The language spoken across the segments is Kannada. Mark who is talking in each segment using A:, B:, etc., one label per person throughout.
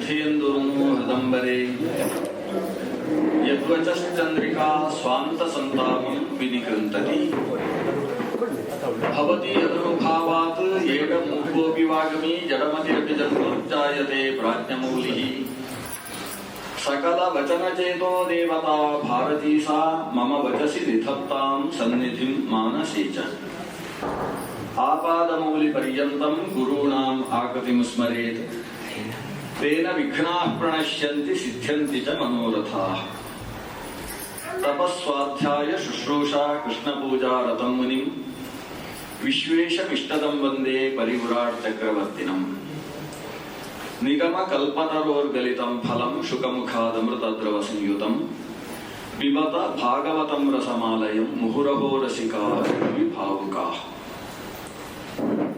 A: ಯಥೇಂದುರ್ನು ಹೃದಂಬರೆ ಯದ್ವಚಶ್ಚಂದ್ರಿಕಾ ಸ್ವಾಂತ ಸಂತಾಪಂ ವಿನಿಕೃಂತತಿ ಭವತಿ ಯದನುಭಾವಾತ್ ಏಕಮೂಢೋಪಿ ವಾಗ್ಮಿ ಜಡಮತಿರಪಿ ಜನ್ಮೋಜ್ಜಾಯತೆ ಪ್ರಾಜ್ಞಮೌಲಿಃ ಸಕಲ ವಚನಚೇತೋ ದೇವತಾ ಭಾರತೀ ಸಾ ಮಮ ವಚಸಿ ನಿಧತ್ತಾಂ ಸನ್ನಿಧಿಂ ಮಾನಸೇ ಚ ಆಪಾದಮೌಲಿ ಪರ್ಯಂತಂ ಗುರುಣಾಂ ಆಕೃತಿಂ ಸ್ಮರೇತ್ ತೇನ ವಿಘ್ನಾಃ ಪ್ರಣಶ್ಯಂತಿ ಸಿದ್ಧ್ಯಂತಿ ಚ ಮನೋರಥಾಃ ತಪಸ್ವಾಧ್ಯಾಯ ಶುಶ್ರೂಷಾ ಕೃಷ್ಣಪೂಜಾ ರತಂ ಮುನಿಂ ವಿಶ್ವೇಶಮಿಷ್ಟದಂ ವಂದೇ ಪರಿವ್ರಾಟ್ ಚಕ್ರವರ್ತಿನಂ ನಿಗಮ ಕಲ್ಪತರೋರ್ಗಲಿತಂ ಫಲಂ ಶುಕಮುಖಾದಮೃತದ್ರವ ಸಂಯುತಂ ಪಿಬತ ಭಾಗವತಂ ರಸಮಾಲಯಂ ಮುಹುರಹೋ ರಸಿಕಾ ವಿಭಾವುಕಾಃ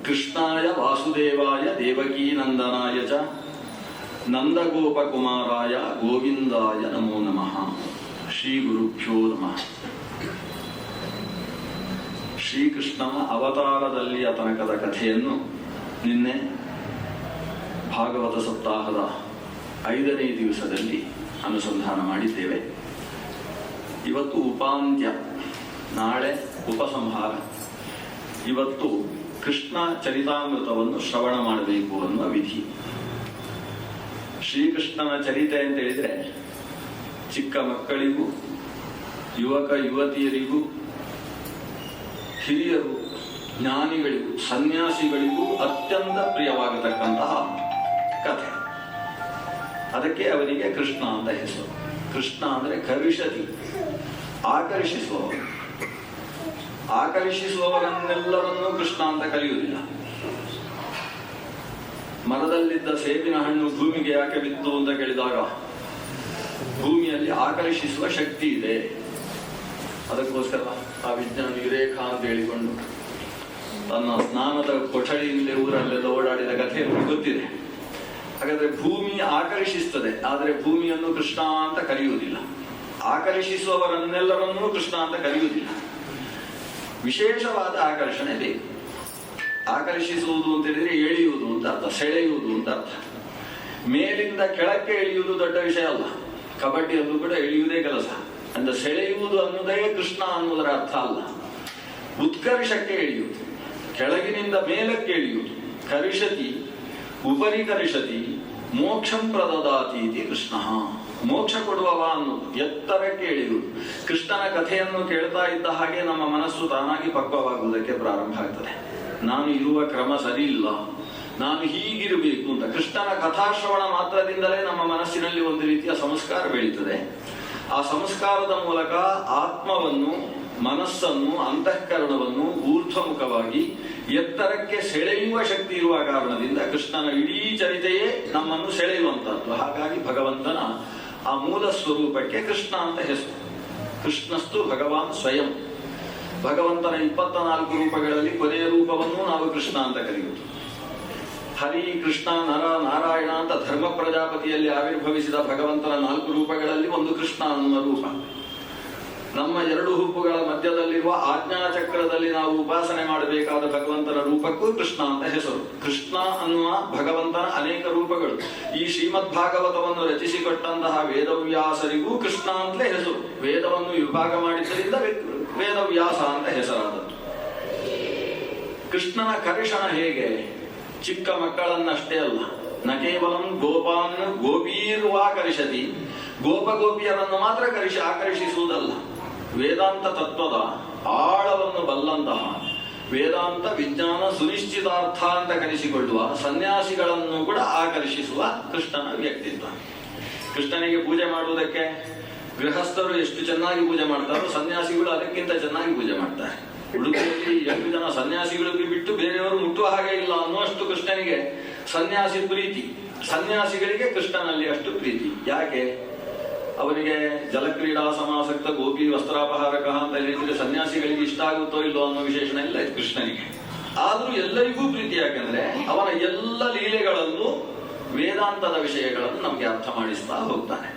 A: ಕೃಷ್ಣಾಯ ವಾಸುದೇವಾಯ ದೇವಕೀನಂದನಾಯ ಚ ನಂದಗೋಪಕುಮಾರಾಯ ಗೋವಿಂದಾಯ ನಮೋ ನಮಃ. ಶ್ರೀ ಗುರುಭ್ಯೋ ನಮಃ. ಶ್ರೀಕೃಷ್ಣನ ಅವತಾರದಲ್ಲಿಯ ತನಕದ ಕಥೆಯನ್ನು ನಿನ್ನೆ ಭಾಗವತ ಸಪ್ತಾಹದ 5ನೇ ದಿವಸದಲ್ಲಿ ಅನುಸಂಧಾನ ಮಾಡಿದ್ದೇವೆ. ಇವತ್ತು ಉಪಾಂತ್ಯ, ನಾಳೆ ಉಪಸಂಹಾರ. ಇವತ್ತು ಕೃಷ್ಣ ಚರಿತಾಮೃತವನ್ನು ಶ್ರವಣ ಮಾಡಬೇಕು ಅನ್ನುವ ವಿಧಿ. ಶ್ರೀಕೃಷ್ಣನ ಚರಿತೆ ಅಂತ ಹೇಳಿದ್ರೆ ಚಿಕ್ಕ ಮಕ್ಕಳಿಗೂ ಯುವಕ ಯುವತಿಯರಿಗೂ ಹಿರಿಯರು ಜ್ಞಾನಿಗಳಿಗೂ ಸನ್ಯಾಸಿಗಳಿಗೂ ಅತ್ಯಂತ ಪ್ರಿಯವಾಗತಕ್ಕಂತಹ ಕಥೆ. ಅದಕ್ಕೆ ಅವನಿಗೆ ಕೃಷ್ಣ ಅಂತ ಹೆಸರು. ಕೃಷ್ಣ ಅಂದ್ರೆ ಕರಿಷತಿ, ಆಕರ್ಷಿಸುವವರು. ಆಕರ್ಷಿಸುವವರನ್ನೆಲ್ಲರನ್ನೂ ಕೃಷ್ಣ ಅಂತ ಕರೆಯುವುದಿಲ್ಲ. ಮರದಲ್ಲಿದ್ದ ಸೇಬಿನ ಹಣ್ಣು ಭೂಮಿಗೆ ಯಾಕೆ ಬಿತ್ತು ಅಂತ ಕೇಳಿದಾಗ ಭೂಮಿಯಲ್ಲಿ ಆಕರ್ಷಿಸುವ ಶಕ್ತಿ ಇದೆ, ಅದಕ್ಕೋಸ್ಕರ ಆ ವಿಜ್ಞಾನ ವಿರೇಖಾ ಅಂತ ಹೇಳಿಕೊಂಡು ತನ್ನ ಸ್ನಾನದ ಕೊಠಡಿಯಿಂದ ಊರಲ್ಲೆಲ್ಲ ಓಡಾಡಿದ ಕಥೆ ಗೊತ್ತಿದೆ. ಹಾಗಾದ್ರೆ ಭೂಮಿ ಆಕರ್ಷಿಸ್ತದೆ, ಆದರೆ ಭೂಮಿಯನ್ನು ಕೃಷ್ಣ ಅಂತ ಕರೆಯುವುದಿಲ್ಲ. ಆಕರ್ಷಿಸುವವರನ್ನೆಲ್ಲರನ್ನೂ ಕೃಷ್ಣ ಅಂತ ಕರೆಯುವುದಿಲ್ಲ. ವಿಶೇಷವಾದ ಆಕರ್ಷಣೆ ಬೇಕು. ಆಕರ್ಷಿಸುವುದು ಅಂತ ಹೇಳಿದ್ರೆ ಎಳೆಯುವುದು ಅಂತ ಅರ್ಥ, ಸೆಳೆಯುವುದು ಅಂತ ಅರ್ಥ. ಮೇಲಿಂದ ಕೆಳಕ್ಕೆ ಎಳೆಯುವುದು ದೊಡ್ಡ ವಿಷಯ ಅಲ್ಲ. ಕಬಡ್ಡಿಯಲ್ಲೂ ಕೂಡ ಎಳೆಯುವುದೇ ಕೆಲಸ. ಅಂದ್ರೆ ಸೆಳೆಯುವುದು ಅನ್ನುವುದೇ ಕೃಷ್ಣ ಅನ್ನುವುದರ ಅರ್ಥ ಅಲ್ಲ. ಉತ್ಕರ್ಷಕ್ಕೆ ಎಳೆಯುವುದು, ಕೆಳಗಿನಿಂದ ಮೇಲಕ್ಕೆ ಎಳೆಯುವುದು. ಕರಿಷತಿ ಉಪರಿ ಕರಿಷತಿ ಮೋಕ್ಷಂ ಪ್ರದದಾತಿ ಇತಿ ಕೃಷ್ಣ. ಮೋಕ್ಷ ಕೊಡುವವ ಅನ್ನೋದು ಎತ್ತರಕ್ಕೆ ಎಳೆಯುವುದು. ಕೃಷ್ಣನ ಕಥೆಯನ್ನು ಕೇಳ್ತಾ ಇದ್ದ ಹಾಗೆ ನಮ್ಮ ಮನಸ್ಸು ತಾನಾಗಿ ಪಕ್ವವಾಗುವುದಕ್ಕೆ ಪ್ರಾರಂಭ ಆಗ್ತದೆ. ನಾನು ಇರುವ ಕ್ರಮ ಸರಿ ಇಲ್ಲ, ನಾನು ಹೀಗಿರಬೇಕು ಅಂತ. ಕೃಷ್ಣನ ಕಥಾಶ್ರವಣ ಮಾತ್ರದಿಂದಲೇ ನಮ್ಮ ಮನಸ್ಸಿನಲ್ಲಿ ಒಂದು ರೀತಿಯ ಸಂಸ್ಕಾರ ಬೆಳೀತದೆ. ಆ ಸಂಸ್ಕಾರದ ಮೂಲಕ ಆತ್ಮವನ್ನು, ಮನಸ್ಸನ್ನು, ಅಂತಃಕರಣವನ್ನು ಊರ್ಧ್ವಮುಖವಾಗಿ ಎತ್ತರಕ್ಕೆ ಸೆಳೆಯುವ ಶಕ್ತಿ ಇರುವ ಕಾರಣದಿಂದ ಕೃಷ್ಣನ ಇಡೀ ಚರಿತೆಯೇ ನಮ್ಮನ್ನು ಸೆಳೆಯುವಂತಹದ್ದು. ಹಾಗಾಗಿ ಭಗವಂತನ ಆ ಮೂಲ ಸ್ವರೂಪಕ್ಕೆ ಕೃಷ್ಣ ಅಂತ ಹೆಸರು. ಕೃಷ್ಣಸ್ತು ಭಗವಾನ್ ಸ್ವಯಂ. ಭಗವಂತನ 24 ರೂಪಗಳಲ್ಲಿ ಕೊನೆಯ ರೂಪವನ್ನು ನಾವು ಕೃಷ್ಣ ಅಂತ ಕರೆಯುವುದು. ಹರಿ, ಕೃಷ್ಣ, ನರ, ನಾರಾಯಣ ಅಂತ ಧರ್ಮ ಪ್ರಜಾಪತಿಯಲ್ಲಿ ಆವಿರ್ಭವಿಸಿದ ಭಗವಂತನ 4 ರೂಪಗಳಲ್ಲಿ ಒಂದು ಕೃಷ್ಣ ಅನ್ನುವ ರೂಪ. ನಮ್ಮ 2 ಹುಬ್ಬುಗಳ ಮಧ್ಯದಲ್ಲಿರುವ ಆಜ್ಞಾಚಕ್ರದಲ್ಲಿ ನಾವು ಉಪಾಸನೆ ಮಾಡಬೇಕಾದ ಭಗವಂತನ ರೂಪಕ್ಕೂ ಕೃಷ್ಣ ಅಂತ ಹೆಸರು. ಕೃಷ್ಣ ಅನ್ನುವ ಭಗವಂತನ ಅನೇಕ ರೂಪಗಳು. ಈ ಶ್ರೀಮದ್ ಭಾಗವತವನ್ನು ರಚಿಸಿಕೊಟ್ಟಂತಹ ವೇದವ್ಯಾಸರಿಗೂ ಕೃಷ್ಣ ಅಂತಲೇ ಹೆಸರು. ವೇದವನ್ನು ವಿಭಾಗ ಮಾಡಿದ್ದರಿಂದ ವೇದವ್ಯಾಸ ಅಂತ ಹೆಸರಾದದ್ದು. ಕೃಷ್ಣನ ಕರ್ಷಣ ಹೇಗೆ? ಚಿಕ್ಕ ಮಕ್ಕಳನ್ನಷ್ಟೇ ಅಲ್ಲ, ನ ಕೇವಲಂ ಗೋಪಾನ್ ಗೋಪೀರ್ವಾ ಕರಿಷತಿ, ಗೋಪಿಯರನ್ನು ಮಾತ್ರ ಆಕರ್ಷಿಸುವುದಲ್ಲ. ವೇದಾಂತ ತತ್ವದ ಆಳವನ್ನು ಬಲ್ಲಂತಹ, ವೇದಾಂತ ವಿಜ್ಞಾನ ಸುನಿಶ್ಚಿತಾರ್ಥ ಅಂತ ಕರೆಸಿಕೊಳ್ಳುವ ಸನ್ಯಾಸಿಗಳನ್ನು ಕೂಡ ಆಕರ್ಷಿಸುವ ಕೃಷ್ಣನ ವ್ಯಕ್ತಿತ್ವ. ಕೃಷ್ಣನಿಗೆ ಪೂಜೆ ಮಾಡುವುದಕ್ಕೆ ಗೃಹಸ್ಥರು ಎಷ್ಟು ಚೆನ್ನಾಗಿ ಪೂಜೆ ಮಾಡ್ತಾರೋ ಸನ್ಯಾಸಿಗಳು ಅದಕ್ಕಿಂತ ಚೆನ್ನಾಗಿ ಪೂಜೆ ಮಾಡ್ತಾರೆ. ಉಡುಪಿಯಲ್ಲಿ 8 ಜನ ಸನ್ಯಾಸಿಗಳಿಗೆ ಬಿಟ್ಟು ಬೇರೆಯವರು ಮುಟ್ಟುವ ಹಾಗೆ ಇಲ್ಲ ಅನ್ನುವಷ್ಟು ಕೃಷ್ಣನಿಗೆ ಸನ್ಯಾಸಿ ಪ್ರೀತಿ. ಸನ್ಯಾಸಿಗಳಿಗೆ ಕೃಷ್ಣನಲ್ಲಿ ಅಷ್ಟು ಪ್ರೀತಿ. ಯಾಕೆ? ಅವರಿಗೆ ಜಲಕ್ರೀಡಾ ಸಮಾಸಕ್ತ ಗೋಪಿ ವಸ್ತ್ರಾಪಹಾರಕ ಅಂತ ಹೇಳಿದ್ರೆ ಸನ್ಯಾಸಿಗಳಿಗೆ ಇಷ್ಟ ಆಗುತ್ತೋ ಇಲ್ಲೋ ಅನ್ನೋ ವಿಶೇಷಣ ಇಲ್ಲ ಕೃಷ್ಣನಿಗೆ. ಆದ್ರೂ ಎಲ್ಲರಿಗೂ ಪ್ರೀತಿ. ಯಾಕಂದ್ರೆ ಅವನ ಎಲ್ಲ ಲೀಲೆಗಳಲ್ಲೂ ವೇದಾಂತದ ವಿಷಯಗಳನ್ನು ನಮಗೆ ಅರ್ಥ ಮಾಡಿಸ್ತಾ ಹೋಗ್ತಾನೆ.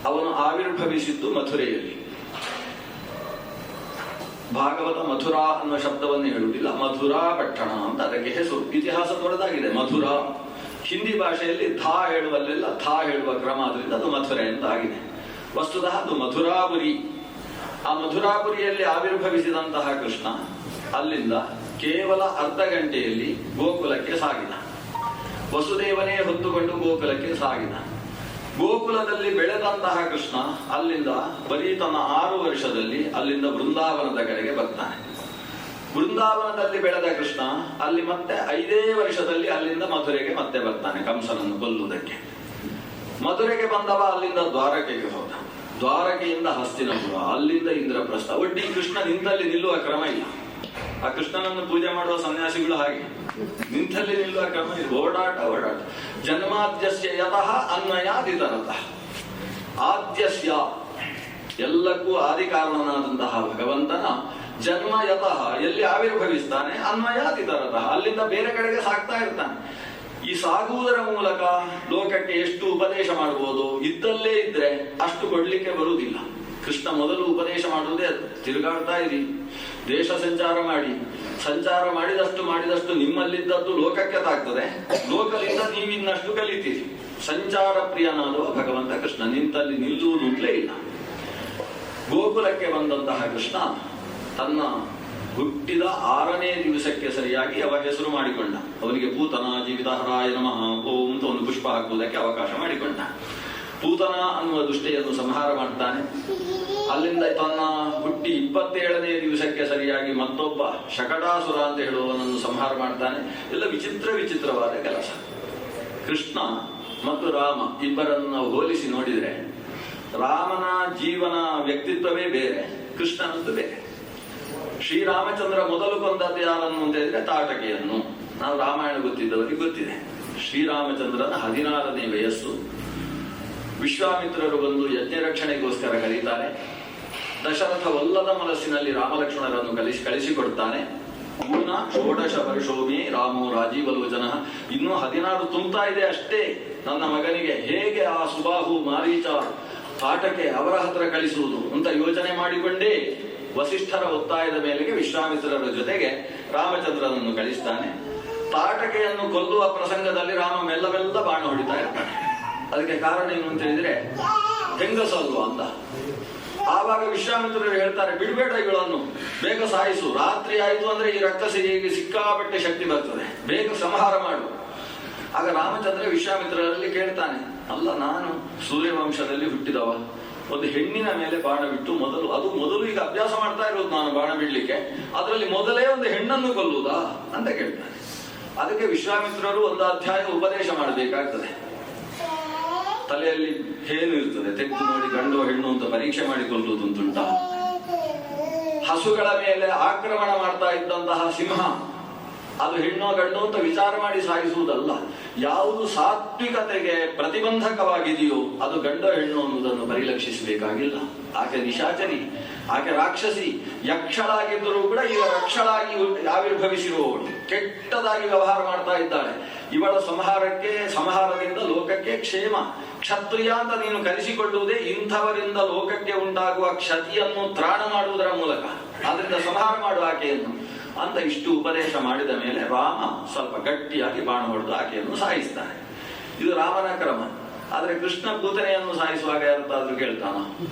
A: ಅವನು ಆವಿರ್ಭವಿಸಿದ್ದು ಮಥುರೆಯಲ್ಲಿ. ಭಾಗವತ ಮಥುರಾ ಅನ್ನೋ ಶಬ್ದವನ್ನು ಹೇಳುವುದಿಲ್ಲ, ಮಥುರಾ ಪಟ್ಟಣ ಅಂತ ಅದಕ್ಕೆ ಹೆಸರು. ಇತಿಹಾಸ ದೊಡ್ಡದಾಗಿದೆ. ಮಥುರಾ ಹಿಂದಿ ಭಾಷೆಯಲ್ಲಿ ಥಾ ಹೇಳುವಲ್ಲೆಲ್ಲ ಥಾ ಹೇಳುವ ಕ್ರಮ ಆದ್ರಿಂದ ಅದು ಮಥುರೆ ಅಂತ ಆಗಿದೆ. ವಸ್ತುತಃ ಅದು ಮಥುರಾಪುರಿ. ಆ ಮಥುರಾಪುರಿಯಲ್ಲಿ ಆವಿರ್ಭವಿಸಿದಂತಹ ಕೃಷ್ಣ ಅಲ್ಲಿಂದ ಕೇವಲ ಅರ್ಧ ಗಂಟೆಯಲ್ಲಿ ಗೋಕುಲಕ್ಕೆ ಸಾಗಿದ. ವಸುದೇವನೇ ಹೊತ್ತುಕೊಂಡು ಗೋಕುಲಕ್ಕೆ ಸಾಗಿದ. ಗೋಕುಲದಲ್ಲಿ ಬೆಳೆದಂತಹ ಕೃಷ್ಣ ಅಲ್ಲಿಂದ ಬರೀ ತನ್ನ 6 ವರ್ಷದಲ್ಲಿ ಅಲ್ಲಿಂದ ಬೃಂದಾವನದ ಕಡೆಗೆ ಬರ್ತಾನೆ. ಬೃಂದಾವನದಲ್ಲಿ ಬೆಳೆದ ಕೃಷ್ಣ ಅಲ್ಲಿ ಮತ್ತೆ 5 ವರ್ಷದಲ್ಲಿ ಅಲ್ಲಿಂದ ಮಥುರೆಗೆ ಮತ್ತೆ ಬರ್ತಾನೆ ಕಂಸನನ್ನು ಕೊಲ್ಲುವುದಕ್ಕೆ. ಮಥುರೆಗೆ ಬಂದವ ಅಲ್ಲಿಂದ ದ್ವಾರಕೆಗೆ ಹೋದ. ದ್ವಾರಕೆಯಿಂದ ಹಸ್ತಿನಪುರ, ಅಲ್ಲಿಂದ ಇಂದ್ರಪ್ರಸ್ಥ. ಒಟ್ಟಿ ಕೃಷ್ಣ ನಿಂತಲ್ಲಿ ನಿಲ್ಲುವ ಕ್ರಮ ಇಲ್ಲ. ಆ ಕೃಷ್ಣನನ್ನು ಪೂಜೆ ಮಾಡುವ ಸನ್ಯಾಸಿಗಳು ಹಾಗೆ ನಿಂತಲ್ಲಿ ನಿಲ್ಲುವ ಕ್ರಮ ಇಲ್ಲ. ಓಡಾಟ. ಜನ್ಮಾದ್ಯಸ್ಯ ಯತಃ ಅನ್ವಯಾದಿತರತಃ. ಆದ್ಯಸ್ಯ ಎಲ್ಲಕ್ಕೂ ಆದಿ ಕಾರಣನಾದಂತಹ ಭಗವಂತನ ಜನ್ಮ ಯತಃ ಎಲ್ಲಿ ಆವಿರ್ಭವಿಸ್ತಾನೆ, ಅನ್ವಯಾದಿತರತಃ ಅಲ್ಲಿಂದ ಬೇರೆ ಕಡೆಗೆ ಸಾಗ್ತಾ ಇರ್ತಾನೆ. ಈ ಸಾಗುವುದರ ಮೂಲಕ ಲೋಕಕ್ಕೆ ಎಷ್ಟು ಉಪದೇಶ ಮಾಡಬಹುದು, ಇದ್ದಲ್ಲೇ ಇದ್ರೆ ಅಷ್ಟು ಕೊಡ್ಲಿಕ್ಕೆ ಬರುವುದಿಲ್ಲ. ಕೃಷ್ಣ ಮೊದಲು ಉಪದೇಶ ಮಾಡುವುದೇ ಅದು. ತಿರುಗಾಡ್ತಾ ಇರಿ, ದೇಶ ಸಂಚಾರ ಮಾಡಿದಷ್ಟು ನಿಮ್ಮಲ್ಲಿದ್ದದ್ದು ಲೋಕಕ್ಕೆ ತಾಗ್ತದೆ. ಲೋಕದಿಂದ ನೀವಿನ್ನಷ್ಟು ಕಲಿತೀರಿ. ಸಂಚಾರ ಪ್ರಿಯನಾದುವ ಭಗವಂತ ಕೃಷ್ಣ ನಿಂತಲ್ಲಿ ನಿಲ್ಲುವುದು ಅಂತಲೇ ಇಲ್ಲ. ಗೋಕುಲಕ್ಕೆ ಬಂದಂತಹ ಕೃಷ್ಣ ತನ್ನ ಹುಟ್ಟಿದ 6ನೇ ದಿವಸಕ್ಕೆ ಸರಿಯಾಗಿ ಅವ ಹೆಸರು ಮಾಡಿಕೊಂಡ. ಅವನಿಗೆ ಪೂತನ ಜೀವಿತಹರಾಯ ನಮಃ ಓಂ ಅಂತ ಒಂದು ಪುಷ್ಪ ಹಾಕುವುದಕ್ಕೆ ಅವಕಾಶ ಮಾಡಿಕೊಂಡ. ಪೂತನ ಅನ್ನುವ ದುಷ್ಟೆಯನ್ನು ಸಂಹಾರ ಮಾಡ್ತಾನೆ. ಅಲ್ಲಿಂದ ತನ್ನ ಹುಟ್ಟಿ 27ನೇ ದಿವಸಕ್ಕೆ ಸರಿಯಾಗಿ ಮತ್ತೊಬ್ಬ ಶಕಟಾಸುರ ಅಂತ ಹೇಳುವವನನ್ನು ಸಂಹಾರ ಮಾಡ್ತಾನೆ. ಎಲ್ಲ ವಿಚಿತ್ರವಾದ ಕೆಲಸ. ಕೃಷ್ಣ ಮತ್ತು ರಾಮ ಇಬ್ಬರನ್ನು ಹೋಲಿಸಿ ನೋಡಿದರೆ ರಾಮನ ಜೀವನ ವ್ಯಕ್ತಿತ್ವವೇ ಬೇರೆ, ಕೃಷ್ಣನದ್ದು ಬೇರೆ. ಶ್ರೀರಾಮಚಂದ್ರ ಮೊದಲು ಕೊಂದದ್ದು ಯಾರನ್ನು ಅಂತ ಹೇಳಿದ್ರೆ ತಾಟಕೆಯನ್ನು. ನಾವು ರಾಮಾಯಣ ಗೊತ್ತಿದ್ದವರಿಗೆ ಗೊತ್ತಿದೆ. ಶ್ರೀರಾಮಚಂದ್ರನ 16ನೇ ವಯಸ್ಸು. ವಿಶ್ವಾಮಿತ್ರರು ಬಂದು ಯಜ್ಞ ರಕ್ಷಣೆಗೋಸ್ಕರ ಕರೀತಾರೆ. ದಶರಥವಲ್ಲದ ಮನಸ್ಸಿನಲ್ಲಿ ರಾಮಲಕ್ಷ್ಮಣರನ್ನು ಕಳಿಸಿಕೊಡ್ತಾನೆ. ಪೂರ್ಣ 16 ವರ್ಷೋಮಿ ರಾಮೋ ರಾಜೀವಲೋಚನ. ಇನ್ನೂ 16 ತುಂಬ್ತಾ ಇದೆ ಅಷ್ಟೇ ನನ್ನ ಮಗನಿಗೆ. ಹೇಗೆ ಆ ಸುಬಾಹು ಮಾರೀಚ ತಾಟಕೆ ಅವರ ಹತ್ರ ಕಳಿಸುವುದು ಅಂತ ಯೋಚನೆ ಮಾಡಿಕೊಂಡೇ ವಸಿಷ್ಠರ ಒತ್ತಾಯದ ಮೇಲೆಗೆ ವಿಶ್ವಾಮಿತ್ರರ ಜೊತೆಗೆ ರಾಮಚಂದ್ರನನ್ನು ಕಳಿಸ್ತಾನೆ. ತಾಟಕೆಯನ್ನು ಕೊಲ್ಲುವ ಪ್ರಸಂಗದಲ್ಲಿ ರಾಮ ಮೆಲ್ಲ ಬಾಣ ಹೊಡಿತಾ ಇರ್ತಾನೆ. ಅದಕ್ಕೆ ಕಾರಣ ಏನು ಅಂತ ಹೇಳಿದ್ರೆ ಹೆಂಗಸಲ್ವ ಅಂತ. ಆವಾಗ ವಿಶ್ವಾಮಿತ್ರರು ಹೇಳ್ತಾರೆ, ಬಿಡಬೇಡ ಇವುಗಳನ್ನು, ಬೇಗ ಸಾಯಿಸು. ರಾತ್ರಿ ಆಯಿತು ಅಂದ್ರೆ ಈ ರಕ್ಕಸಿಗೆ ಸಿಕ್ಕಾಪಟ್ಟೆ ಶಕ್ತಿ ಬರ್ತದೆ, ಬೇಗ ಸಂಹಾರ ಮಾಡು. ಆಗ ರಾಮಚಂದ್ರ ವಿಶ್ವಾಮಿತ್ರರಲ್ಲಿ ಕೇಳ್ತಾನೆ, ಅಲ್ಲ ನಾನು ಸೂರ್ಯವಂಶದಲ್ಲಿ ಹುಟ್ಟಿದವ, ಒಂದು ಹೆಣ್ಣಿನ ಮೇಲೆ ಬಾಣ ಬಿಟ್ಟು ಮೊದಲು ಈಗ ಅಭ್ಯಾಸ ಮಾಡ್ತಾ ಇರೋದು ನಾನು ಬಾಣ ಬಿಡ್ಲಿಕ್ಕೆ, ಅದರಲ್ಲಿ ಮೊದಲೇ ಒಂದು ಹೆಣ್ಣನ್ನು ಕೊಲ್ಲುವುದಾ ಅಂತ ಕೇಳ್ತಾನೆ. ಅದಕ್ಕೆ ವಿಶ್ವಾಮಿತ್ರರು ಒಂದು ಅಧ್ಯಾಯ ಉಪದೇಶ ಮಾಡಬೇಕಾಗ್ತದೆ. ತಲೆಯಲ್ಲಿ ಹೇನು ಇರ್ತದೆ, ತೆಗೆದು ನೋಡಿ ಗಂಡು ಹೆಣ್ಣು ಅಂತ ಪರೀಕ್ಷೆ ಮಾಡಿಕೊಳ್ಳುವುದು ಅಂತುಂಟ. ಹಸುಗಳ ಮೇಲೆ ಆಕ್ರಮಣ ಮಾಡ್ತಾ ಇದ್ದಂತಹ ಸಿಂಹ ಅದು ಹೆಣ್ಣೋ ಗಂಡು ಅಂತ ವಿಚಾರ ಮಾಡಿ ಸಾಯಿಸುವುದಲ್ಲ. ಯಾವುದು ಸಾತ್ವಿಕತೆಗೆ ಪ್ರತಿಬಂಧಕವಾಗಿದೆಯೋ ಅದು ಗಂಡೋ ಹೆಣ್ಣು ಅನ್ನುವುದನ್ನು ಪರಿಲಕ್ಷಿಸಬೇಕಾಗಿಲ್ಲ. ಆಕೆ ನಿಶಾಚರಿ, ಆಕೆ ರಾಕ್ಷಸಿ, ಯಕ್ಷಳಾಗಿದ್ದರೂ ಕೂಡ ಈಗ ರಕ್ಷಳಾಗಿ ಆವಿರ್ಭವಿಸಿರುವವಳು ಕೆಟ್ಟದಾಗಿ ವ್ಯವಹಾರ ಮಾಡ್ತಾ ಇದ್ದಾಳೆ. ಇವಳ ಸಂಹಾರದಿಂದ ಲೋಕಕ್ಕೆ ಕ್ಷೇಮ. ಕ್ಷತ್ರಿಯ ಅಂತ ನೀನು ಕರೆಸಿಕೊಳ್ಳುವುದೇ ಇಂಥವರಿಂದ ಲೋಕಕ್ಕೆ ಉಂಟಾಗುವ ಕ್ಷತಿಯನ್ನು ತ್ರಾಣ ಮಾಡುವುದರ ಮೂಲಕ. ಆದ್ರಿಂದ ಸಂಹಾರ ಮಾಡು ಆಕೆಯನ್ನು ಅಂತ ಇಷ್ಟು ಉಪದೇಶ ಮಾಡಿದ ಮೇಲೆ ರಾಮ ಸ್ವಲ್ಪ ಗಟ್ಟಿಯಾಗಿ ಬಾಣ ಹೊಡೆದು ಆಕೆಯನ್ನು ಸಾಯಿಸ್ತಾನೆ. ಇದು ರಾಮನ ಕ್ರಮ. ಆದ್ರೆ ಕೃಷ್ಣ ಪೂತನೆಯನ್ನು ಸಾಯಿಸುವಾಗ ಯಾರತ್ತಾದ್ರೂ ಕೇಳ್ತಾನ?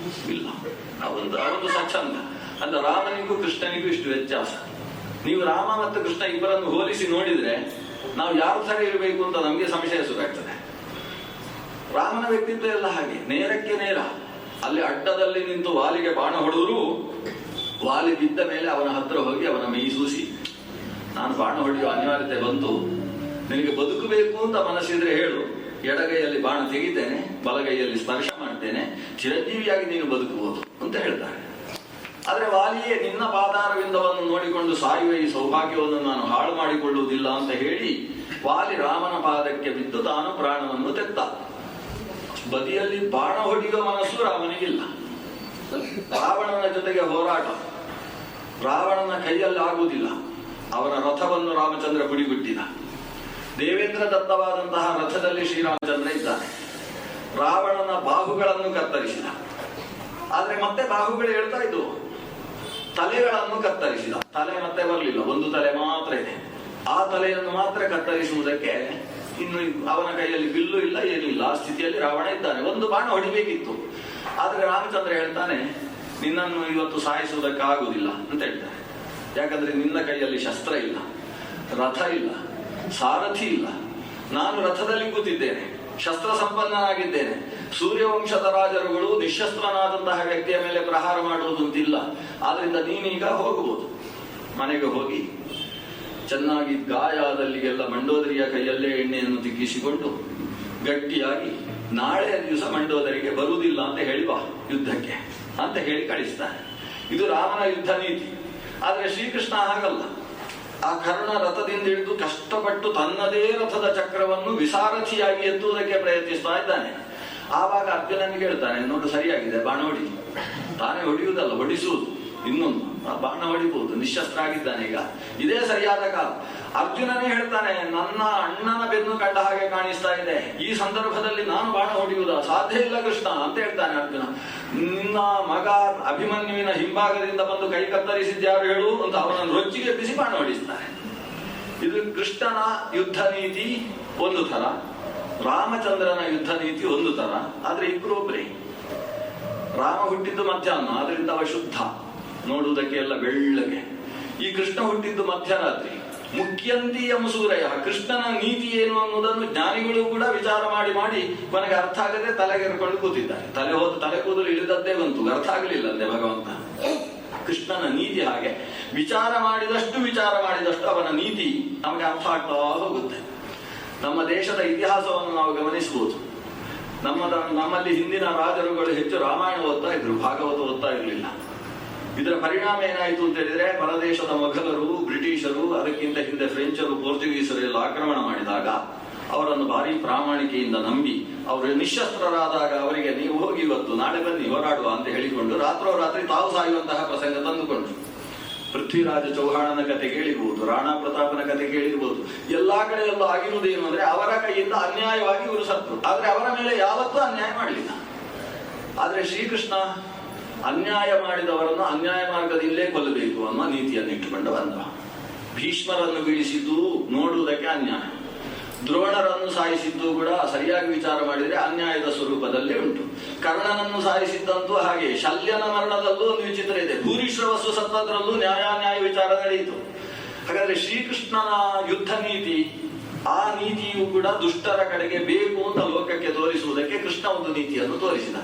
A: ಇಲ್ಲ. ಅವೊಂದು ಸ್ವಚ್ಛಂದ. ಅಂದ್ರೆ ರಾಮನಿಗೂ ಕೃಷ್ಣನಿಗೂ ಇಷ್ಟು ವ್ಯತ್ಯಾಸ. ನೀವು ರಾಮ ಮತ್ತು ಕೃಷ್ಣ ಇಬ್ಬರನ್ನು ಹೋಲಿಸಿ ನೋಡಿದ್ರೆ ನಾವು ಯಾರ ತರ ಇರಬೇಕು ಅಂತ ನಮ್ಗೆ ಸಂಶಯ ಶುರುವಾಗ್ತದೆ. ರಾಮನ ವ್ಯಕ್ತಿತ್ವ ಎಲ್ಲ ಹಾಗೆ, ನೇರಕ್ಕೆ ನೇರ. ಅಲ್ಲಿ ಅಡ್ಡದಲ್ಲಿ ನಿಂತು ವಾಲಿಗೆ ಬಾಣ ಹೊಡೆದ್ರು ವಾಲಿ ಬಿದ್ದ ಮೇಲೆ ಅವನ ಹತ್ರ ಹೋಗಿ ಅವನ ಮೈ ಸೂಸಿ, ನಾನು ಬಾಣ ಹೊಡೆಯುವ ಅನಿವಾರ್ಯತೆ ಬಂತು, ನಿನಗೆ ಬದುಕಬೇಕು ಅಂತ ಮನಸ್ಸಿದ್ರೆ ಹೇಳು, ಎಡಗೈಯಲ್ಲಿ ಬಾಣ ತೆಗಿತೇನೆ, ಬಲಗೈಯಲ್ಲಿ ಸ್ಪರ್ಶ ಮಾಡ್ತೇನೆ, ಚಿರಂಜೀವಿಯಾಗಿ ನೀನು ಬದುಕಬಹುದು ಅಂತ ಹೇಳ್ತಾರೆ. ಆದ್ರೆ ವಾಲಿಯೇ ನಿನ್ನ ಪಾದಾರವಿಂದವನ್ನು ನೋಡಿಕೊಂಡು ಸಾಯುವ ಈ ಸೌಭಾಗ್ಯವನ್ನು ನಾನು ಹಾಳು ಮಾಡಿಕೊಳ್ಳುವುದಿಲ್ಲ ಅಂತ ಹೇಳಿ ವಾಲಿ ರಾಮನ ಪಾದಕ್ಕೆ ಬಿದ್ದು ತಾನು ಪ್ರಾಣವನ್ನು ತೆತ್ತ. ಬದಿಯಲ್ಲಿ ಬಾಣ ಹೊಡೆಯುವ ಮನಸ್ಸು ರಾಮನಿಗಿಲ್ಲ. ರಾವಣನ ಜೊತೆಗೆ ಹೋರಾಟ, ರಾವಣನ ಕೈಯಲ್ಲಿ ಆಗುವುದಿಲ್ಲ. ಅವರ ರಥವನ್ನು ರಾಮಚಂದ್ರ ಪುಡಿಬಿಟ್ಟಿದ. ದೇವೇಂದ್ರ ದತ್ತವಾದಂತಹ ರಥದಲ್ಲಿ ಶ್ರೀರಾಮಚಂದ್ರ ಇದ್ದಾನೆ. ರಾವಣನ ಬಾಹುಗಳನ್ನು ಕತ್ತರಿಸಿದ. ಆದ್ರೆ ಮತ್ತೆ ಬಾಹುಗಳು ಹೇಳ್ತಾ ಇದ್ವು. ತಲೆಗಳನ್ನು ಕತ್ತರಿಸಿದ. ತಲೆ ಮತ್ತೆ ಬರಲಿಲ್ಲ, ಒಂದು ತಲೆ ಮಾತ್ರ ಇದೆ. ಆ ತಲೆಯನ್ನು ಮಾತ್ರ ಕತ್ತರಿಸುವುದಕ್ಕೆ ಇನ್ನು ಅವನ ಕೈಯಲ್ಲಿ ಬಿಲ್ಲು ಇಲ್ಲ, ಏನಿಲ್ಲ. ಆ ಸ್ಥಿತಿಯಲ್ಲಿ ರಾವಣ ಇದ್ದಾನೆ. ಒಂದು ಬಾಣ ಹೊಡಿಬೇಕಿತ್ತು. ಆದ್ರೆ ರಾಮಚಂದ್ರ ಹೇಳ್ತಾನೆ, ನಿನ್ನನ್ನು ಇವತ್ತು ಸಾಯಿಸುವುದಕ್ಕಾಗುವುದಿಲ್ಲ ಅಂತ ಹೇಳ್ತಾನೆ. ಯಾಕಂದ್ರೆ ನಿನ್ನ ಕೈಯಲ್ಲಿ ಶಸ್ತ್ರ ಇಲ್ಲ, ರಥ ಇಲ್ಲ, ಸಾರಥಿ ಇಲ್ಲ. ನಾನು ರಥದಲ್ಲಿ ಕೂತಿದ್ದೇನೆ, ಶಸ್ತ್ರ ಸಂಪನ್ನನಾಗಿದ್ದೇನೆ. ಸೂರ್ಯವಂಶದ ರಾಜರುಗಳು ನಿಶಸ್ತ್ರನಾದಂತಹ ವ್ಯಕ್ತಿಯ ಮೇಲೆ ಪ್ರಹಾರ ಮಾಡುವುದಂತಿಲ್ಲ. ಆದ್ರಿಂದ ನೀನೀಗ ಹೋಗಬಹುದು. ಮನೆಗೆ ಹೋಗಿ ಚೆನ್ನಾಗಿ ಗಾಯ ಆದಲ್ಲಿಗೆಲ್ಲ ಮಂಡೋದರಿಯ ಕೈಯಲ್ಲೇ ಎಣ್ಣೆಯನ್ನು ತಿಕ್ಕಿಸಿಕೊಂಡು ಗಟ್ಟಿಯಾಗಿ ನಾಳೆಯ ದಿವಸ ಮಂಡೋದರಿಗೆ ಬರುವುದಿಲ್ಲ ಅಂತ ಹೇಳಿ ಬಾ ಯುದ್ಧಕ್ಕೆ ಅಂತ ಹೇಳಿ ಕಳಿಸ್ತಾನೆ. ಇದು ರಾಮನ ಯುದ್ಧ ನೀತಿ. ಆದ್ರೆ ಶ್ರೀಕೃಷ್ಣ ಹಾಗಲ್ಲ. ಆ ಕರ್ಣ ರಥದಿಂದ ಹಿಡಿದು ಕಷ್ಟಪಟ್ಟು ತನ್ನದೇ ರಥದ ಚಕ್ರವನ್ನು ವಿಸಾರಥಿಯಾಗಿ ಎತ್ತುವುದಕ್ಕೆ ಪ್ರಯತ್ನಿಸ್ತಾ ಇದ್ದಾನೆ. ಆವಾಗ ಅರ್ಜುನನಿಗೆ ಹೇಳ್ತಾನೆ, ನೋಡು ಸರಿಯಾಗಿದೆ, ಬಾಣ ಹೊಡಿ. ತಾನೇ ಹೊಡೆಯುವುದಲ್ಲ, ಹೊಡಿಸುವುದು. ಇನ್ನೊಂದು ಬಾಣ ಹೊಡಿಬಹುದು, ನಿಶಸ್ತ್ರ ಆಗಿದ್ದಾನೆ. ಈಗ ಇದೇ ಸರಿಯಾದ ಕಾಲ. ಅರ್ಜುನನೇ ಹೇಳ್ತಾನೆ, ನನ್ನ ಅಣ್ಣನ ಬೆನ್ನು ಕಂಡ ಹಾಗೆ ಕಾಣಿಸ್ತಾ ಇದೆ, ಈ ಸಂದರ್ಭದಲ್ಲಿ ನಾನು ಬಾಣ ಹೊಡೆಯುವುದ ಸಾಧ್ಯ ಇಲ್ಲ ಕೃಷ್ಣ ಅಂತ ಹೇಳ್ತಾನೆ ಅರ್ಜುನ. ನಿನ್ನ ಮಗ ಅಭಿಮನ್ಯುವಿನ ಹಿಂಭಾಗದಿಂದ ಬಂದು ಕೈ ಕತ್ತರಿಸಿದ್ಯಾರು ಹೇಳು ಅಂತ ಅವನನ್ನು ರೊಚ್ಚಿಗೆ ಎಬ್ಬಿಸಿ ಬಾಣ ಹೊಡಿಸ್ತಾನೆ. ಇದು ಕೃಷ್ಣನ ಯುದ್ಧ ನೀತಿ ಒಂದು ತರ, ರಾಮಚಂದ್ರನ ಯುದ್ಧ ನೀತಿ ಒಂದು ತರ. ಆದ್ರೆ ಇಬ್ರು ಒಬ್ರೇ. ರಾಮ ಹುಟ್ಟಿದ್ದು ಮಧ್ಯಾಹ್ನ, ಆದ್ರಿಂದ ಅವ ಶುದ್ಧ, ನೋಡುವುದಕ್ಕೆ ಎಲ್ಲ ಬೆಳ್ಳಗೆ. ಈ ಕೃಷ್ಣ ಹುಟ್ಟಿದ್ದು ಮಧ್ಯರಾತ್ರಿ. ಮುಖ್ಯಂತಿಯ ಮುಸೂರಯ. ಕೃಷ್ಣನ ನೀತಿ ಏನು ಅನ್ನೋದನ್ನು ಜ್ಞಾನಿಗಳು ಕೂಡ ವಿಚಾರ ಮಾಡಿ ಮಾಡಿ ಕೊನೆಗೆ ಅರ್ಥ ಆಗದೆ ತಲೆಗೆರ್ಕೊಂಡು ಕೂತಿದ್ದಾರೆ. ತಲೆ ಕೂದಲು ಇಳಿದದ್ದೇ ಬಂತು, ಅರ್ಥ ಆಗಲಿಲ್ಲ ಅಂತೆ ಭಗವಂತ. ಕೃಷ್ಣನ ನೀತಿ ಹಾಗೆ. ವಿಚಾರ ಮಾಡಿದಷ್ಟು ಅವನ ನೀತಿ ನಮಗೆ ಅರ್ಥ ಆಗ್ತಾ ಹೋಗುತ್ತೆ. ನಮ್ಮ ದೇಶದ ಇತಿಹಾಸವನ್ನು ನಾವು ಗಮನಿಸಬಹುದು. ನಮ್ಮಲ್ಲಿ ಹಿಂದಿನ ರಾಜರುಗಳು ಹೆಚ್ಚು ರಾಮಾಯಣ ಓದ್ತಾ ಇದ್ರು, ಭಾಗವತ ಓದ್ತಾ ಇರಲಿಲ್ಲ. ಇದರ ಪರಿಣಾಮ ಏನಾಯಿತು ಅಂತ ಹೇಳಿದ್ರೆ, ಪರದೇಶದ ಮೊಘಲರು, ಬ್ರಿಟಿಷರು, ಅದಕ್ಕಿಂತ ಹಿಂದೆ ಫ್ರೆಂಚರು, ಪೋರ್ಚುಗೀಸರು ಎಲ್ಲ ಆಕ್ರಮಣ ಮಾಡಿದಾಗ ಅವರನ್ನು ಭಾರಿ ಪ್ರಾಮಾಣಿಕೆಯಿಂದ ನಂಬಿ ಅವರು ನಿಶಸ್ತ್ರರಾದಾಗ ಅವರಿಗೆ ನೀವು ಹೋಗಿ ಇವತ್ತು ನಾಳೆ ಬನ್ನಿ ಹೋರಾಡುವ ಅಂತ ಹೇಳಿಕೊಂಡು ರಾತ್ರೋರಾತ್ರಿ ತಾವು ಸಾಯುವಂತಹ ಪ್ರಸಂಗ ತಂದುಕೊಂಡ್ರು. ಪೃಥ್ವಿರಾಜ ಚೌಹಾಣನ ಕತೆ ಕೇಳಿರ್ಬೋದು, ರಾಣಾ ಪ್ರತಾಪನ ಕತೆ ಕೇಳಿರ್ಬೋದು. ಎಲ್ಲಾ ಕಡೆಯಲ್ಲೂ ಆಗಿರುವುದೇನು ಅಂದ್ರೆ ಅವರ ಕೈಯಿಂದ ಅನ್ಯಾಯವಾಗಿ ಇವರು ಸತ್ರು. ಆದ್ರೆ ಅವರ ಮೇಲೆ ಯಾವತ್ತೂ ಅನ್ಯಾಯ ಮಾಡಲಿಲ್ಲ. ಆದ್ರೆ ಶ್ರೀಕೃಷ್ಣ ಅನ್ಯಾಯ ಮಾಡಿದವರನ್ನು ಅನ್ಯಾಯ ಮಾರ್ಗದಲ್ಲೇ ಕೊಲ್ಲಬೇಕು ಅನ್ನೋ ನೀತಿಯನ್ನು ಇಟ್ಟುಕೊಂಡು ಬಂದ. ಭೀಷ್ಮರನ್ನು ಬೀಳಿಸಿದ್ದು ನೋಡುವುದಕ್ಕೆ ಅನ್ಯಾಯ. ದ್ರೋಣರನ್ನು ಸಾಯಿಸಿದ್ದು ಕೂಡ ಸರಿಯಾಗಿ ವಿಚಾರ ಮಾಡಿದರೆ ಅನ್ಯಾಯದ ಸ್ವರೂಪದಲ್ಲೇ ಉಂಟು. ಕರ್ಣನನ್ನು ಸಾಯಿಸಿದ್ದಂತೂ ಹಾಗೆ. ಶಲ್ಯನ ಮರಣದಲ್ಲೂ ಒಂದು ವಿಚಿತ್ರ ಇದೆ. ಭೂರಿಶ್ರವಸ್ಸು ಸತ್ತದ್ರಲ್ಲೂ ನ್ಯಾಯ ವಿಚಾರ ನಡೆಯಿತು. ಹಾಗಾದ್ರೆ ಶ್ರೀಕೃಷ್ಣನ ಯುದ್ಧ ನೀತಿ, ಆ ನೀತಿಯು ಕೂಡ ದುಷ್ಟರ ಕಡೆಗೆ ಬೇಕು ಅಂತ ಲೋಕಕ್ಕೆ ತೋರಿಸುವುದಕ್ಕೆ ಕೃಷ್ಣ ಒಂದು ನೀತಿಯನ್ನು ತೋರಿಸಿದ.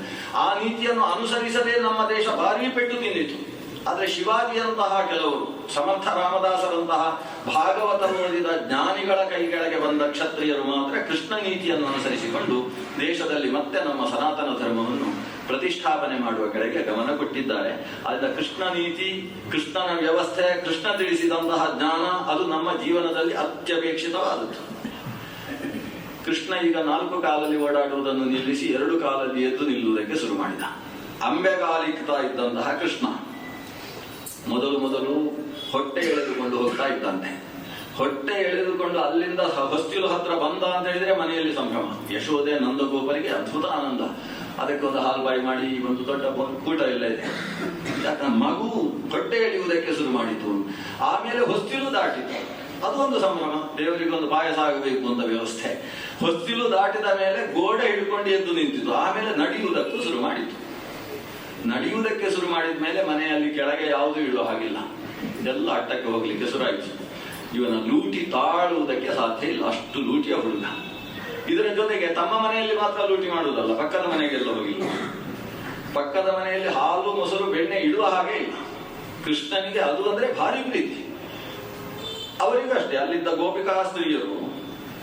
A: ಆ ನೀತಿಯನ್ನು ಅನುಸರಿಸದೆ ನಮ್ಮ ದೇಶ ಭಾರೀ ಪೆಟ್ಟು ತಿಂದಿತು. ಆದ್ರೆ ಶಿವಾಜಿಯಂತಹ ಕೆಲವರು, ಸಮರ್ಥ ರಾಮದಾಸರಂತಹ ಭಾಗವತ ಓದಿದ ಜ್ಞಾನಿಗಳ ಕೈಗಳಿಗೆ ಬಂದ ಕ್ಷತ್ರಿಯರು ಮಾತ್ರ ಕೃಷ್ಣ ನೀತಿಯನ್ನು ಅನುಸರಿಸಿಕೊಂಡು ದೇಶದಲ್ಲಿ ಮತ್ತೆ ನಮ್ಮ ಸನಾತನ ಧರ್ಮವನ್ನು ಪ್ರತಿಷ್ಠಾಪನೆ ಮಾಡುವ ಕಡೆಗೆ ಗಮನ ಕೊಟ್ಟಿದ್ದಾರೆ. ಆದ ಕೃಷ್ಣ ನೀತಿ, ಕೃಷ್ಣನ ವ್ಯವಸ್ಥೆ, ಕೃಷ್ಣ ತಿಳಿಸಿದಂತಹ ಜ್ಞಾನ ಅದು ನಮ್ಮ ಜೀವನದಲ್ಲಿ ಅತ್ಯಪೇಕ್ಷಿತವಾದದ್ದು. ಕೃಷ್ಣ ಈಗ 4 ಕಾಲಲ್ಲಿ ಓಡಾಡುವುದನ್ನು ನಿಲ್ಲಿಸಿ 2 ಕಾಲಲ್ಲಿ ಎದ್ದು ನಿಲ್ಲುವುದಕ್ಕೆ ಶುರು ಮಾಡಿದ. ಅಂಬೆಗಾಲಿಕ್ತಾ ಇದ್ದಂತಹ ಕೃಷ್ಣ ಮೊದಲು ಹೊಟ್ಟೆ ಎಳೆದುಕೊಂಡು ಹೋಗ್ತಾ ಇದ್ದಂತೆ. ಹೊಟ್ಟೆ ಎಳೆದುಕೊಂಡು ಅಲ್ಲಿಂದ ಹೊಸ್ತಿಲು ಹತ್ರ ಬಂದ ಅಂತ ಹೇಳಿದ್ರೆ ಮನೆಯಲ್ಲಿ ಸಂಭ್ರಮ. ಯಶೋದೆ ನಂದಗೋಪರಿಗೆ ಅದ್ಭುತ ಆನಂದ. ಅದಕ್ಕೊಂದು ಹಾಲ್ಬಾಯಿ ಮಾಡಿ ಒಂದು ದೊಡ್ಡ ಕೂಟ ಎಲ್ಲ ಇದೆ. ಯಾಕಂದ್ರೆ ಮಗು ಹೊಟ್ಟೆ ಎಳೆಯುವುದಕ್ಕೆ ಶುರು ಮಾಡಿತು. ಆಮೇಲೆ ಹೊಸ್ತಿಲು ದಾಟಿತು, ಅದು ಒಂದು ಸಂಭ್ರಮ. ದೇವರಿಗೊಂದು ಪಾಯಸ ಆಗಬೇಕು ಅಂತ ವ್ಯವಸ್ಥೆ. ಹೊಸ್ತಿಲು ದಾಟಿದ ಮೇಲೆ ಗೋಡೆ ಹಿಡ್ಕೊಂಡು ಎದ್ದು ನಿಂತಿತು. ಆಮೇಲೆ ನಡೆಯುವುದಕ್ಕೂ ಶುರು ಮಾಡಿತು. ನಡೆಯುವುದಕ್ಕೆ ಶುರು ಮಾಡಿದ ಮೇಲೆ ಮನೆಯಲ್ಲಿ ಕೆಳಗೆ ಯಾವುದೂ ಇಡುವ ಹಾಗಿಲ್ಲ, ಎಲ್ಲ ಅಟ್ಟಕ್ಕೆ ಹೋಗ್ಲಿಕ್ಕೆ ಶುರುವಾಯಿತು. ಇವನ ಲೂಟಿ ತಾಳುವುದಕ್ಕೆ ಸಾಧ್ಯ ಇಲ್ಲ, ಅಷ್ಟು ಲೂಟಿಯ ಹುಡುಗ. ಇದರ ಜೊತೆಗೆ ತಮ್ಮ ಮನೆಯಲ್ಲಿ ಮಾತ್ರ ಲೂಟಿ ಮಾಡುವುದಲ್ಲ, ಪಕ್ಕದ ಮನೆಗೆಲ್ಲ ಹೋಗಿಲ್ಲ. ಪಕ್ಕದ ಮನೆಯಲ್ಲಿ ಹಾಲು ಮೊಸರು ಬೆಣ್ಣೆ ಇಡುವ ಹಾಗೆ ಇಲ್ಲ. ಕೃಷ್ಣನಿಗೆ ಅದು ಅಂದ್ರೆ ಭಾರಿ ಪ್ರೀತಿ. ಅವರಿಗೂ ಅಷ್ಟೇ. ಅಲ್ಲಿದ್ದ ಗೋಪಿಕಾ ಸ್ತ್ರೀಯರು,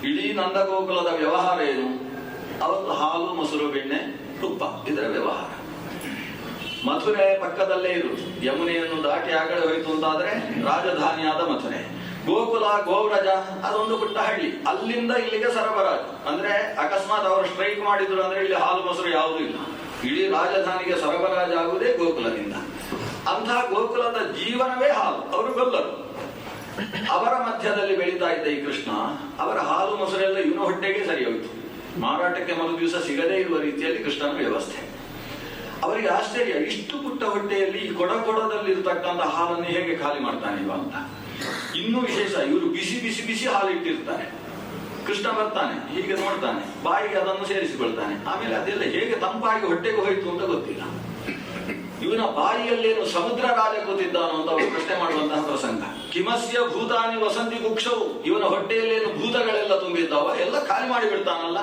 A: ಇಡೀ ನಂದಗೋಕುಲದ ವ್ಯವಹಾರ ಏನು? ಅವತ್ತು ಹಾಲು ಮೊಸರು ಬೆಣ್ಣೆ ತುಪ್ಪ, ಇದರ ವ್ಯವಹಾರ. ಮಥುರೆ ಪಕ್ಕದಲ್ಲೇ ಇರುವುದು. ಯಮುನೆಯನ್ನು ದಾಟಿ ಆಗಡೆ ಹೋಯಿತು ಅಂತಾದ್ರೆ ರಾಜಧಾನಿಯಾದ ಮಥುರೆ. ಗೋಕುಲ, ಗೋವ್ರಜ ಅದೊಂದು ಪುಟ್ಟ ಹಳ್ಳಿ. ಅಲ್ಲಿಂದ ಇಲ್ಲಿಗೆ ಸರಬರಾಜು. ಅಂದ್ರೆ ಅಕಸ್ಮಾತ್ ಅವರು ಸ್ಟ್ರೈಕ್ ಮಾಡಿದ್ರು ಅಂದ್ರೆ ಇಲ್ಲಿ ಹಾಲು ಮೊಸರು ಯಾವುದೂ ಇಲ್ಲ. ಇಡೀ ರಾಜಧಾನಿಗೆ ಸರಬರಾಜು ಆಗುವುದೇ ಗೋಕುಲದಿಂದ. ಅಂತಹ ಗೋಕುಲದ ಜೀವನವೇ ಹಾಲು. ಅವರು ಗೊಲ್ಲರು. ಅವರ ಮಧ್ಯದಲ್ಲಿ ಬೆಳೀತಾ ಇದ್ದ ಈ ಕೃಷ್ಣ, ಅವರ ಹಾಲು ಮೊಸರೆಲ್ಲ ಇವನ ಹೊಟ್ಟೆಗೆ ಸರಿ ಹೋಯಿತು. ಮಾರಾಟಕ್ಕೆ ಮರು ದಿವಸ ಸಿಗದೇ ಇರುವ ರೀತಿಯಲ್ಲಿ ಕೃಷ್ಣನ ವ್ಯವಸ್ಥೆ. ಅವರಿಗೆ ಆಶ್ಚರ್ಯ, ಇಷ್ಟು ಪುಟ್ಟ ಹೊಟ್ಟೆಯಲ್ಲಿ ಈ ಕೊಡದಲ್ಲಿ ಇರತಕ್ಕಂಥ ಹಾಲನ್ನು ಹೇಗೆ ಖಾಲಿ ಮಾಡ್ತಾನೆ ಇವ ಅಂತ. ಇನ್ನೂ ವಿಶೇಷ, ಇವರು ಬಿಸಿ ಬಿಸಿ ಬಿಸಿ ಹಾಲು ಇಟ್ಟಿರ್ತಾರೆ. ಕೃಷ್ಣ ಬರ್ತಾನೆ, ಹೀಗೆ ನೋಡ್ತಾನೆ, ಬಾಯಿಗೆ ಅದನ್ನು ಸೇರಿಸಿಕೊಳ್ತಾನೆ. ಆಮೇಲೆ ಅದೆಲ್ಲ ಹೇಗೆ ತಂಪಾಗಿ ಹೊಟ್ಟೆಗೆ ಹೋಯ್ತು ಅಂತ ಗೊತ್ತಿಲ್ಲ. ಇವನ ಬಾಯಿಯಲ್ಲೇನು ಸಮುದ್ರ ರಾಜ ಕೂತಿದ್ದಾನೋ ಅಂತ ಅವರು ಪ್ರಶ್ನೆ ಮಾಡುವಂತಹ ಪ್ರಸಂಗ. ಕಿಮಸ್ಯ ಭೂತಾನಿ ವಸಂತಿ ಕುಕ್ಷವು, ಇವನ ಹೊಟ್ಟೆಯಲ್ಲೇನು ಭೂತಗಳೆಲ್ಲ ತುಂಬಿದ್ದಾವ, ಎಲ್ಲ ಖಾಲಿ ಮಾಡಿ ಬಿಡ್ತಾನಲ್ಲ.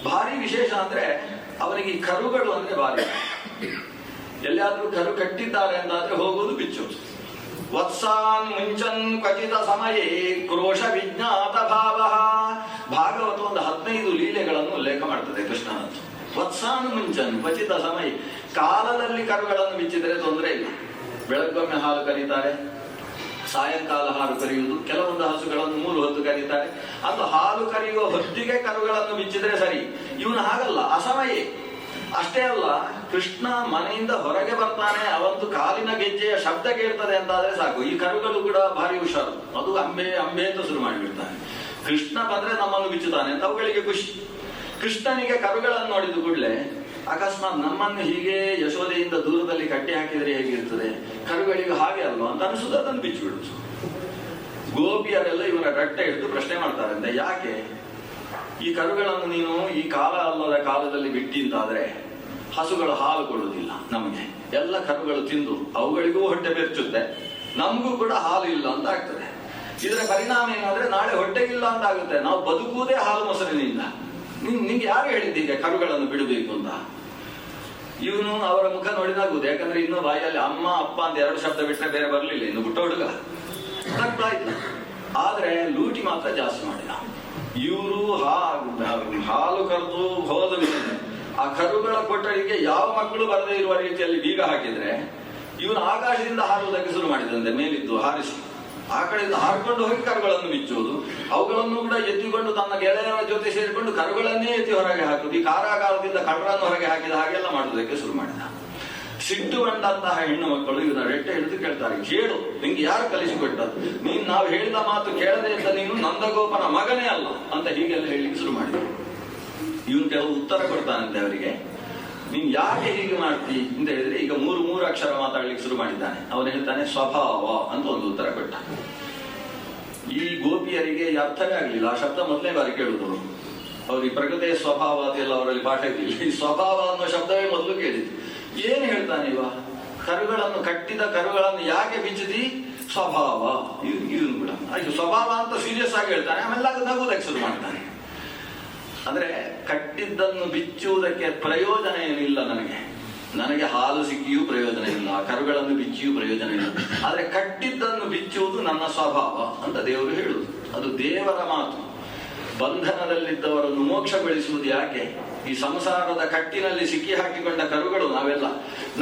A: ಭಾರಿ ವಿಶೇಷ ಅಂದ್ರೆ ಅವನಿಗೆ ಈ ಕರುಗಳು ಅಂದ್ರೆ ಭಾರಿ. ಎಲ್ಲಾದ್ರೂ ಕರು ಕಟ್ಟಿದ್ದಾರೆ ಅಂತಾದ್ರೆ ಹೋಗೋದು ಬಿಚ್ಚೋದು. ವತ್ಸಾನ್ ಮುಂಚನ್ ಕ್ವಚಿತ ಸಮಯೇ ಕ್ರೋಶ ವಿಜ್ಞಾತ ಭಾವ. ಭಾಗವತ ಒಂದು 15 ಲೀಲೆಗಳನ್ನು ಉಲ್ಲೇಖ ಮಾಡ್ತದೆ ಕೃಷ್ಣನದ್ದು. ವತ್ಸಾನ್ ಮುಂಚನ್ ಕ್ವಚಿತ ಸಮಯ, ಕಾಲದಲ್ಲಿ ಕರುಗಳನ್ನು ಬಿಚ್ಚಿದರೆ ತೊಂದರೆ ಇಲ್ಲ. ಬೆಳಗೊಮ್ಮೆ ಹಾಲು ಕರೀತಾರೆ, ಸಾಯಂಕಾಲ ಹಾಲು ಕರೆಯುವುದು, ಕೆಲವೊಂದು ಹಸುಗಳನ್ನು 3 ಹೊತ್ತು ಕರೀತಾರೆ. ಅದು ಹಾಲು ಕರೆಯುವ ಹೊತ್ತಿಗೆ ಕರುಗಳನ್ನು ಬಿಚ್ಚಿದ್ರೆ ಸರಿ. ಇವನು ಹಾಗಲ್ಲ, ಅಸಮಯೇ. ಅಷ್ಟೇ ಅಲ್ಲ, ಕೃಷ್ಣ ಮನೆಯಿಂದ ಹೊರಗೆ ಬರ್ತಾನೆ, ಅವಂತೂ ಕಾಲಿನ ಗೆಜ್ಜೆಯ ಶಬ್ದ ಕೇಳ್ತದೆ ಅಂತಾದ್ರೆ ಸಾಕು, ಈ ಕರುಗಳು ಕೂಡ ಭಾರಿ ಹುಷಾರು. ಅದು ಅಂಬೆ ಅಂಬೆ ಅಂತ ಶುರು ಮಾಡಿಬಿಡ್ತಾನೆ. ಕೃಷ್ಣ ಬಂದ್ರೆ ನಮ್ಮನ್ನು ಬಿಚ್ಚುತ್ತಾನೆ ಅಂತ ಅವುಗಳಿಗೆ ಖುಷಿ. ಕೃಷ್ಣನಿಗೆ ಕರುಗಳನ್ನು ನೋಡಿದ ಕೂಡಲೇ ಅಕಸ್ಮಾತ್ ನಮ್ಮನ್ನು ಹೀಗೆ ಯಶೋದೆಯಿಂದ ದೂರದಲ್ಲಿ ಕಟ್ಟಿ ಹಾಕಿದ್ರೆ ಹೇಗಿರ್ತದೆ, ಕರುಗಳಿಗೆ ಹಾಗೆ ಅಲ್ವಾ ಅಂತ ಅನಿಸುದು, ಅದನ್ನು ಬಿಚ್ಚಿಬಿಡುದು. ಗೋಪಿಯರೆಲ್ಲ ಇವನ ರಟ್ಟೆ ಹಿಡಿದು ಪ್ರಶ್ನೆ ಮಾಡ್ತಾರಂತೆ, ಯಾಕೆ ಈ ಕರುಗಳನ್ನು ನೀನು ಈ ಕಾಲ ಅಲ್ಲದ ಕಾಲದಲ್ಲಿ ಬಿಟ್ಟಿ ಅಂತಾದ್ರೆ ಹಸುಗಳು ಹಾಲು ಕೊಡುವುದಿಲ್ಲ ನಮಗೆ, ಎಲ್ಲ ಕರುಗಳು ತಿಂದು ಅವುಗಳಿಗೂ ಹೊಟ್ಟೆ ಬೆಚ್ಚುತ್ತೆ, ನಮಗೂ ಕೂಡ ಹಾಲು ಇಲ್ಲ ಅಂತ ಆಗ್ತದೆ. ಇದರ ಪರಿಣಾಮ ಏನಾದ್ರೆ ನಾಳೆ ಹೊಟ್ಟೆಗಿಲ್ಲ ಅಂತ ಆಗುತ್ತೆ, ನಾವು ಬದುಕುವುದೇ ಹಾಲು ಮೊಸರಿನಿಂದ. ನಿಂಗೆ ಯಾರು ಹೇಳಿದ್ದೀಗ ಕರುಗಳನ್ನು ಬಿಡಬೇಕು ಅಂತ? ಇವನು ಅವರ ಮುಖ ನೋಡಿದಾಗುವುದು, ಯಾಕಂದ್ರೆ ಇನ್ನು ಬಾಯಲ್ಲಿ ಅಮ್ಮ ಅಪ್ಪ ಅಂತ 2 ಶಬ್ದ ಬಿಟ್ಟರೆ ಬೇರೆ ಬರಲಿಲ್ಲ, ಇನ್ನು ಪುಟ್ಟ ಹುಡುಗ ತಪ್ಪಾಯ್ತು. ಆದ್ರೆ ಲೂಟಿ ಮಾತ್ರ ಜಾಸ್ತಿ ಮಾಡಿದ. ಇವರು ಹಾಲು ಕರೆದು ಹೋದ ಮೇಲೆ ಆ ಕರುಗಳ ಕೊಠಡಿಗೆ ಯಾವ ಮಕ್ಕಳು ಬರದೇ ಇರುವ ರೀತಿಯಲ್ಲಿ ಬೀಗ ಹಾಕಿದ್ರೆ ಇವನು ಆಕಾಶದಿಂದ ಹಾರುವುದಕ್ಕೆ ಶುರು ಮಾಡಿದಂತೆ, ಮೇಲಿದ್ದು ಹಾರಿಸಿ ಆ ಕಡೆಯಿಂದ ಹಾರ್ಕೊಂಡು ಹೋಗಿ ಕರುಗಳನ್ನು ಬಿಚ್ಚುವುದು, ಅವುಗಳನ್ನು ಕೂಡ ಎತ್ತಿಕೊಂಡು ತನ್ನ ಗೆಳೆಯರ ಜೊತೆ ಸೇರಿಕೊಂಡು ಕರುಗಳನ್ನೇ ಎತ್ತಿ ಹೊರಗೆ ಹಾಕುದು, ಈ ಕಾರಾಗಾರದಿಂದ ಕರುಗಳನ್ನು ಹೊರಗೆ ಹಾಕಿದ ಹಾಗೆಲ್ಲ ಮಾಡುವುದಕ್ಕೆ ಶುರು ಮಾಡಿದ. ಸಿಟ್ಟು ಬಂದಂತಹ ಹೆಣ್ಣು ಮಕ್ಕಳು ಇವನ ರೆಟ್ಟೆ ಹಿಡಿದು ಕೇಳ್ತಾರೆ, ಕೇಳು, ನಿಂಗೆ ಯಾರು ಕಲಿಸಿಕೊಟ್ಟದ್ದು? ನಾವು ಹೇಳಿದ ಮಾತು ಕೇಳದೆ ಇದ್ದ ನೀನು ನಂದಗೋಪನ ಮಗನೇ ಅಲ್ಲ ಅಂತ ಹೀಗೆಲ್ಲ ಹೇಳಲಿಕ್ಕೆ ಶುರು ಮಾಡಿದ್ರು. ಇವನು ಕೆಲವು ಉತ್ತರ ಕೊಡ್ತಾನಂತೆ ಅವರಿಗೆ. ನೀನ್ ಯಾಕೆ ಹೀಗೆ ಮಾಡ್ತಿ ಅಂತ ಹೇಳಿದ್ರೆ, ಈಗ 3 ಅಕ್ಷರ ಮಾತಾಡ್ಲಿಕ್ಕೆ ಶುರು ಮಾಡಿದ್ದಾನೆ. ಅವನು ಹೇಳ್ತಾನೆ ಸ್ವಭಾವ ಅಂತ ಒಂದು ಉತ್ತರ ಕೊಟ್ಟ. ಈ ಗೋಪಿಯರಿಗೆ ಅರ್ಥವೇ ಆಗ್ಲಿಲ್ಲ, ಆ ಶಬ್ದ ಮೊದಲನೇ ಬಾರಿ ಕೇಳುವುದು. ಅವ್ರಿಗೆ ಪ್ರಕೃತಿಯ ಸ್ವಭಾವ ಅದೆಲ್ಲ ಅವರಲ್ಲಿ ಪಾಠ ಇರಲಿಲ್ಲ. ಈ ಸ್ವಭಾವ ಅನ್ನೋ ಶಬ್ದವೇ ಮೊದಲು ಕೇಳಿದ್ರು. ಏನು ಹೇಳ್ತಾನೆ ಇವ? ಕರುಗಳನ್ನು ಕಟ್ಟಿದ ಕರುಗಳನ್ನು ಯಾಕೆ ಬಿಚ್ಚಿದಿ? ಸ್ವಭಾವ. ಇವನು ಕೂಡ ಸ್ವಭಾವ ಅಂತ ಸೀರಿಯಸ್ ಆಗಿ ಹೇಳ್ತಾನೆ, ಆಮೇಲೆ ಅದು ನಗುವುದಕ್ಕೆ ಶುರು ಮಾಡ್ತಾನೆ. ಅಂದ್ರೆ ಕಟ್ಟಿದ್ದನ್ನು ಬಿಚ್ಚುವುದಕ್ಕೆ ಪ್ರಯೋಜನ ಏನಿಲ್ಲ, ನನಗೆ ಹಾಲು ಸಿಕ್ಕಿಯೂ ಪ್ರಯೋಜನ ಇಲ್ಲ, ಕರುಗಳನ್ನು ಬಿಚ್ಚಿಯೂ ಪ್ರಯೋಜನ ಇಲ್ಲ. ಆದ್ರೆ ಕಟ್ಟಿದ್ದನ್ನು ಬಿಚ್ಚುವುದು ನನ್ನ ಸ್ವಭಾವ ಅಂತ ದೇವರು ಹೇಳುವುದು. ಅದು ದೇವರ ಮಾತು. ಬಂಧನದಲ್ಲಿದ್ದವರನ್ನು ಮೋಕ್ಷಗೊಳಿಸುವುದು ಯಾಕೆ? ಈ ಸಂಸಾರದ ಕಟ್ಟಿನಲ್ಲಿ ಸಿಕ್ಕಿ ಹಾಕಿಕೊಂಡ ಕರುಗಳು ನಾವೆಲ್ಲ,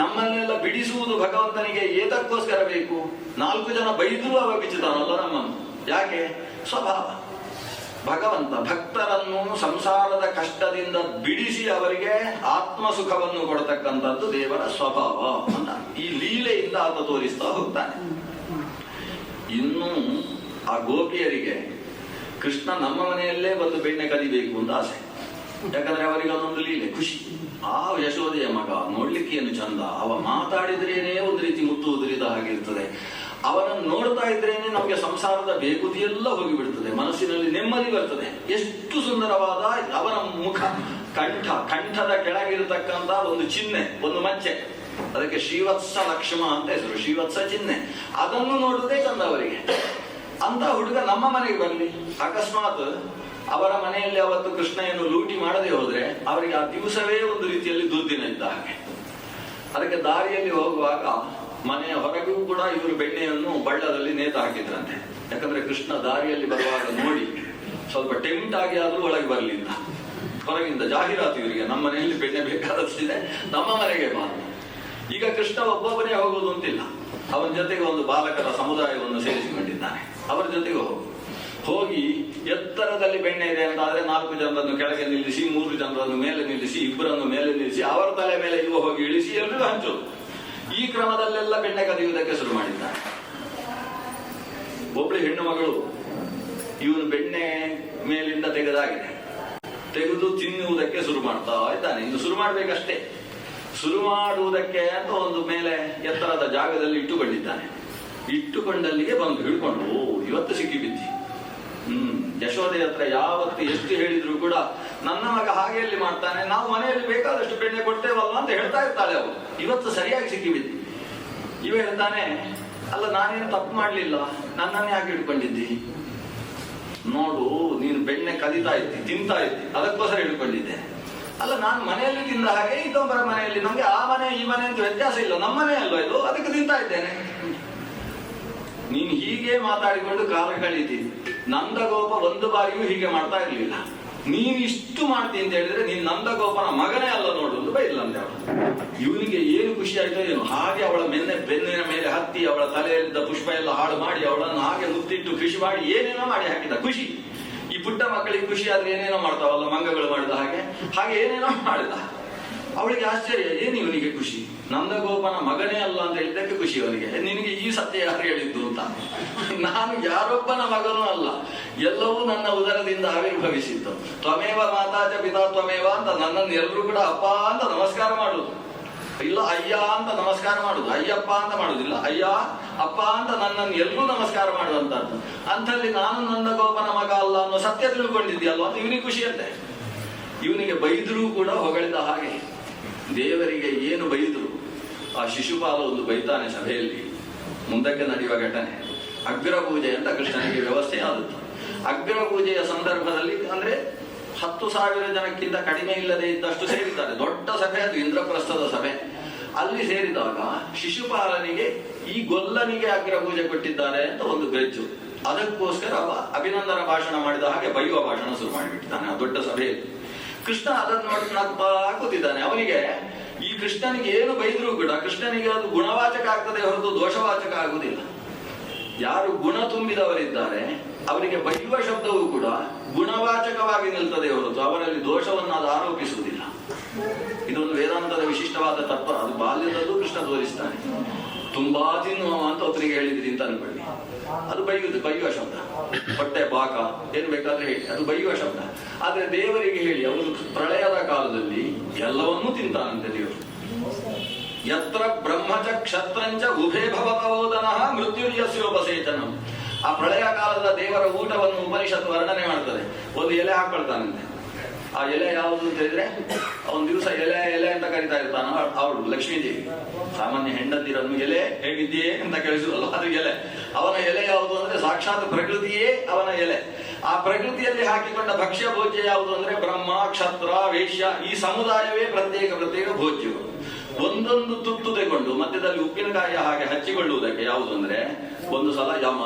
A: ನಮ್ಮನ್ನೆಲ್ಲ ಬಿಡಿಸುವುದು ಭಗವಂತನಿಗೆ ಏತಕ್ಕೋಸ್ಕರ ಬೇಕು? 4 ಜನ ಬೈದರೂ ಅವ ಬಿಚ್ಚುತ್ತಾನಲ್ಲ ನಮ್ಮನ್ನು. ಯಾಕೆ? ಸ್ವಭಾವ. ಭಗವಂತ ಭಕ್ತರನ್ನು ಸಂಸಾರದ ಕಷ್ಟದಿಂದ ಬಿಡಿಸಿ ಅವರಿಗೆ ಆತ್ಮ ಸುಖವನ್ನು ಕೊಡತಕ್ಕಂಥದ್ದು ದೇವರ ಸ್ವಭಾವ ಅಂತ ಈ ಲೀಲೆಯಿಂದ ಆತ ತೋರಿಸ್ತಾ ಹೋಗ್ತಾನೆ. ಇನ್ನು ಆ ಗೋಪಿಯರಿಗೆ ಕೃಷ್ಣ ನಮ್ಮ ಮನೆಯಲ್ಲೇ ಒಂದು ಬೆಣ್ಣೆ ಕದಿಬೇಕು ಅಂತ ಆಸೆ. ಯಾಕಂದ್ರೆ ಅವರಿಗೆ ಅದೊಂದು ಲೀಲೆ, ಖುಷಿ. ಆ ಯಶೋದೆಯ ಮಗ ನೋಡ್ಲಿಕ್ಕೆ ಏನು ಚಂದ, ಅವ ಮಾತಾಡಿದ್ರೇನೆ ಒಂದು ರೀತಿ ಮುತ್ತು ಉದುರಿದ ಹಾಗಿರ್ತದೆ. ಅವನನ್ನು ನೋಡ್ತಾ ಇದ್ರೇನೆ ನಮಗೆ ಸಂಸಾರದ ಬೇಗುದಿಯೆಲ್ಲ ಹೋಗಿಬಿಡ್ತದೆ, ಮನಸ್ಸಿನಲ್ಲಿ ನೆಮ್ಮದಿ ಬರ್ತದೆ. ಎಷ್ಟು ಸುಂದರವಾದ ಅವನ ಮುಖ, ಕಂಠದ ಕೆಳಗಿರತಕ್ಕಂತ ಒಂದು ಚಿಹ್ನೆ, ಒಂದು ಮಚ್ಚೆ, ಅದಕ್ಕೆ ಶ್ರೀವತ್ಸ ಲಕ್ಷ್ಮ ಅಂತ ಹೆಸರು, ಶ್ರೀವತ್ಸ ಚಿಹ್ನೆ. ಅದನ್ನು ನೋಡುವುದೇ ಚಂದ ಅವರಿಗೆ. ಅಂತ ಹುಡುಗ ನಮ್ಮ ಮನೆಗೆ ಬರಲಿ, ಅಕಸ್ಮಾತ್ ಅವರ ಮನೆಯಲ್ಲಿ ಅವತ್ತು ಕೃಷ್ಣ ಏನು ಲೂಟಿ ಮಾಡದೆ ಹೋದ್ರೆ ಅವರಿಗೆ ಆ ದಿವಸವೇ ಒಂದು ರೀತಿಯಲ್ಲಿ ದುರ್ದಿನ ಇದ್ದ ಹಾಗೆ. ಅದಕ್ಕೆ ದಾರಿಯಲ್ಲಿ ಹೋಗುವಾಗ ಮನೆಯ ಹೊರಗೂ ಕೂಡ ಇವರು ಬೆಣ್ಣೆಯನ್ನು ಬಳ್ಳದಲ್ಲಿ ನೇತು ಹಾಕಿದ್ರಂತೆ. ಯಾಕಂದ್ರೆ ಕೃಷ್ಣ ದಾರಿಯಲ್ಲಿ ಬರುವಾಗ ನೋಡಿ ಸ್ವಲ್ಪ ಟೆಂಪ್ಟ್ ಆಗಿ ಆದ್ರೂ ಒಳಗೆ ಬರಲಿಲ್ಲ. ಹೊರಗಿಂದ ಜಾಹೀರಾತು ಇವರಿಗೆ, ನಮ್ಮ ಮನೆಯಲ್ಲಿ ಬೆಣ್ಣೆ ಬೇಕಾದಷ್ಟಿದೆ, ನಮ್ಮ ಮನೆಗೆ ಬಾ. ಈಗ ಕೃಷ್ಣ ಒಬ್ಬೊಬ್ಬನೇ ಹೋಗುವುದು ಅಂತಿಲ್ಲ, ಅವನ ಜೊತೆಗೆ ಒಂದು ಬಾಲಕರ ಸಮುದಾಯವನ್ನು ಸೇರಿಸಿಕೊಂಡಿದ್ದಾನೆ. ಅವರ ಜೊತೆಗೆ ಹೋಗಿ ಎತ್ತರದಲ್ಲಿ ಬೆಣ್ಣೆ ಇದೆ ಅಂತಾದ್ರೆ 4 ಜನರನ್ನು ಕೆಳಗೆ ನಿಲ್ಲಿಸಿ, 3 ಜನರನ್ನು ಮೇಲೆ ನಿಲ್ಲಿಸಿ, 2 ಮೇಲೆ ನಿಲ್ಲಿಸಿ, ಅವರ ತಲೆ ಮೇಲೆ ಇವ ಹೋಗಿ ಇಳಿಸಿ ಎಲ್ಲರೂ ಹಂಚೋದು. ಈ ಕ್ರಮದಲ್ಲೆಲ್ಲ ಬೆಣ್ಣೆ ಕದಿಯುವುದಕ್ಕೆ ಶುರು ಮಾಡಿದ್ದಾನೆ. ಒಬ್ಬಳು ಹೆಣ್ಣು ಮಗಳು ಇವನು ಬೆಣ್ಣೆ ಮೇಲಿಂದ ತೆಗೆದು ತಿನ್ನುವುದಕ್ಕೆ ಶುರು ಮಾಡ್ತಾ ಇದ್ದಾನೆ. ಇನ್ನು ಶುರು ಮಾಡ್ಬೇಕಷ್ಟೇ. ಶುರು ಮಾಡುವುದಕ್ಕೆ ಅಂತ ಒಂದು ಮೇಲೆ ಎತ್ತರದ ಜಾಗದಲ್ಲಿ ಇಟ್ಟುಕೊಂಡಿದ್ದಾನೆ. ಇಟ್ಟುಕೊಂಡಲ್ಲಿಗೆ ಬಂದು ಹಿಡ್ಕೊಂಡು, ಇವತ್ತು ಸಿಕ್ಕಿ ಬಿದ್ದಿ, ಯಶೋದೆ ಹತ್ರ ಯಾವತ್ತು ಎಷ್ಟು ಹೇಳಿದ್ರು ಕೂಡ ನನ್ನ ಮಗ ಹಾಗೆ ಎಲ್ಲಿ ಮಾಡ್ತಾನೆ, ನಾವು ಮನೆಯಲ್ಲಿ ಬೇಕಾದಷ್ಟು ಬೆಣ್ಣೆ ಕೊಡ್ತೇವಲ್ವ ಅಂತ ಹೇಳ್ತಾ ಇರ್ತಾಳೆ ಅವಳು. ಇವತ್ತು ಸರಿಯಾಗಿ ಸಿಕ್ಕಿಬಿದ್ದು. ಇವ ಹೇಳ್ತಾನೆ, ಅಲ್ಲ ನಾನೇನು ತಪ್ಪು ಮಾಡ್ಲಿಲ್ಲ, ನನ್ನನ್ನು ಯಾಕೆ ಹಿಡ್ಕೊಂಡಿದ್ದಿ? ನೋಡು, ನೀನು ಬೆಣ್ಣೆ ಕಲಿತಾ ಇದ್ದಿ, ತಿಂತಾ ಇದ್ದಿ, ಅದಕ್ಕೋಸ್ಕರ ಹಿಡ್ಕೊಂಡಿದ್ದೆ. ಅಲ್ಲ, ನಾನು ಮನೆಯಲ್ಲಿ ತಿಂದ ಹಾಗೆ ಇನ್ನೊಬ್ಬರ ಮನೆಯಲ್ಲಿ, ನಮ್ಗೆ ಆ ಮನೆ ಈ ಮನೆ ಅಂತ ವ್ಯತ್ಯಾಸ ಇಲ್ಲ, ನಮ್ಮ ಮನೆ ಅಲ್ವ ಇದು, ಅದಕ್ಕೆ ತಿಂತಾ ಇದ್ದೇನೆ. ನೀನು ಹೀಗೆ ಮಾತಾಡಿಕೊಂಡು ಕಾಲ ಕಳೀತೀನಿ. ನಂದಗೋಪ ಒಂದು ಬಾರಿಯೂ ಹೀಗೆ ಮಾಡ್ತಾ ಇರ್ಲಿಲ್ಲ. ನೀನ್ ಇಷ್ಟು ಮಾಡ್ತೀನಿ ಅಂತ ಹೇಳಿದ್ರೆ ನೀನ್ ನಂದಗೋಪನ ಮಗನೇ ಅಲ್ಲ ನೋಡು ಅಂತ ಬೈದ್ಲಂತೆ ಅವಳು. ಇವನಿಗೆ ಏನು ಖುಷಿ ಆಯ್ತೋ ಏನು, ಹಾಗೆ ಅವಳ ಬೆನ್ನಿನ ಮೇಲೆ ಹತ್ತಿ ಅವಳ ತಲೆಯಲ್ಲಿದ್ದ ಪುಷ್ಪ ಎಲ್ಲ ಹಾಳು ಮಾಡಿ ಅವಳನ್ನು ಹಾಗೆ ಮುತ್ತಿಟ್ಟು ಕೃಷಿ ಮಾಡಿ ಏನೇನೋ ಮಾಡಿ ಹಾಕಿದ. ಖುಷಿ, ಈ ಪುಟ್ಟ ಮಕ್ಕಳಿಗೆ ಖುಷಿ ಆದ್ರೆ ಏನೇನೋ ಮಾಡ್ತಾವಲ್ಲ ಮಂಗಗಳು ಮಾಡಿದ ಹಾಗೆ ಏನೇನೋ ಮಾಡಿದ. ಅವಳಿಗೆ ಆಶ್ಚರ್ಯ, ಏನು ಇವನಿಗೆ ಖುಷಿ? ನಂದಗೋಪನ ಮಗನೇ ಅಲ್ಲ ಅಂತ ಹೇಳಿದ್ದಕ್ಕೆ ಖುಷಿ ಅವನಿಗೆ. ನಿನಗೆ ಈ ಸತ್ಯ ಯಾರು ಹೇಳಿದ್ದು ಅಂತ? ನಾನು ಯಾರೊಬ್ಬನ ಮಗನೂ ಅಲ್ಲ, ಎಲ್ಲವೂ ನನ್ನ ಉದರದಿಂದ ಆವಿರ್ಭವಿಸಿದ್ದು. ತ್ವಮೇವ ಮಾತಾಚ ಪಿತಾ ತ್ವಮೇವ ಅಂತ ನನ್ನನ್ನು ಎಲ್ಲರೂ ಕೂಡ ಅಪ್ಪ ಅಂತ ನಮಸ್ಕಾರ ಮಾಡುದು, ಇಲ್ಲ ಅಯ್ಯ ಅಂತ ನಮಸ್ಕಾರ ಮಾಡುದು. ಅಯ್ಯಪ್ಪ ಅಂತ ಮಾಡುದಿಲ್ಲ, ಅಯ್ಯ ಅಪ್ಪ ಅಂತ ನನ್ನನ್ನು ಎಲ್ಲರೂ ನಮಸ್ಕಾರ ಮಾಡುವಂತದ್ದು. ಅಂಥಲ್ಲಿ ನಾನು ನಂದಗೋಪನ ಮಗ ಅಲ್ಲ ಅನ್ನೋ ಸತ್ಯ ತಿಳ್ಕೊಂಡಿದ್ಯಲ್ವ ಅಂತ ಇವನಿಗೆ ಖುಷಿ ಅಂತೆ. ಇವನಿಗೆ ಬೈದರೂ ಕೂಡ ಹೊಗಳಿದ ಹಾಗೆ. ದೇವರಿಗೆ ಏನು ಬೈದ್ರು, ಆ ಶಿಶುಪಾಲ ಒಂದು ಬೈತಾನೆ ಸಭೆಯಲ್ಲಿ. ಮುಂದಕ್ಕೆ ನಡೆಯುವ ಘಟನೆ ಅಗ್ರಪೂಜೆ ಅಂತ ಕೃಷ್ಣನಿಗೆ ವ್ಯವಸ್ಥೆ ಆದದ್ದು. ಅಗ್ರಪೂಜೆಯ ಸಂದರ್ಭದಲ್ಲಿ ಅಂದ್ರೆ 10,000 ಜನಕ್ಕಿಂತ ಕಡಿಮೆ ಇಲ್ಲದೆ ಇದ್ದಷ್ಟು ಸೇರಿದ್ದಾರೆ. ದೊಡ್ಡ ಸಭೆ ಅದು, ಇಂದ್ರಪ್ರಸ್ಥದ ಸಭೆ. ಅಲ್ಲಿ ಸೇರಿದಾಗ ಶಿಶುಪಾಲನಿಗೆ ಈ ಗೊಲ್ಲನಿಗೆ ಅಗ್ರಪೂಜೆ ಕೊಟ್ಟಿದ್ದಾರೆ ಅಂತ ಒಂದು ಬೆಚ್ಚು. ಅದಕ್ಕೋಸ್ಕರ ಅಭಿನಂದನ ಭಾಷಣ ಮಾಡಿದ ಹಾಗೆ ಬೈಯುವ ಭಾಷಣ ಶುರು ಮಾಡಿಬಿಟ್ಟಿದ್ದಾನೆ ಆ ದೊಡ್ಡ ಸಭೆಯಲ್ಲಿ. ಕೃಷ್ಣ ಅದನ್ನು ನೋಡಿ ನಗ್ತಾ ಕೂತಿದ್ದಾನೆ. ಅವನಿಗೆ ಈ ಕೃಷ್ಣನಿಗೆ ಏನು ಬೈದ್ರೂ ಕೂಡ ಕೃಷ್ಣನಿಗೆ ಅದು ಗುಣವಾಚಕ ಆಗ್ತದೆ ಹೊರತು ದೋಷವಾಚಕ ಆಗುವುದಿಲ್ಲ. ಯಾರು ಗುಣ ತುಂಬಿದವರಿದ್ದಾರೆ ಅವರಿಗೆ ಬೈಯುವ ಶಬ್ದವೂ ಕೂಡ ಗುಣವಾಚಕವಾಗಿ ನಿಲ್ತದೆ ಹೊರತು ಅವರಲ್ಲಿ ದೋಷವನ್ನು ಅದು ಆರೋಪಿಸುವುದಿಲ್ಲ. ಇದೊಂದು ವೇದಾಂತದ ವಿಶಿಷ್ಟವಾದ ತತ್ವ. ಅದು ಬಾಲ್ಯದಲ್ಲೂ ಕೃಷ್ಣ ತೋರಿಸ್ತಾನೆ. ತುಂಬಾ ತಿನ್ನುವ ಅಂತ ಒಬ್ಬರಿಗೆ ಹೇಳಿದ್ರಿ ಅಂತ ಅನ್ಕೊಳ್ಳಿ, ಅದು ಬೈಯುವ ಶಬ್ದ. ಹೊಟ್ಟೆ ಬಾಕ ಏನ್ ಬೇಕಾದ್ರೆ ಹೇಳಿ, ಅದು ಬೈಯುವ ಶಬ್ದ. ಆದ್ರೆ ದೇವರಿಗೆ ಹೇಳಿ, ಅವರು ಪ್ರಳಯದ ಕಾಲದಲ್ಲಿ ಎಲ್ಲವನ್ನೂ ತಿಂತಾನಂತೆ ದೇವರು. ಯತ್ರ ಬ್ರಹ್ಮಚ ಕ್ಷತ್ರಂಚ ಉಭೇ ಭವತೋದನ ಮೃತ್ಯುರ್ಯಸ್ಯೋಪಸೇಚನಂ. ಆ ಪ್ರಳಯ ಕಾಲದ ದೇವರ ಊಟವನ್ನು ಉಪನಿಷತ್ತು ವರ್ಣನೆ ಮಾಡ್ತದೆ. ಒಂದು ಎಲೆ ಹಾಕೊಳ್ತಾನಂತೆ. ಆ ಎಲೆ ಯಾವುದು ಅಂತ ಹೇಳಿದ್ರೆ, ಒಂದ್ ದಿವಸ ಎಲೆ ಅಂತ ಕರಿತಾ ಇರ್ತಾನ ಅವಳು ಲಕ್ಷ್ಮೀದೇವಿ. ಸಾಮಾನ್ಯ ಹೆಂಡತಿರನ್ನು ಎಲೆ ಹೇಗಿದ್ದೀಯೇ ಅಂತ ಕೇಳಿಸುದಲ್ಲ, ಅದು ಎಲೆ. ಅವನ ಎಲೆ ಯಾವುದು ಅಂದ್ರೆ ಸಾಕ್ಷಾತ್ ಪ್ರಕೃತಿಯೇ ಅವನ ಎಲೆ. ಆ ಪ್ರಕೃತಿಯಲ್ಲಿ ಹಾಕಿಕೊಂಡ ಭಕ್ಷ್ಯ ಭೋಜ್ಯ ಯಾವುದು ಅಂದ್ರೆ ಬ್ರಹ್ಮ, ಕ್ಷತ್ರ, ವೈಶ್ಯ, ಈ ಸಮುದಾಯವೇ ಪ್ರತ್ಯೇಕ ಭೋಜ್ಯಗಳು. ಒಂದೊಂದು ತುತ್ತು ತೆಗೊಂಡು ಮಧ್ಯದಲ್ಲಿ ಉಪ್ಪಿನಕಾಯಿಯ ಹಾಗೆ ಹಚ್ಚಿಕೊಳ್ಳುವುದಕ್ಕೆ ಯಾವುದು ಅಂದ್ರೆ, ಒಂದು ಸಲ ಯಮ,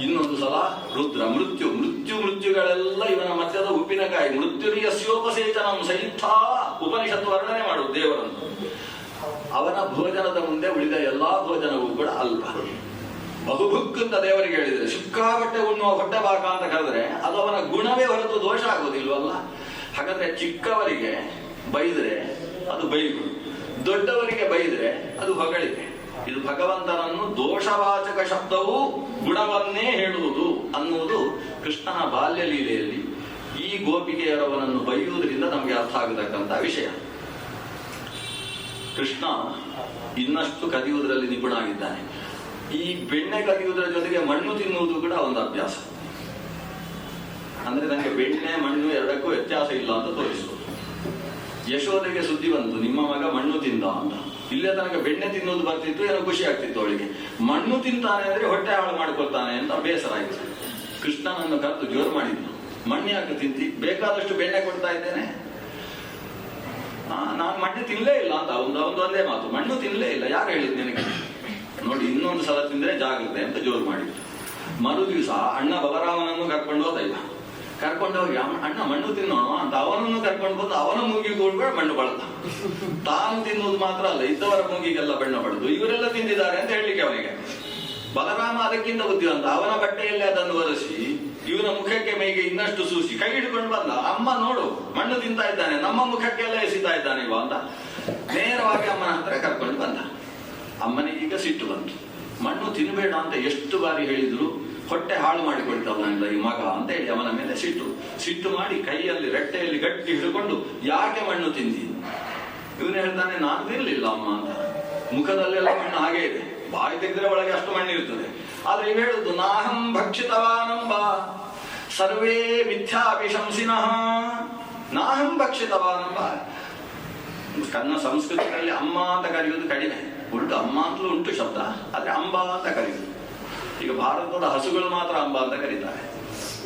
A: ಇನ್ನೊಂದು ಸಲ ರುದ್ರ, ಮೃತ್ಯುಗಳೆಲ್ಲ ಇವನ ಮಧ್ಯದ ಉಪ್ಪಿನಕಾಯಿ. ಮೃತ್ಯುರ್ಯಸ್ಯೋಪಸೇಚನಂ ಸಹಿತ ಉಪನಿಷತ್ತು ವರ್ಣನೆ ಮಾಡುವುದು ದೇವರನ್ನು. ಅವನ ಭೋಜನದ ಮುಂದೆ ಉಳಿದ ಎಲ್ಲಾ ಭೋಜನವೂ ಕೂಡ ಅಲ್ಪ. ಬಹುಭುಕ್ ಅಂತ ದೇವರಿಗೆ ಹೇಳಿದ್ರೆ, ಸಿಕ್ಕಾಪಟ್ಟೆ ಉಣ್ಣುವ ಹೊಟ್ಟೆ ಬಾಕ ಅಂತ ಕರೆದ್ರೆ ಅದು ಅವನ ಗುಣವೇ ಹೊರತು ದೋಷ ಆಗೋದಿಲ್ವಲ್ಲ. ಹಾಗಾದ್ರೆ ಚಿಕ್ಕವರಿಗೆ ಬೈದ್ರೆ ಅದು ಬೈಗುಳು, ದೊಡ್ಡವರಿಗೆ ಬೈದ್ರೆ ಅದು ಹೊಗಳಿಕೆ. ಇದು ಭಗವಂತನನ್ನು ದೋಷವಾಚಕ ಶಬ್ದವು ಗುಣವನ್ನೇ ಹೇಳುವುದು ಅನ್ನುವುದು ಕೃಷ್ಣನ ಬಾಲ್ಯ ಲೀಲೆಯಲ್ಲಿ ಈ ಗೋಪಿಕೆಯರವನನ್ನು ಬೈಯುವುದರಿಂದ ನಮಗೆ ಅರ್ಥ ಆಗತಕ್ಕಂಥ ವಿಷಯ. ಕೃಷ್ಣ ಇನ್ನಷ್ಟು ಕದಿಯುವುದರಲ್ಲಿ ನಿಪುಣ ಆಗಿದ್ದಾನೆ. ಈ ಬೆಣ್ಣೆ ಕದಿಯುವುದರ ಜೊತೆಗೆ ಮಣ್ಣು ತಿನ್ನುವುದು ಕೂಡ ಒಂದು ಅಭ್ಯಾಸ. ಅಂದ್ರೆ ನನಗೆ ಬೆಣ್ಣೆ ಮಣ್ಣು ಎರಡಕ್ಕೂ ವ್ಯತ್ಯಾಸ ಇಲ್ಲ ಅಂತ ತೋರಿಸುವುದು. ಯಶೋದೆಗೆ ಸುದ್ದಿ ಬಂತು, ನಿಮ್ಮ ಮಗ ಮಣ್ಣು ತಿಂದ ಅಂತ. ಇಲ್ಲೇ ತನಕ ಬೆಣ್ಣೆ ತಿನ್ನೋದು ಬರ್ತಿತ್ತು, ಏನೋ ಖುಷಿ ಆಗ್ತಿತ್ತು ಅವಳಿಗೆ. ಮಣ್ಣು ತಿಂತಾನೆ ಅಂದ್ರೆ ಹೊಟ್ಟೆ ಹಾಳು ಮಾಡ್ಕೊಳ್ತಾನೆ ಅಂತ ಬೇಸರ ಆಯ್ತು. ಕೃಷ್ಣನನ್ನು ಕರೆದು ಜೋರು ಮಾಡಿದ್ನು, ಮಣ್ಣು ಯಾಕೆ ತಿಂತಿ, ಬೇಕಾದಷ್ಟು ಬೆಣ್ಣೆ ಕೊಡ್ತಾ ಇದ್ದೇನೆ. ನಾನು ಮಣ್ಣು ತಿನ್ಲೇ ಇಲ್ಲ ಅಂತ ಒಂದೇ ಮಾತು, ಮಣ್ಣು ತಿನ್ಲೇ ಇಲ್ಲ. ಯಾರು ಹೇಳಿದ್ ನಿನಗೆ? ನೋಡಿ, ಇನ್ನೊಂದು ಸಲ ತಿಂದ್ರೆ ಜಾಗ್ರತೆ ಅಂತ ಜೋರು ಮಾಡಿದ್ರು. ಮರು ದಿವಸ ಅಣ್ಣ ಬಲರಾಮನನ್ನು ಕರ್ಕೊಂಡು ಹೋದ. ಕರ್ಕೊಂಡೋಗಿ ಅಣ್ಣ ಮಣ್ಣು ತಿನ್ನೋಣ ಅಂತ ಅವನನ್ನು ಕರ್ಕೊಂಡು ಬಂದು ಅವನ ಮೂಗಿಗೆ ಕೂಡ ಮಣ್ಣು ಬಳದ. ತಾನು ತಿನ್ನುವುದು ಮಾತ್ರ ಅಲ್ಲ, ಇದ್ದವರ ಮೂಗಿಗೆಲ್ಲ ಬಣ್ಣ ಬಡದು ಇವರೆಲ್ಲ ತಿಂದಿದ್ದಾರೆ ಅಂತ ಹೇಳಲಿಕ್ಕೆ ಅವನಿಗೆ. ಬಲರಾಮ ಅದಕ್ಕಿಂತ ಬುದ್ಧಿವಂತ. ಅವನ ಬಟ್ಟೆಯಲ್ಲೇ ಅದನ್ನು ಒರೆಸಿ ಇವನ ಮುಖಕ್ಕೆ ಮೈಗೆ ಇನ್ನಷ್ಟು ಸೂಸಿ ಕೈ ಹಿಡ್ಕೊಂಡು ಬಂದ. ಅಮ್ಮ ನೋಡು, ಮಣ್ಣು ತಿಂತಾ ಇದ್ದಾನೆ, ನಮ್ಮ ಮುಖಕ್ಕೆಲ್ಲ ಎಸಿತಾ ಇದ್ದಾನೆ ಇವ ಅಂತ ನೇರವಾಗಿ ಅಮ್ಮನ ಹತ್ರ ಕರ್ಕೊಂಡು ಬಂದ. ಅಮ್ಮನಿಗೀಗ ಸಿಟ್ಟು ಬಂತು. ಮಣ್ಣು ತಿನ್ಬೇಡ ಅಂತ ಎಷ್ಟು ಬಾರಿ ಹೇಳಿದ್ರು, ಹೊಟ್ಟೆ ಹಾಳು ಮಾಡಿಕೊಳ್ತವನಿಂದ ಈ ಮಗ ಅಂತ ಹೇಳಿ ಅವನ ಮೇಲೆ ಸಿಟ್ಟು ಮಾಡಿ ಕೈಯಲ್ಲಿ ರೆಟ್ಟೆಯಲ್ಲಿ ಗಟ್ಟಿ ಹಿಡ್ಕೊಂಡು, ಯಾಕೆ ಮಣ್ಣು ತಿಂದಿ? ಇವನು ಹೇಳ್ತಾನೆ, ನಾನು ತಿನ್ಲಿಲ್ಲ ಅಮ್ಮ ಅಂತ. ಮುಖದಲ್ಲೆಲ್ಲ ಮಣ್ಣು ಹಾಗೆ ಇದೆ, ಬಾಯಿ ತೆಗೆದ್ರೆ ಒಳಗೆ ಅಷ್ಟು ಮಣ್ಣು ಇರ್ತದೆ. ಆದ್ರೆ ಇವ್ ಹೇಳುದು, ನಾಹಂ ಭಕ್ಷಿತವಾನಂಬ ಸರ್ವೇ ಮಿಥ್ಯಾಭಿಶಂಸಿನಃ ನಾಹಂ ಭಕ್ಷಿತವಾನಂಬ. ಕನ್ನ ಸಂಸ್ಕೃತದಲ್ಲಿ ಅಮ್ಮ ಅಂತ ಕರೆಯುವುದು ಕಡಿಮೆ, ಉಂಟು ಅಮ್ಮ ಅಂತಲೂ ಉಂಟು ಶಬ್ದ, ಆದ್ರೆ ಅಂಬ ಅಂತ ಕರೆಯುವುದು. ಈಗ ಭಾರತದ ಹಸುಗಳು ಮಾತ್ರ ಅಂಬ ಅಂತ ಕರೀತಾರೆ.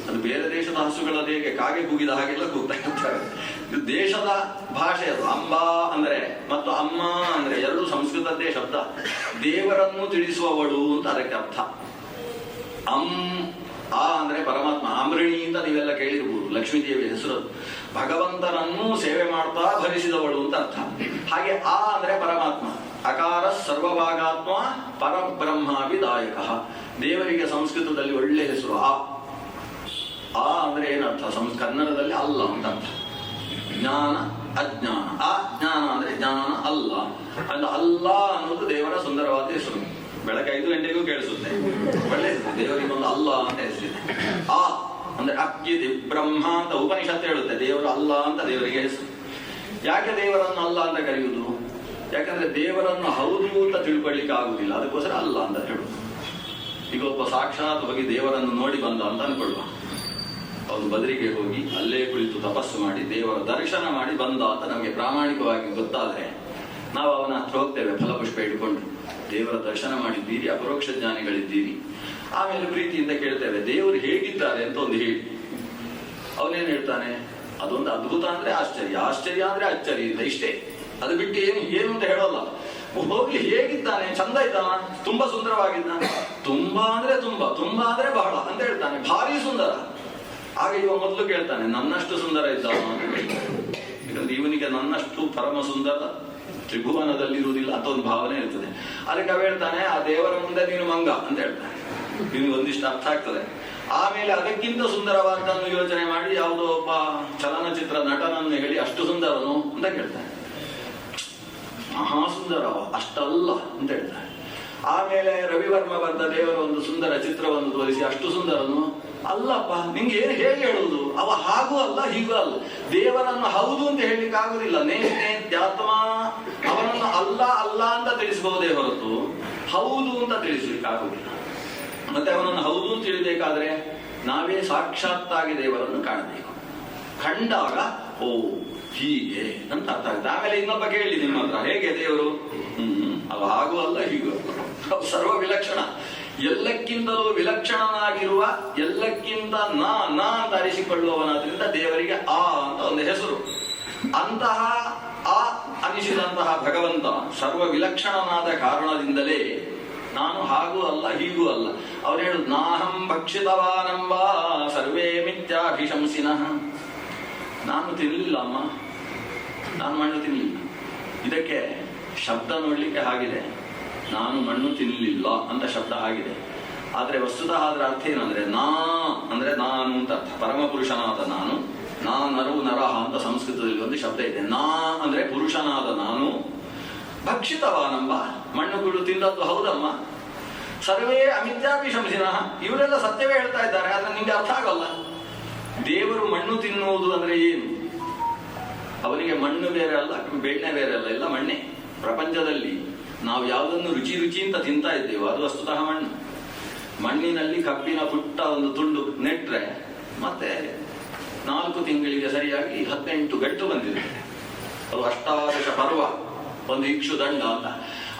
A: ಅದು ಬೇರೆ ದೇಶದ ಹಸುಗಳದ್ದು ಹೇಗೆ ಕಾಗೆ ಕೂಗಿದ ಹಾಗೆಲ್ಲ ಕೂಗ್ತಾ ಇರ್ತಾರೆ. ಇದು ದೇಶದ ಭಾಷೆ ಅದು. ಅಂಬ ಅಂದ್ರೆ ಮತ್ತು ಅಮ್ಮ ಅಂದ್ರೆ ಎರಡು ಸಂಸ್ಕೃತದ್ದೇ ಶಬ್ದ. ದೇವರನ್ನು ತಿಳಿಸುವವಳು ಅಂತ ಅದಕ್ಕೆ ಅರ್ಥ. ಆ ಅಂದ್ರೆ ಪರಮಾತ್ಮ. ಆಮ್ರಿಣಿ ಅಂತ ನೀವೆಲ್ಲ ಕೇಳಿರ್ಬೋದು, ಲಕ್ಷ್ಮೀದೇವಿ ಹೆಸರು. ಭಗವಂತನನ್ನು ಸೇವೆ ಮಾಡ್ತಾ ಭರಿಸಿದವಳು ಅಂತ ಅರ್ಥ. ಹಾಗೆ ಆ ಅಂದ್ರೆ ಪರಮಾತ್ಮ. ಅಕಾರ ಸರ್ವಭಾಗಾತ್ಮ ಪರಬ್ರಹ್ಮಾವಿದಾಯಕ. ದೇವರಿಗೆ ಸಂಸ್ಕೃತದಲ್ಲಿ ಒಳ್ಳೆ ಹೆಸರು ಆ ಅಂದ್ರೆ ಏನರ್ಥ? ಕನ್ನಡದಲ್ಲಿ ಅಲ್ಲ ಅಂತ ಅರ್ಥ. ಜ್ಞಾನ ಅಜ್ಞಾನ. ಆ ಜ್ಞಾನ ಅಂದ್ರೆ ಜ್ಞಾನ ಅಲ್ಲ ಅಂದ್ರೆ ಅಲ್ಲ ಅನ್ನೋದು ದೇವರ ಸುಂದರವಾದ ಹೆಸರು. ಬೆಳಗ್ಗೆ 5 ಗಂಟೆಗೂ ಕೇಳಿಸುತ್ತೆ, ಒಳ್ಳೆ ಹೆಸರು. ದೇವರಿಗೆ ಒಂದು ಅಲ್ಲ ಅಂತ ಹೆಸರಿದೆ. ಆ ಅಂದ್ರೆ ಅಕ್ಕಿದಿ ಬ್ರಹ್ಮ ಅಂತ ಉಪನಿಷತ್ತು ಹೇಳುತ್ತೆ. ದೇವರು ಅಲ್ಲ ಅಂತ ದೇವರಿಗೆ ಹೆಸರು. ಯಾಕೆ ದೇವರನ್ನು ಅಲ್ಲ ಅಂತ ಕರೆಯುವುದು? ಯಾಕಂದ್ರೆ ದೇವರನ್ನು ಹೌದು ಅಂತ ತಿಳ್ಕೊಳ್ಳಿಕ್ಕೆ ಆಗುದಿಲ್ಲ, ಅದಕ್ಕೋಸ್ಕರ ಅಲ್ಲ ಅಂತ ಹೇಳುದು. ಈಗ ಒಬ್ಬ ಸಾಕ್ಷಾತ್ ಹೋಗಿ ದೇವರನ್ನು ನೋಡಿ ಬಂದ ಅಂತ ಅನ್ಕೊಳ್ಳುವ. ಅವನು ಬದರಿಗೆ ಹೋಗಿ ಅಲ್ಲೇ ಕುಳಿತು ತಪಸ್ಸು ಮಾಡಿ ದೇವರ ದರ್ಶನ ಮಾಡಿ ಬಂದ ಅಂತ ನಮಗೆ ಪ್ರಾಮಾಣಿಕವಾಗಿ ಗೊತ್ತಾದ್ರೆ ನಾವು ಅವನ ಹತ್ರ ಹೋಗ್ತೇವೆ ಫಲಪುಷ್ಪ ಇಟ್ಕೊಂಡು. ದೇವರ ದರ್ಶನ ಮಾಡಿದ್ದೀರಿ, ಅಪರೋಕ್ಷ ಜ್ಞಾನಿಗಳಿದ್ದೀರಿ. ಆಮೇಲೆ ಪ್ರೀತಿಯಿಂದ ಕೇಳ್ತೇವೆ ದೇವರು ಹೇಗಿದ್ದಾರೆ ಅಂತ ಒಂದು ಹೇಳಿ. ಅವನೇನ್ ಹೇಳ್ತಾನೆ? ಅದೊಂದು ಅದ್ಭುತ ಅಂದ್ರೆ ಆಶ್ಚರ್ಯ, ಆಶ್ಚರ್ಯ ಅಂದ್ರೆ ಅಚ್ಚರಿ ಅಂತ, ಇಷ್ಟೇ. ಅದು ಬಿಟ್ಟು ಏನು ಅಂತ ಹೇಳೋಲ್ಲ. ಹೋಗ್ಲಿ ಹೇಗಿದ್ದಾನೆ, ಚಂದ ಇದ್ದಾನ, ತುಂಬಾ ಸುಂದರವಾಗಿದ್ದಾನೆ, ತುಂಬಾ ಅಂದ್ರೆ ತುಂಬಾ ಅಂದ್ರೆ ಬಹಳ ಅಂತ ಹೇಳ್ತಾನೆ, ಭಾರಿ ಸುಂದರ. ಆಗ ಇವ ಮೊದಲು ಕೇಳ್ತಾನೆ ನನ್ನಷ್ಟು ಸುಂದರ ಇದ್ದಾವ ಅಂತ. ಯಾಕಂದ್ರೆ ಇವನಿಗೆ ನನ್ನಷ್ಟು ಪರಮ ಸುಂದರ ತ್ರಿಭುವನದಲ್ಲಿರುವುದಿಲ್ಲ ಅಂತ ಒಂದು ಭಾವನೆ ಇರ್ತದೆ. ಅದಕ್ಕೆ ಅವ ಹೇಳ್ತಾನೆ ಆ ದೇವರ ಮುಂದೆ ನೀನು ಮಂಗ ಅಂತ ಹೇಳ್ತಾನೆ. ನಿನಗೆ ಒಂದಿಷ್ಟು ಅರ್ಥ ಆಗ್ತದೆ. ಆಮೇಲೆ ಅದಕ್ಕಿಂತ ಸುಂದರವಾದನ್ನು ಯೋಚನೆ ಮಾಡಿ ಯಾವುದೋ ಒಬ್ಬ ಚಲನಚಿತ್ರ ನಟನನ್ನು ಹೇಳಿ ಅಷ್ಟು ಸುಂದರನು ಅಂತ ಕೇಳ್ತಾನೆ. ಮಹಾಸುಂದರವ, ಅಷ್ಟಲ್ಲ ಅಂತ ಹೇಳ್ತಾನೆ. ಆಮೇಲೆ ರವಿವರ್ಮ ಬರೆದ ದೇವರ ಒಂದು ಸುಂದರ ಚಿತ್ರವನ್ನು ತೋರಿಸಿ ಅಷ್ಟು ಸುಂದರನು ಅಲ್ಲಪ್ಪ, ನಿಂಗೆ ಏನು ಹೇಗೆ ಹೇಳುವುದು? ಅವ ಹಾಗೂ ಅಲ್ಲ ಹೀಗೂ ಅಲ್ಲ. ದೇವರನ್ನು ಹೌದು ಅಂತ ಹೇಳಲಿಕ್ಕೆ ಆಗುದಿಲ್ಲ. ನೇತ್ಯಾತ್ಮ, ಅವನನ್ನು ಅಲ್ಲ ಅಲ್ಲ ಅಂತ ತಿಳಿಸಬಹುದೇ ಹೊರತು ಹೌದು ಅಂತ ತಿಳಿಸ್ಲಿಕ್ಕೆ ಆಗುದಿಲ್ಲ. ಮತ್ತೆ ಅವನನ್ನು ಹೌದು ಅಂತ ತಿಳಿಬೇಕಾದ್ರೆ ನಾವೇ ಸಾಕ್ಷಾತ್ತಾಗಿ ದೇವರನ್ನು ಕಾಣಬೇಕು. ಕಂಡಾಗ ಓ ಹೀಗೆ ಅಂತ ಅರ್ಥ ಆಗುತ್ತೆ. ಆಮೇಲೆ ಇನ್ನೊಬ್ಬ ಕೇಳಿ ನಿಮ್ಮ ಹತ್ರ ಹೇಗೆ ದೇವರು? ಅವ ಹಾಗೂ ಅಲ್ಲ ಹೀಗೂ ಅಲ್ಲ, ಸರ್ವ ವಿಲಕ್ಷಣ, ಎಲ್ಲಕ್ಕಿಂತಲೂ ವಿಲಕ್ಷಣನಾಗಿರುವ, ಎಲ್ಲಕ್ಕಿಂತ ನಾ ಅಂತ ಅರಿಸಿಕೊಳ್ಳುವವನಾದ್ರಿಂದ ದೇವರಿಗೆ ಆ ಅಂತ ಒಂದು ಹೆಸರು. ಅಂತಹ ಆ ಅನಿಸಿದಂತಹ ಭಗವಂತ ಸರ್ವ ವಿಲಕ್ಷಣನಾದ ಕಾರಣದಿಂದಲೇ ನಾನು ಹಾಗೂ ಅಲ್ಲ ಹೀಗೂ ಅಲ್ಲ. ಅವ್ರು ಹೇಳುದು ನಾಹಂ ಭಕ್ಷಿತವಾನಂಬ ಸರ್ವೇ ಮಿಥ್ಯಾಭಿಶಂಸಿನಃ. ನಾನು ತಿನ್ನಲಿಲ್ಲ ಅಮ್ಮ, ನಾನು ಮಣ್ಣು ತಿನ್ನಲಿಲ್ಲ. ಇದಕ್ಕೆ ಶಬ್ದ ನೋಡ್ಲಿಕ್ಕೆ ಹಾಗಿದೆ, ನಾನು ಮಣ್ಣು ತಿನ್ನಲಿಲ್ಲ ಅಂತ ಶಬ್ದ ಆಗಿದೆ. ಆದ್ರೆ ವಸ್ತುತಃ ಅದರ ಅರ್ಥ ಏನಂದ್ರೆ ಅಂದ್ರೆ ನಾನು ಅಂತ ಅರ್ಥ. ಪರಮಪುರುಷನಾದ ನಾನು, ನರು ನರಹ ಅಂತ ಸಂಸ್ಕೃತದಲ್ಲಿ ಒಂದು ಶಬ್ದ ಇದೆ. ಅಂದ್ರೆ ಪುರುಷನಾದ ನಾನು, ಭಕ್ಷಿತವಾನಂಬ ಮಣ್ಣು ಕುಳು ತಿಂದದ್ದು ಹೌದಮ್ಮ. ಸರ್ವೇ ಅಮಿಥ್ಯಾಭಿಶಂಸಿನಃ, ಇವರೆಲ್ಲ ಸತ್ಯವೇ ಹೇಳ್ತಾ ಇದ್ದಾರೆ, ಆದ್ರೆ ನಿಮ್ಗೆ ಅರ್ಥ ಆಗಲ್ಲ. ದೇವರು ಮಣ್ಣು ತಿನ್ನುವುದು ಅಂದ್ರೆ ಏನು? ಅವನಿಗೆ ಮಣ್ಣು ಬೇರೆ ಅಲ್ಲ, ಬೆಣ್ಣೆ ಬೇರೆ ಅಲ್ಲ, ಎಲ್ಲ ಮಣ್ಣೆ. ಪ್ರಪಂಚದಲ್ಲಿ ನಾವು ಯಾವುದನ್ನು ರುಚಿ ಅಂತ ತಿಂತಾ ಇದ್ದೇವೋ ಅದು ವಸ್ತುತಃ ಮಣ್ಣು. ಮಣ್ಣಿನಲ್ಲಿ ಕಬ್ಬಿನ ಪುಟ್ಟ ಒಂದು ತುಂಡು ನೆಟ್ರೆ ಮತ್ತೆ 4 ತಿಂಗಳಿಗೆ ಸರಿಯಾಗಿ 18 ಗಂಟು ಬಂದಿದೆ. ಅದು ಅಷ್ಟಾದಶ ಪರ್ವ, ಒಂದು ಇಕ್ಷುದಂಡ ಅಂತ.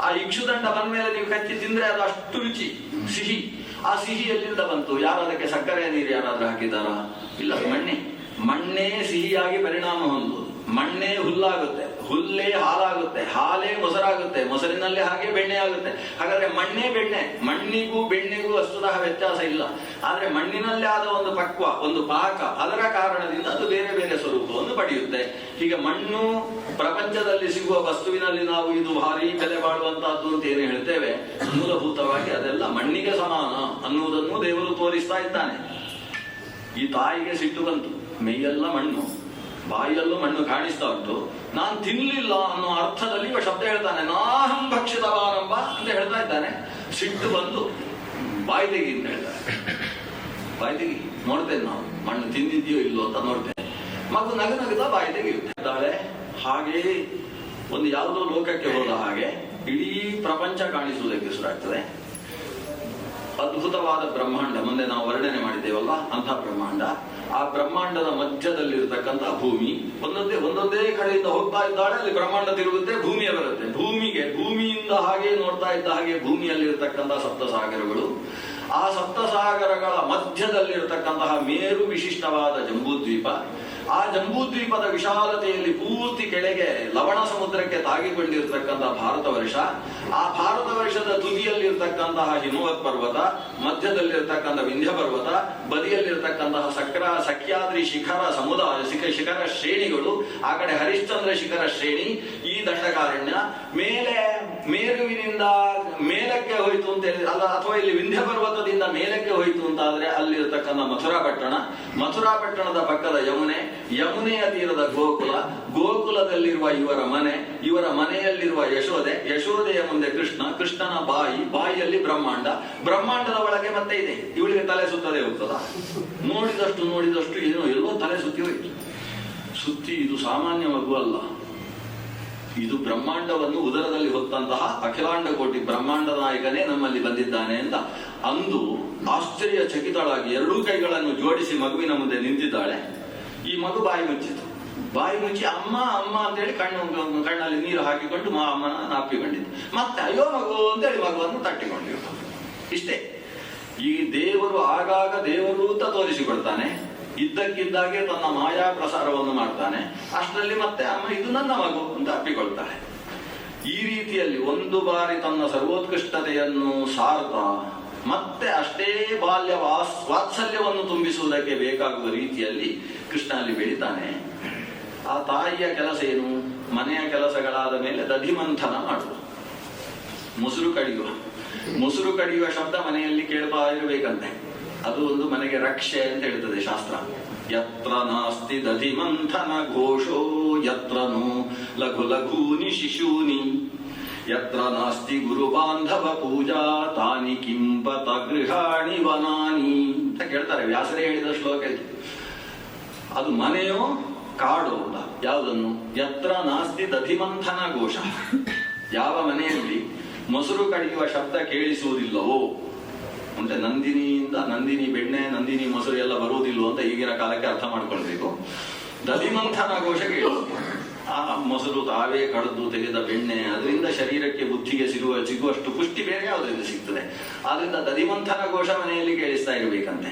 A: ಆ ಇಕ್ಷುದಂಡ ಬಂದ ಮೇಲೆ ನೀವು ಕಚ್ಚಿ ತಿಂದ್ರೆ ಅದು ಅಷ್ಟು ರುಚಿ, ಸಿಹಿ. ಆ ಸಿಹಿ ಎಲ್ಲಿಂದ ಬಂತು? ಯಾರು ಅದಕ್ಕೆ ಸಕ್ಕರೆ ನೀರು ಯಾರಾದ್ರೂ ಹಾಕಿದಾರ? ಇಲ್ಲ, ಮಣ್ಣೇ ಸಿಹಿಯಾಗಿ ಪರಿಣಾಮ ಹೊಂದುವುದು. ಮಣ್ಣೇ ಹುಲ್ಲಾಗುತ್ತೆ, ಹುಲ್ಲೇ ಹಾಲಾಗುತ್ತೆ, ಹಾಲೇ ಮೊಸರಾಗುತ್ತೆ, ಮೊಸರಿನಲ್ಲಿ ಹಾಗೆ ಬೆಣ್ಣೆ ಆಗುತ್ತೆ. ಹಾಗಾದ್ರೆ ಮಣ್ಣೇ ಬೆಣ್ಣೆ. ಮಣ್ಣಿಗೂ ಬೆಣ್ಣೆಗೂ ವಸ್ತುತಃ ವ್ಯತ್ಯಾಸ ಇಲ್ಲ. ಆದ್ರೆ ಮಣ್ಣಿನಲ್ಲೇ ಆದ ಒಂದು ಪಕ್ವ, ಒಂದು ಪಾಕ, ಅದರ ಕಾರಣದಿಂದ ಅದು ಬೇರೆ ಬೇರೆ ಸ್ವರೂಪವನ್ನು ಪಡೆಯುತ್ತೆ. ಹೀಗೆ ಮಣ್ಣು ಪ್ರಪಂಚದಲ್ಲಿ ಸಿಗುವ ವಸ್ತುವಿನಲ್ಲಿ ನಾವು ಇದು ಭಾರಿ ಬೆಲೆ ಬಾಳುವಂತಹದ್ದು ಅಂತ ಏನು ಹೇಳ್ತೇವೆ, ಮೂಲಭೂತವಾಗಿ ಅದೆಲ್ಲ ಮಣ್ಣಿಗೆ ಸಮಾನ ಅನ್ನುವುದನ್ನು ದೇವರು ತೋರಿಸ್ತಾ ಇದ್ದಾನೆ. ಈ ತಾಯಿಗೆ ಸಿಟ್ಟು ಬಂತು, ಮೈಯೆಲ್ಲ ಮಣ್ಣು, ಬಾಯಿಯಲ್ಲೂ ಮಣ್ಣು ಕಾಣಿಸ್ತಾ ಉಂಟು, ನಾನು ತಿನ್ಲಿಲ್ಲ ಅನ್ನೋ ಅರ್ಥದಲ್ಲಿ ಇವ ಶಬ್ದ ಹೇಳ್ತಾನೆ. ನಾಹಂ ಭಕ್ಷಿತವಾನಂಬ ಅಂತ ಹೇಳ್ತಾ ಇದ್ದಾನೆ. ಸಿಟ್ಟು ಬಂದು ಬಾಯಿ ತೆಗಿ ಅಂತ ಹೇಳ್ತಾರೆ. ಬಾಯಿ ತೆಗಿ, ನೋಡ್ತೇನೆ ನಾವು ಮಣ್ಣು ತಿಂದಿದ್ಯೋ ಇಲ್ಲೋ ಅಂತ ನೋಡ್ತೇನೆ. ಮಗು ನಗುತ್ತಾ ಬಾಯಿ ತೆಗಿಯುತ್ತಾಳೆ. ಹಾಗೆ ಒಂದು ಯಾವುದೋ ಲೋಕಕ್ಕೆ ಹೋದ ಹಾಗೆ ಇಡೀ ಪ್ರಪಂಚ ಕಾಣಿಸುವುದಕ್ಕೆ ಶುರು ಆಗ್ತದೆ. ಅದ್ಭುತವಾದ ಬ್ರಹ್ಮಾಂಡ, ಮುಂದೆ ನಾವು ವರ್ಣನೆ ಮಾಡಿದ್ದೇವಲ್ಲ ಅಂಥ ಬ್ರಹ್ಮಾಂಡ. ಆ ಬ್ರಹ್ಮಾಂಡದ ಮಧ್ಯದಲ್ಲಿರ್ತಕ್ಕಂಥ ಭೂಮಿ ಒಂದೊಂದೇ ಕಡೆಯಿಂದ ಹೋಗ್ತಾ ಇದ್ದಾಳೆ. ಅಲ್ಲಿ ಬ್ರಹ್ಮಾಂಡ ತಿರುಗುತ್ತೆ, ಭೂಮಿಯ ಬರುತ್ತೆ. ಭೂಮಿಯಿಂದ ಹಾಗೆ ನೋಡ್ತಾ ಇದ್ದ ಹಾಗೆ ಭೂಮಿಯಲ್ಲಿರ್ತಕ್ಕಂಥ ಸಪ್ತಸಾಗರಗಳು, ಆ ಸಪ್ತಸಾಗರಗಳ ಮಧ್ಯದಲ್ಲಿರ್ತಕ್ಕಂತಹ ಮೇರು ವಿಶಿಷ್ಟವಾದ ಜಂಬೂದ್ವೀಪ, ಆ ಜಂಬೂದ್ವೀಪದ ವಿಶಾಲತೆಯಲ್ಲಿ ಪೂರ್ತಿ ಕೆಳಗೆ ಲವಣ ಸಮುದ್ರಕ್ಕೆ ತಾಗಿಕೊಂಡಿರ್ತಕ್ಕಂತಹ ಭಾರತ ವರ್ಷ, ಆ ಭಾರತ ವರ್ಷದ ತುದಿಯಲ್ಲಿರ್ತಕ್ಕಂತಹ ಹಿಮವತ್ ಪರ್ವತ, ಮಧ್ಯದಲ್ಲಿರ್ತಕ್ಕಂಥ ವಿಂಧ್ಯ ಪರ್ವತ, ಬದಿಯಲ್ಲಿರ್ತಕ್ಕಂತಹ ಸಖ್ಯಾದ್ರಿ ಶಿಖರ ಸಮುದಾಯ ಶಿಖರ ಶ್ರೇಣಿಗಳು, ಆ ಕಡೆ ಹರಿಶ್ಚಂದ್ರ ಶಿಖರ ಶ್ರೇಣಿ, ಈ ದಂಡಕಾರಣ್ಯ, ಮೇರುವಿನಿಂದ ಮೇಲಕ್ಕೆ ಹೋಯಿತು ಅಂತ ಹೇಳಿದ್ರೆ ಅಲ್ಲ, ಅಥವಾ ಇಲ್ಲಿ ವಿಂಧ್ಯ ಪರ್ವತದಿಂದ ಮೇಲಕ್ಕೆ ಹೋಯಿತು ಅಂತಾದ್ರೆ ಅಲ್ಲಿರ್ತಕ್ಕಂಥ ಮಥುರಾ ಪಟ್ಟಣದ ಪಕ್ಕದ ಯಮುನೆಯ ತೀರದ ಗೋಕುಲದಲ್ಲಿರುವ ಇವರ ಮನೆಯಲ್ಲಿರುವ ಯಶೋದೆಯ ಮುಂದೆ ಕೃಷ್ಣನ ಬಾಯಿಯಲ್ಲಿ ಬ್ರಹ್ಮಾಂಡದ ಒಳಗೆ ಮತ್ತೆ ಇದೆ. ಇವಳಿಗೆ ತಲೆ ಸುತ್ತದೆ ಹೋಗ್ತದ, ನೋಡಿದಷ್ಟು ಏನೋ ಎಲ್ಲೋ ತಲೆ ಸುತ್ತಿ ಹೋಯ್ತು. ಇದು ಸಾಮಾನ್ಯ ಮಗು ಅಲ್ಲ, ಇದು ಬ್ರಹ್ಮಾಂಡವನ್ನು ಉದರದಲ್ಲಿ ಹೊತ್ತಂತಹ ಅಖಿಲಾಂಡ ಕೋಟಿ ಬ್ರಹ್ಮಾಂಡ ನಾಯಕನೇ ನಮ್ಮಲ್ಲಿ ಬಂದಿದ್ದಾನೆ ಅಂತ ಅಂದು ಆಶ್ಚರ್ಯಚಕಿತಳಾಗಿ ಎರಡೂ ಕೈಗಳನ್ನು ಜೋಡಿಸಿ ಮಗುವಿನ ಮುಂದೆ ನಿಂತಿದ್ದಾಳೆ. ಈ ಮಗು ಬಾಯಿ ಮುಚ್ಚಿ ಅಮ್ಮ ಅಂತೇಳಿ ಕಣ್ಣಲ್ಲಿ ನೀರು ಹಾಕಿಕೊಂಡು ಅಮ್ಮನ ನಾಪಿಕೊಂಡಿದ್ದು. ಮತ್ತೆ ಅಯ್ಯೋ ಮಗು ಅಂತೇಳಿ ಮಗುವನ್ನು ತಟ್ಟಿಕೊಂಡಿರು. ಇಷ್ಟೇ. ಈ ದೇವರು ಆಗಾಗ ದೇವರು ಅಂತ ತೋರಿಸಿಕೊಡ್ತಾನೆ, ಇದ್ದಕ್ಕಿದ್ದಾಗೆ ತನ್ನ ಮಾಯಾ ಪ್ರಸಾರವನ್ನು ಮಾಡ್ತಾನೆ. ಅಷ್ಟರಲ್ಲಿ ಮತ್ತೆ ಅಮ್ಮ ಇದು ನನ್ನ ಮಗು ಅಂತ ಅಪ್ಪಿಕೊಳ್ತಾಳೆ. ಈ ರೀತಿಯಲ್ಲಿ ಒಂದು ಬಾರಿ ತನ್ನ ಸರ್ವೋತ್ಕೃಷ್ಟತೆಯನ್ನು ಸಾರ್ತಾ ಮತ್ತೆ ಅಷ್ಟೇ ಬಾಲ್ಯ ವಾತ್ಸಲ್ಯವನ್ನು ತುಂಬಿಸುವುದಕ್ಕೆ ಬೇಕಾಗುವ ರೀತಿಯಲ್ಲಿ ಕೃಷ್ಣ ಅಲ್ಲಿ ಬೆಳಿತಾನೆ. ಆ ತಾಯಿಯ ಕೆಲಸ ಏನು? ಮನೆಯ ಕೆಲಸಗಳಾದ ಮೇಲೆ ದಧಿಮಂಥನ ಮಾಡುವುದು, ಮೊಸರು ಕಡಿಯುವ ಶಬ್ದ ಮನೆಯಲ್ಲಿ ಕೇಳ್ತಾ ಇರಬೇಕಂತೆ. ಅದು ಒಂದು ಮನೆಗೆ ರಕ್ಷೆ ಅಂತ ಹೇಳ್ತದೆ ಶಾಸ್ತ್ರ. ಯತ್ರ ನಾಸ್ತಿ ದಧಿಮಂಥನ ಘೋಷೋ ಯತ್ರನು ಲಘು ಲಘೂನಿ ಶಿಶೂನಿ ಯತ್ರ ನಾಸ್ತಿ ಗುರು ಬಾಂಧವ ಪೂಜಾ ತಾನಿ ಕಿಂಪತ ಗೃಹಾಣಿ ವನಾನಿ ಅಂತ ಕೇಳ್ತಾರೆ. ವ್ಯಾಸರೇ ಹೇಳಿದ ಶ್ಲೋಕ ಇದು. ಅದು ಮನೆಯೋ ಕಾಡು ಅಂತ. ಯಾವುದನ್ನು? ಯತ್ರ ನಾಸ್ತಿ ದಧಿಮಂಥನ ಘೋಷ, ಯಾವ ಮನೆಯಲ್ಲಿ ಮೊಸರು ಕಡಿಯುವ ಶಬ್ದ ಕೇಳಿಸುವುದಿಲ್ಲವೋ, ಅಂದ್ರೆ ನಂದಿನಿ ಬೆಣ್ಣೆ, ನಂದಿನಿ ಮೊಸರು ಎಲ್ಲ ಬರುವುದಿಲ್ಲವೋ ಅಂತ ಈಗಿನ ಕಾಲಕ್ಕೆ ಅರ್ಥ ಮಾಡ್ಕೊಳ್ಬೇಕು. ದಧಿಮಂಥನ ಘೋಷ ಕೇಳಿಸುತ್ತೆ. ಆ ಮೊಸರು ತಾವೇ ಕಡಿದು ತೆಗೆದ ಬೆಣ್ಣೆ, ಅದರಿಂದ ಶರೀರಕ್ಕೆ ಬುದ್ಧಿಗೆ ಸಿಗುವಷ್ಟು ಪುಷ್ಟಿ ಬೇರೆ ಯಾವುದರಿಂದ ಸಿಗ್ತದೆ. ಆದ್ರಿಂದ ದಧಿಮಂಥನ ಘೋಷ ಮನೆಯಲ್ಲಿ ಕೇಳಿಸ್ತಾ ಇರಬೇಕಂತೆ.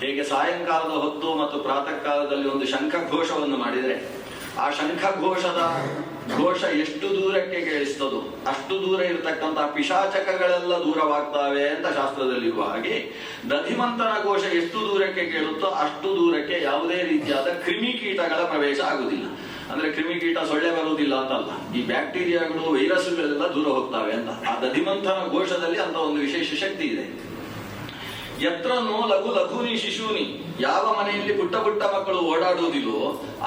A: ಹೇಗೆ ಸಾಯಂಕಾಲದ ಹೊತ್ತು ಮತ್ತು ಪ್ರಾತಃ ಕಾಲದಲ್ಲಿ ಒಂದು ಶಂಖ ಘೋಷವನ್ನು ಮಾಡಿದರೆ ಆ ಶಂಖ ಘೋಷ ಎಷ್ಟು ದೂರಕ್ಕೆ ಕೇಳಿಸ್ತದೋ ಅಷ್ಟು ದೂರ ಇರತಕ್ಕಂತಹ ಪಿಶಾಚಕಗಳೆಲ್ಲ ದೂರವಾಗ್ತಾವೆ ಅಂತ ಶಾಸ್ತ್ರದಲ್ಲಿರುವ ಹಾಗೆ ದಧಿಮಂಥನ ಘೋಷ ಎಷ್ಟು ದೂರಕ್ಕೆ ಕೇಳುತ್ತೋ ಅಷ್ಟು ದೂರಕ್ಕೆ ಯಾವುದೇ ರೀತಿಯಾದ ಕ್ರಿಮಿಕೀಟಗಳ ಪ್ರವೇಶ ಆಗುವುದಿಲ್ಲ. ಅಂದ್ರೆ ಕ್ರಿಮಿಕೀಟ ಸೊಳ್ಳೆ ಬರುವುದಿಲ್ಲ ಅಂತಲ್ಲ, ಈ ಬ್ಯಾಕ್ಟೀರಿಯಾಗಳು ವೈರಸ್ಗಳೆಲ್ಲ ದೂರ ಹೋಗ್ತಾವೆ ಅಂತ. ಆ ದಧಿಮಂಥನ ಘೋಷದಲ್ಲಿ ಅಂತ ಒಂದು ವಿಶೇಷ ಶಕ್ತಿ ಇದೆ. ಯತ್ರನೋ ಲಘು ಲಘೂನಿ ಶಿಶೂನಿ, ಯಾವ ಮನೆಯಲ್ಲಿ ಪುಟ್ಟ ಮಕ್ಕಳು ಓಡಾಡುವುದಿಲ್ಲೋ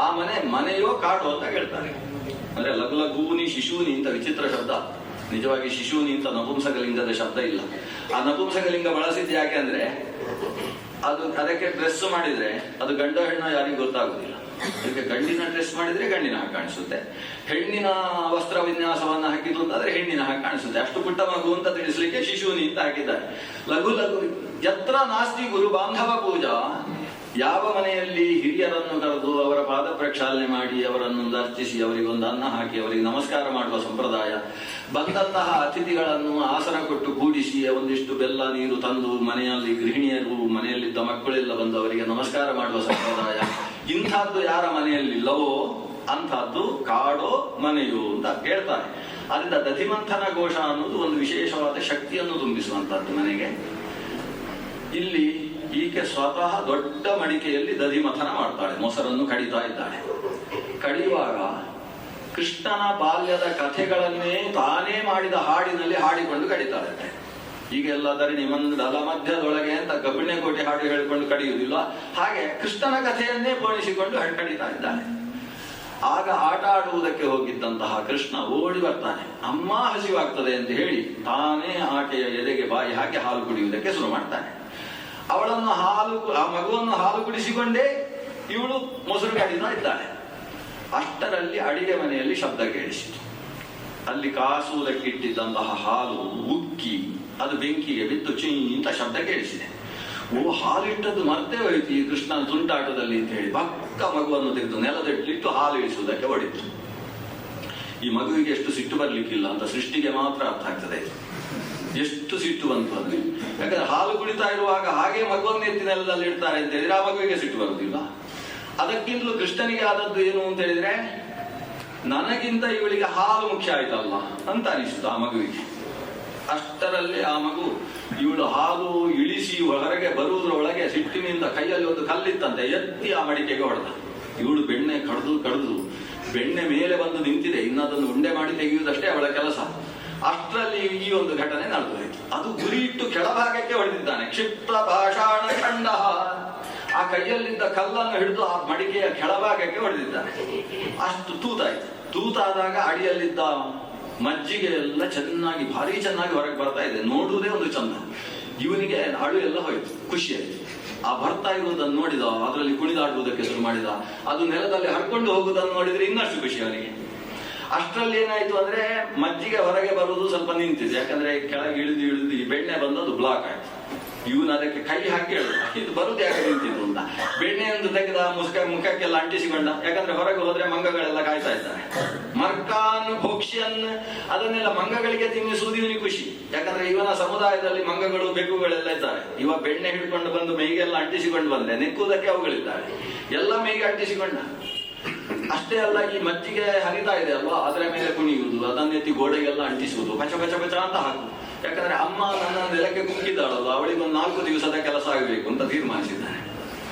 A: ಆ ಮನೆಯೋ ಕಾಡು ಅಂತ ಹೇಳ್ತಾರೆ. ಅಂದ್ರೆ ಲಘು ಲಘೂನಿ ಶಿಶೂನಿ ಅಂತ ವಿಚಿತ್ರ ಶಬ್ದ. ನಿಜವಾಗಿ ಶಿಶೂನಿ ಅಂತ ನಪುಂಸಕಲಿಂಗದ ಶಬ್ದ ಇಲ್ಲ. ಆ ನಪುಂಸಕಲಿಂಗ ಬಳಸಿದ್ದು ಯಾಕೆ ಅಂದ್ರೆ ಅದಕ್ಕೆ ಡ್ರೆಸ್ ಮಾಡಿದ್ರೆ ಅದು ಗಂಡ ಹೆಣ್ಣು ಯಾರಿಗೂ ಗೊತ್ತಾಗುದಿಲ್ಲ. ಅದಕ್ಕೆ ಗಂಡಿನ ಡ್ರೆಸ್ ಮಾಡಿದ್ರೆ ಗಂಡಿನ ಹಾಗೆ ಕಾಣಿಸುತ್ತೆ, ಹೆಣ್ಣಿನ ವಸ್ತ್ರ ವಿನ್ಯಾಸವನ್ನ ಹಾಕಿದ್ದು ಅಂತಾದ್ರೆ ಹೆಣ್ಣಿನ ಹಾಗೆ ಕಾಣಿಸುತ್ತೆ. ಅಷ್ಟು ಪುಟ್ಟ ಮಗು ಅಂತ ತಿಳಿಸ್ಲಿಕ್ಕೆ ಶಿಶೂನಿ ಅಂತ ಹಾಕಿದ್ದಾರೆ. ಲಘು ಯತ್ರ ನಾಸ್ತಿ ಗುರು ಬಾಂಧವ ಪೂಜಾ, ಯಾವ ಮನೆಯಲ್ಲಿ ಹಿರಿಯರನ್ನು ಕರೆದು ಅವರ ಪಾದ ಪ್ರಕ್ಷಾಲನೆ ಮಾಡಿ ಅವರನ್ನು ಅರ್ಚಿಸಿ ಅವರಿಗೊಂದು ಅನ್ನ ಹಾಕಿ ಅವರಿಗೆ ನಮಸ್ಕಾರ ಮಾಡುವ ಸಂಪ್ರದಾಯ, ಬಂದಂತಹ ಅತಿಥಿಗಳನ್ನು ಆಸನ ಕೊಟ್ಟು ಕೂಡಿಸಿ ಒಂದಿಷ್ಟು ಬೆಲ್ಲ ನೀರು ತಂದು ಮನೆಯಲ್ಲಿ ಗೃಹಿಣಿಯರು ಮನೆಯಲ್ಲಿದ್ದ ಮಕ್ಕಳೆಲ್ಲ ಬಂದು ಅವರಿಗೆ ನಮಸ್ಕಾರ ಮಾಡುವ ಸಂಪ್ರದಾಯ, ಇಂಥದ್ದು ಯಾರ ಮನೆಯಲ್ಲಿಲ್ಲವೋ ಅಂಥದ್ದು ಕಾಡೋ ಮನೆಯೋ ಅಂತ ಹೇಳ್ತಾರೆ. ಅದರಿಂದ ದಧಿಮಂಥನ ಘೋಷ ಅನ್ನೋದು ಒಂದು ವಿಶೇಷವಾದ ಶಕ್ತಿಯನ್ನು ತುಂಬಿಸುವಂತಹದ್ದು ಮನೆಗೆ. ಇಲ್ಲಿ ಈಕೆ ಸ್ವತಃ ದೊಡ್ಡ ಮಡಿಕೆಯಲ್ಲಿ ದಧಿಮಥನ ಮಾಡ್ತಾಳೆ, ಮೊಸರನ್ನು ಕಡಿತಾ ಇದ್ದಾಳೆ. ಕಡಿಯುವಾಗ ಕೃಷ್ಣನ ಬಾಲ್ಯದ ಕಥೆಗಳನ್ನೇ ತಾನೇ ಮಾಡಿದ ಹಾಡಿನಲ್ಲಿ ಹಾಡಿಕೊಂಡು ಕಡಿತಾಳೆ. ಈಗೆಲ್ಲ ಧರಣಿ ಮಂಡಲ ಮಧ್ಯದೊಳಗೆ ಅಂತ ಕಬ್ಬಿಣೆ ಕೋಟೆ ಹಾಡು ಹೇಳಿಕೊಂಡು ಕಡಿಯುವುದಿಲ್ಲ, ಹಾಗೆ ಕೃಷ್ಣನ ಕಥೆಯನ್ನೇ ಪೋಣಿಸಿಕೊಂಡು ಕಡಿತಾ ಇದ್ದಾಳೆ. ಆಗ ಆಟ ಆಡುವುದಕ್ಕೆ ಹೋಗಿದ್ದಂತಹ ಕೃಷ್ಣ ಓಡಿ ಬರ್ತಾನೆ. ಅಮ್ಮ ಹಸಿವಾಗ್ತದೆ ಅಂತ ಹೇಳಿ ತಾನೇ ಆಕೆಯ ಎದೆಗೆ ಬಾಯಿ ಹಾಕಿ ಹಾಲು ಕುಡಿಯುವುದಕ್ಕೆ ಶುರು ಮಾಡ್ತಾನೆ. ಅವಳನ್ನು ಆ ಮಗುವನ್ನು ಹಾಲು ಕುಡಿಸಿಕೊಂಡೇ ಇವಳು ಮೊಸರು ಕಡಿತಾ ಇದ್ದಾಳೆ. ಅಷ್ಟರಲ್ಲಿ ಅಡಿಗೆ ಮನೆಯಲ್ಲಿ ಶಬ್ದ ಕೇಳಿಸಿತು. ಅಲ್ಲಿ ಕಾಸುವುದಕ್ಕೆ ಇಟ್ಟಿದ್ದಂತಹ ಹಾಲು ಉಕ್ಕಿ ಅದು ಬೆಂಕಿಗೆ ಬಿದ್ದು ಚೀಂತ ಶಬ್ದ ಕೇಳಿಸಿದೆ. ಓ, ಹಾಲಿಟ್ಟದ್ದು ಮರ್ತೇ ಹೋಯ್ತು ಈ ಕೃಷ್ಣನ ತುಂಟಾಟದಲ್ಲಿ ಅಂತ ಹೇಳಿ ಪಕ್ಕ ಮಗುವನ್ನು ತೆಗೆದು ನೆಲದಲ್ಲಿಟ್ಟು ಹಾಲು ಇಳಿಸುವುದಕ್ಕೆ ಹೊಡಿತು. ಈ ಮಗುವಿಗೆ ಎಷ್ಟು ಸಿಟ್ಟು ಬರ್ಲಿಕ್ಕಿಲ್ಲ ಅಂತ ಸೃಷ್ಟಿಗೆ ಮಾತ್ರ ಅರ್ಥ ಆಗ್ತದೆ. ಎಷ್ಟು ಸಿಟ್ಟು ಬಂತು ಅಂದ್ರೆ, ಯಾಕಂದ್ರೆ ಹಾಲು ಕುಡಿತಾ ಇರುವಾಗ ಹಾಗೆ ಮಗುವನ್ನು ಎತ್ತಿ ನೆಲದಲ್ಲಿ ಇಡ್ತಾರೆ ಅಂತ ಹೇಳಿದ್ರೆ ಆ ಮಗುವಿಗೆ ಸಿಟ್ಟು ಬರುವುದಿಲ್ಲ. ಅದಕ್ಕಿಂತಲೂ ಕೃಷ್ಣನಿಗೆ ಆದದ್ದು ಏನು ಅಂತ ಹೇಳಿದ್ರೆ, ನನಗಿಂತ ಇವಳಿಗೆ ಹಾಲು ಮುಖ್ಯ ಆಯ್ತಲ್ಲ ಅಂತ ಅನಿಸಿತು ಆ ಮಗುವಿಗೆ. ಅಷ್ಟರಲ್ಲಿ ಆ ಮಗು ಇವಳು ಹಾಲು ಇಳಿಸಿ ಹೊರಗೆ ಬರುವುದರೊಳಗೆ ಸಿಟ್ಟಿನಿಂದ ಕೈಯಲ್ಲಿ ಒಂದು ಕಲ್ಲಿತ್ತಂತೆ ಎತ್ತಿ ಆ ಮಡಿಕೆಗೆ ಹೊಡೆದ. ಇವಳು ಬೆಣ್ಣೆ ಕಡಿದು ಬೆಣ್ಣೆ ಮೇಲೆ ಬಂದು ನಿಂತಿದೆ, ಇನ್ನದನ್ನು ಉಂಡೆ ಮಾಡಿ ತೆಗೆಯುವುದಷ್ಟೇ ಅವಳ ಕೆಲಸ. ಅಷ್ಟರಲ್ಲಿ ಈ ಒಂದು ಘಟನೆ ನಡೆದೋಯ್ತು. ಅದು ಗುರಿ ಇಟ್ಟು ಕೆಳಭಾಗಕ್ಕೆ ಹೊಡೆದಿದ್ದಾನೆ. ಕ್ಷಿಪ್ತ ಭಾಷಾಣ ಖಂಡ, ಆ ಕೈಯಲ್ಲಿದ್ದ ಕಲ್ಲನ್ನು ಹಿಡಿದು ಆ ಮಡಿಕೆಯ ಕೆಳಭಾಗಕ್ಕೆ ಹೊಡೆದಿದ್ದಾನೆ. ಅಷ್ಟು ತೂತಾಯ್ತು. ತೂತಾದಾಗ ಅಡಿಯಲ್ಲಿದ್ದ ಮಜ್ಜಿಗೆ ಎಲ್ಲ ಚೆನ್ನಾಗಿ ಭಾರಿ ಚೆನ್ನಾಗಿ ಹೊರಗೆ ಬರ್ತಾ ಇದೆ. ನೋಡುವುದೇ ಒಂದು ಚಂದ. ಇವನಿಗೆ ಅಳು ಎಲ್ಲ ಹೋಯ್ತು, ಖುಷಿಯಾಯ್ತು. ಆ ಬರ್ತಾ ಇರುವುದನ್ನು ನೋಡಿದ, ಅದರಲ್ಲಿ ಕುಣಿದಾಡುವುದಕ್ಕೆ ಶುರು ಮಾಡಿದ. ಅದು ನೆಲದಲ್ಲಿ ಹರ್ಕೊಂಡು ಹೋಗುವುದನ್ನು ನೋಡಿದ್ರೆ ಇನ್ನಷ್ಟು ಖುಷಿ ಅವನಿಗೆ. ಅಷ್ಟರಲ್ಲಿ ಏನಾಯ್ತು ಅಂದ್ರೆ, ಮಜ್ಜಿಗೆ ಹೊರಗೆ ಬರುವುದು ಸ್ವಲ್ಪ ನಿಂತಿದೆ. ಯಾಕಂದ್ರೆ ಕೆಳಗೆ ಇಳಿದು ಈ ಬೆಣ್ಣೆ ಬಂದದ್ದು ಬ್ಲಾಕ್ ಆಯ್ತು. ಇವನು ಅದಕ್ಕೆ ಕೈ ಹಾಕಿ ಹೇಳಿದ, ಇದು ಬರುದು ಯಾಕೆ ನಿಂತಿದ್ದು ಅಂತ. ಬೆಣ್ಣೆಯನ್ನು ತೆಗೆದ ಮುಖಕ್ಕೆಲ್ಲ ಅಂಟಿಸಿಕೊಂಡ. ಯಾಕಂದ್ರೆ ಹೊರಗೆ ಹೋದ್ರೆ ಮಂಗಗಳೆಲ್ಲ ಕಾಯ್ತಾ ಇದ್ದಾರೆ. ಮರ್ಕಾನ್ ಭೋಕ್ಷ್ಯನ್, ಅದನ್ನೆಲ್ಲ ಮಂಗಗಳಿಗೆ ತಿನ್ನಿಸುವುದು ಇವನಿಗೆ ಖುಷಿ. ಯಾಕಂದ್ರೆ ಇವನ ಸಮುದಾಯದಲ್ಲಿ ಮಂಗಗಳು ಬೆಕ್ಕುಗಳೆಲ್ಲ ಇದ್ದಾರೆ. ಇವ ಬೆಣ್ಣೆ ಹಿಡ್ಕೊಂಡು ಬಂದು ಮೈಗೆಲ್ಲ ಅಂಟಿಸಿಕೊಂಡು ಬಂದ್ರೆ ನೆಕ್ಕುವುದಕ್ಕೆ ಅವುಗಳಿದ್ದಾರೆ. ಎಲ್ಲ ಮೈಗೆ ಅಂಟಿಸಿಕೊಂಡ. ಅಷ್ಟೇ ಅಲ್ಲ, ಈ ಮಜ್ಜಿಗೆ ಹರಿತಾ ಇದೆ ಅಲ್ವಾ, ಅದರ ಮೇಲೆ ಕುಣಿಯುವುದು, ಅದನ್ನೆತ್ತಿ ಗೋಡೆಗೆಲ್ಲ ಅಂಟಿಸುವುದು, ಪಚ ಪಚ ಪಚ ಅಂತ ಹಾಕು. ಯಾಕಂದ್ರೆ ಅಮ್ಮ ನನ್ನ ನೆಲಕ್ಕೆ ಕುಕ್ಕಿದ್ದಾಳಲ್ಲ, ಅವಳಿಗೆ ಒಂದು 4 ದಿವಸದ ಕೆಲಸ ಆಗಬೇಕು ಅಂತ ತೀರ್ಮಾನಿಸಿದ್ದಾನೆ.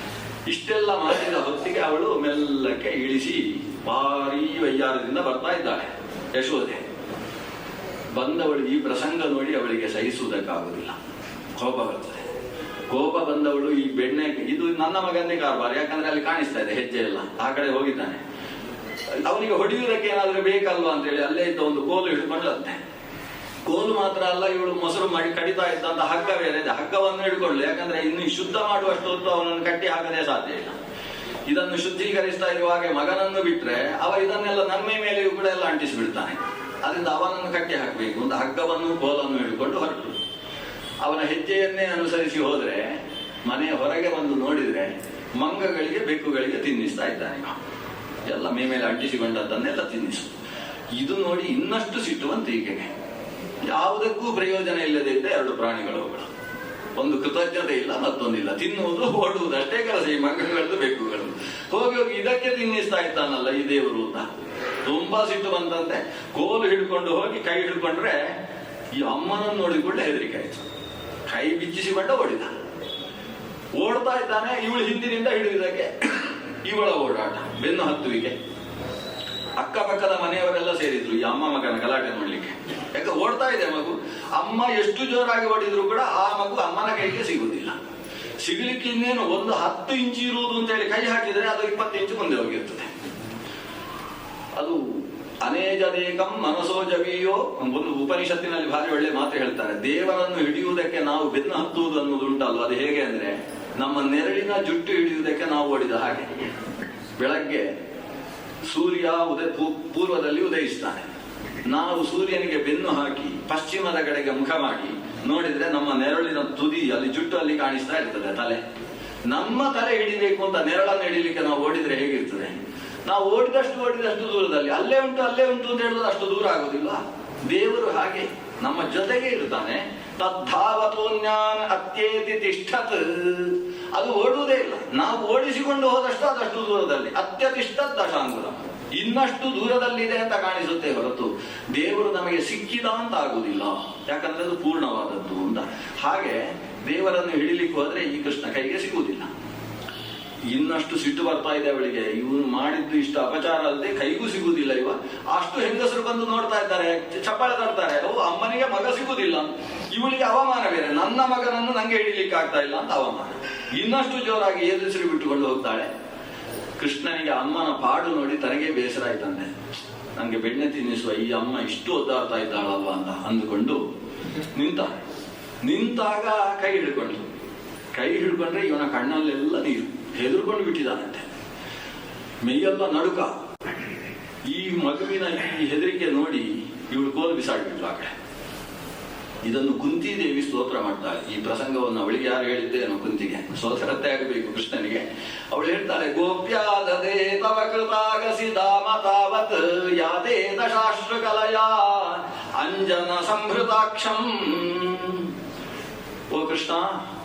A: ಇಷ್ಟೆಲ್ಲ ಮಾಡಿದ ಹೊತ್ತಿಗೆ ಅವಳು ಮೆಲ್ಲಕ್ಕೆ ಇಳಿಸಿ ಭಾರೀ ವೈಯಾರದಿಂದ ಬರ್ತಾ ಇದ್ದಾಳೆ ಯಶೋದೆ. ಬಂದವಳು ಈ ಪ್ರಸಂಗ ನೋಡಿ ಅವಳಿಗೆ ಸಹಿಸುವುದಕ್ಕಾಗುವುದಿಲ್ಲ, ಕೋಪ ಬರ್ತದೆ. ಕೋಪ ಬಂದವಳು ಈ ಬೆಣ್ಣೆ, ಇದು ನನ್ನ ಮಗನ್ನೇ ಕಾರ್ಬಾರ್, ಯಾಕಂದ್ರೆ ಅಲ್ಲಿ ಕಾಣಿಸ್ತಾ ಇದೆ ಹೆಜ್ಜೆ ಎಲ್ಲ, ಆ ಕಡೆ ಹೋಗಿದ್ದಾನೆ. ಅವನಿಗೆ ಹೊಡೆಯುವುದಕ್ಕೆ ಏನಾದ್ರೂ ಬೇಕಲ್ವಾ ಅಂತೇಳಿ ಅಲ್ಲೇ ಇದ್ದ ಒಂದು ಕೋಲು ಹಿಡ್ಕೊಂಡಂತೆ. ಕೋಲು ಮಾತ್ರ ಅಲ್ಲ, ಇವಳು ಮೊಸರು ಮಾಡಿ ಕಡಿತಾ ಇದ್ದಂತ ಹಗ್ಗ ಬೇರೆ ಇದೆ. ಹಗ್ಗವನ್ನು ಹಿಡ್ಕೊಳ್ಳು, ಯಾಕಂದ್ರೆ ಇನ್ನು ಶುದ್ಧ ಮಾಡುವಷ್ಟು ಹೊತ್ತು ಅವನನ್ನು ಕಟ್ಟಿ ಹಾಕದೇ ಸಾಧ್ಯ ಇಲ್ಲ. ಇದನ್ನು ಶುದ್ಧೀಕರಿಸ್ತಾ ಇರುವಾಗ ಮಗನನ್ನು ಬಿಟ್ರೆ ಅವ ಇದನ್ನೆಲ್ಲ ನನ್ಮೆ ಮೇಲೆಯೂ ಕೂಡ ಎಲ್ಲ ಅಂಟಿಸಿ ಬಿಡ್ತಾನೆ. ಅದರಿಂದ ಅವನನ್ನು ಕಟ್ಟಿ ಹಾಕಬೇಕು ಅಂತ ಹಗ್ಗವನ್ನು ಕೋಲನ್ನು ಹಿಡ್ಕೊಂಡು ಹೊರಟು. ಅವನ ಹೆಜ್ಜೆಯನ್ನೇ ಅನುಸರಿಸಿ ಹೋದ್ರೆ ಮನೆಯ ಹೊರಗೆ ಬಂದು ನೋಡಿದ್ರೆ ಮಂಗಗಳಿಗೆ ಬೆಕ್ಕುಗಳಿಗೆ ತಿನ್ನಿಸ್ತಾ ಇದ್ದಾನೆ. ಎಲ್ಲ ಮೇಲೆ ಅಂಟಿಸಿಕೊಂಡದ್ದನ್ನೆಲ್ಲ ತಿನ್ನಿಸು. ಇದು ನೋಡಿ ಇನ್ನಷ್ಟು ಸಿಟ್ಟುವಂತ ಈಗ ಯಾವುದಕ್ಕೂ ಪ್ರಯೋಜನ ಇಲ್ಲದೆ ಇದ್ದ 2 ಪ್ರಾಣಿಗಳು. ಒಂದು ಕೃತಜ್ಞತೆ ಇಲ್ಲ, ಮತ್ತೊಂದಿಲ್ಲ. ತಿನ್ನುವುದು ಓಡುವುದು ಅಷ್ಟೇ ಕೆಲಸ ಈ ಮಂಗಗಳದ್ದು ಬೆಕ್ಕುಗಳು. ಹೋಗಿ ಹೋಗಿ ಇದಕ್ಕೆ ತಿನ್ನಿಸ್ತಾ ಇದ್ದಾನಲ್ಲ ಈ ದೇವರು ಅಂತ ತುಂಬಾ ಸಿಟ್ಟು ಬಂದಂತೆ. ಕೋಲು ಹಿಡ್ಕೊಂಡು ಹೋಗಿ ಕೈ ಹಿಡ್ಕೊಂಡ್ರೆ ಈ ಅಮ್ಮನನ್ನು ನೋಡಿಕೊಂಡೆ ಹೆದರಿಕೆ ಆಯ್ತು. ಕೈ ಬಿಚ್ಚಿಸಿಕೊಂಡ ಓಡಿದ. ಓಡ್ತಾ ಇದ್ದಾನೆ, ಇವಳು ಹಿಂದಿನಿಂದ ಹಿಡಿಯುವುದಕ್ಕೆ ಇವಳ ಓಡಾಟ, ಬೆನ್ನು ಹತ್ತುವಿಕೆ. ಅಕ್ಕಪಕ್ಕದ ಮನೆಯವರೆಲ್ಲ ಸೇರಿದ್ರು ಈ ಅಮ್ಮ ಮಗನ ಗಲಾಟೆ ನೋಡ್ಲಿಕ್ಕೆ. ಯಾಕೆ ಓಡ್ತಾ ಇದೆ ಮಗು. ಅಮ್ಮ ಎಷ್ಟು ಜೋರಾಗಿ ಓಡಿದ್ರು ಕೂಡ ಆ ಮಗು ಅಮ್ಮನ ಕೈಗೆ ಸಿಗುವುದಿಲ್ಲ. ಸಿಗ್ಲಿಕ್ಕೆ ಇನ್ನೇನು ಒಂದು 10 ಇಂಚು ಇರುವುದು ಅಂತ ಹೇಳಿ ಕೈ ಹಾಕಿದ್ರೆ ಅದು 20 ಇಂಚು ಮುಂದೆ ಹೋಗಿರ್ತದೆ. ಅದು ಅನೇಜದೇಕಂ ಮನಸೋ ಜವಿಯೋ, ಒಂದು ಉಪನಿಷತ್ತಿನಲ್ಲಿ ಭಾರಿ ಒಳ್ಳೆ ಮಾತು ಹೇಳ್ತಾರೆ. ದೇವರನ್ನು ಹಿಡಿಯುವುದಕ್ಕೆ ನಾವು ಬೆನ್ನು ಹತ್ತುವುದು ಅನ್ನೋದು ಉಂಟಲ್ವ, ಅದು ಹೇಗೆ ಅಂದ್ರೆ ನಮ್ಮ ನೆರಳಿನ ಜುಟ್ಟು ಹಿಡಿಯುವುದಕ್ಕೆ ನಾವು ಓಡಿದ ಹಾಗೆ. ಬೆಳಗ್ಗೆ ಸೂರ್ಯ ಪೂರ್ವದಲ್ಲಿ ಉದಯಿಸ್ತಾನೆ. ನಾವು ಸೂರ್ಯನಿಗೆ ಬೆನ್ನು ಹಾಕಿ ಪಶ್ಚಿಮದ ಕಡೆಗೆ ಮುಖ ಮಾಡಿ ನೋಡಿದ್ರೆ ನಮ್ಮ ನೆರಳಿನ ತುದಿ ಅಲ್ಲಿ ಜುಟ್ಟು ಅಲ್ಲಿ ಕಾಣಿಸ್ತಾ ಇರ್ತದೆ ತಲೆ. ನಮ್ಮ ತಲೆ ಹಿಡಿಬೇಕು ಅಂತ ನೆರಳನ್ನು ಹಿಡಿಲಿಕ್ಕೆ ನಾವು ಓಡಿದ್ರೆ ಹೇಗಿರ್ತದೆ? ನಾವು ಓಡಿದಷ್ಟು ದೂರದಲ್ಲಿ ಅಲ್ಲೇ ಉಂಟು ಅಂತ ಹೇಳಿದ್ರೆ ಅಷ್ಟು ದೂರ ಆಗುದಿಲ್ಲ. ದೇವರು ಹಾಗೆ ನಮ್ಮ ಜೊತೆಗೆ ಇರ್ತಾನೆ. ತದ್ಧಾವತೋನ್ಯಾನ್ ಅತ್ಯೇತಿ ತಿಷ್ಠತ್, ಅದು ಓಡುವುದೇ ಇಲ್ಲ. ನಾವು ಓಡಿಸಿಕೊಂಡು ಹೋದಷ್ಟು ಅದಷ್ಟು ದೂರದಲ್ಲಿ. ಅತ್ಯತಿಷ್ಠತ್ ದಶಾಂಗುಲ, ಇನ್ನಷ್ಟು ದೂರದಲ್ಲಿದೆ ಅಂತ ಕಾಣಿಸುತ್ತೆ ಹೊರತು ದೇವರು ನಮಗೆ ಸಿಕ್ಕಿದ ಅಂತ ಆಗುದಿಲ್ಲ. ಯಾಕಂದ್ರೆ ಅದು ಪೂರ್ಣವಾದದ್ದು ಅಂತ. ಹಾಗೆ ದೇವರನ್ನು ಹಿಡಿಲಿಕ್ಕೆ ಹೋದ್ರೆ ಈ ಕೃಷ್ಣ ಕೈಗೆ ಸಿಗುವುದಿಲ್ಲ. ಇನ್ನಷ್ಟು ಸಿಟ್ಟು ಬರ್ತಾ ಇದೆ ಅವಳಿಗೆ. ಇವನು ಮಾಡಿದ್ದು ಇಷ್ಟು ಅಪಚಾರ ಅಲ್ಲದೆ ಕೈಗೂ ಸಿಗುವುದಿಲ್ಲ ಇವ. ಅಷ್ಟು ಹೆಂಗಸರು ಬಂದು ನೋಡ್ತಾ ಇದ್ದಾರೆ, ಚಪ್ಪಾಳೆ ತರ್ತಾರೆ. ಅಮ್ಮನಿಗೆ ಮಗ ಸಿಗುವುದಿಲ್ಲ, ಇವಳಿಗೆ ಅವಮಾನ ಬೇರೆ. ನನ್ನ ಮಗನನ್ನು ನಂಗೆ ಹಿಡಿಲಿಕ್ಕೆ ಆಗ್ತಾ ಇಲ್ಲ ಅಂತ ಅವಮಾನ. ಇನ್ನಷ್ಟು ಜೋರಾಗಿ ಎದುರಿಸಿ ಬಿಟ್ಟುಕೊಂಡು ಹೋಗ್ತಾಳೆ. ಕೃಷ್ಣನಿಗೆ ಅಮ್ಮನ ಪಾಡು ನೋಡಿ ತನಗೆ ಬೇಸರ ಆಯ್ತಂತೆ. ನಂಗೆ ಬೆಣ್ಣೆ ತಿನ್ನಿಸುವ ಈ ಅಮ್ಮ ಇಷ್ಟು ಒದ್ದಾಡ್ತಾ ಇದ್ದಾಳಲ್ವ ಅಂತ ಅಂದುಕೊಂಡು ನಿಂತಾಗ ಕೈ ಹಿಡ್ಕೊಂಡ್ರೆ ಇವನ ಕಣ್ಣಲ್ಲೆಲ್ಲ ನೀರು. ಹೆದರ್ಕೊಂಡು ಬಿಟ್ಟಿದ್ದಾನಂತೆ, ಮೈಯೆಲ್ಲ ನಡುಕ. ಈ ಮಗುವಿನ ಈ ಹೆದರಿಕೆ ನೋಡಿ ಇವಳು ಕೋಲು ಬಿಸಾಡ್ಬಿಟ್ಲು ಆ ಕಡೆ. ಇದನ್ನು ಕುಂತಿದೇವಿ ಸ್ತೋತ್ರ ಮಾಡ್ತಾಳೆ. ಈ ಪ್ರಸಂಗವನ್ನು ಅವಳಿಗೆ ಯಾರು ಹೇಳಿದ್ದೇನೋ, ಕುಂತಿಗೆ ಸೋದರತೆ ಆಗಬೇಕು ಕೃಷ್ಣನಿಗೆ. ಅವಳು ಹೇಳ್ತಾಳೆ, ಗೋಪ್ಯಾದದೇ ತವ ಕೃತಾಗಸಿ ಧಾಮ ತಾವತ್ ಯಾದೇ ದಶಾಶ್ರು ಕಲಯಾ ಅಂಜನ ಸಂಹೃತಾಕ್ಷಂ. ಓ ಕೃಷ್ಣ,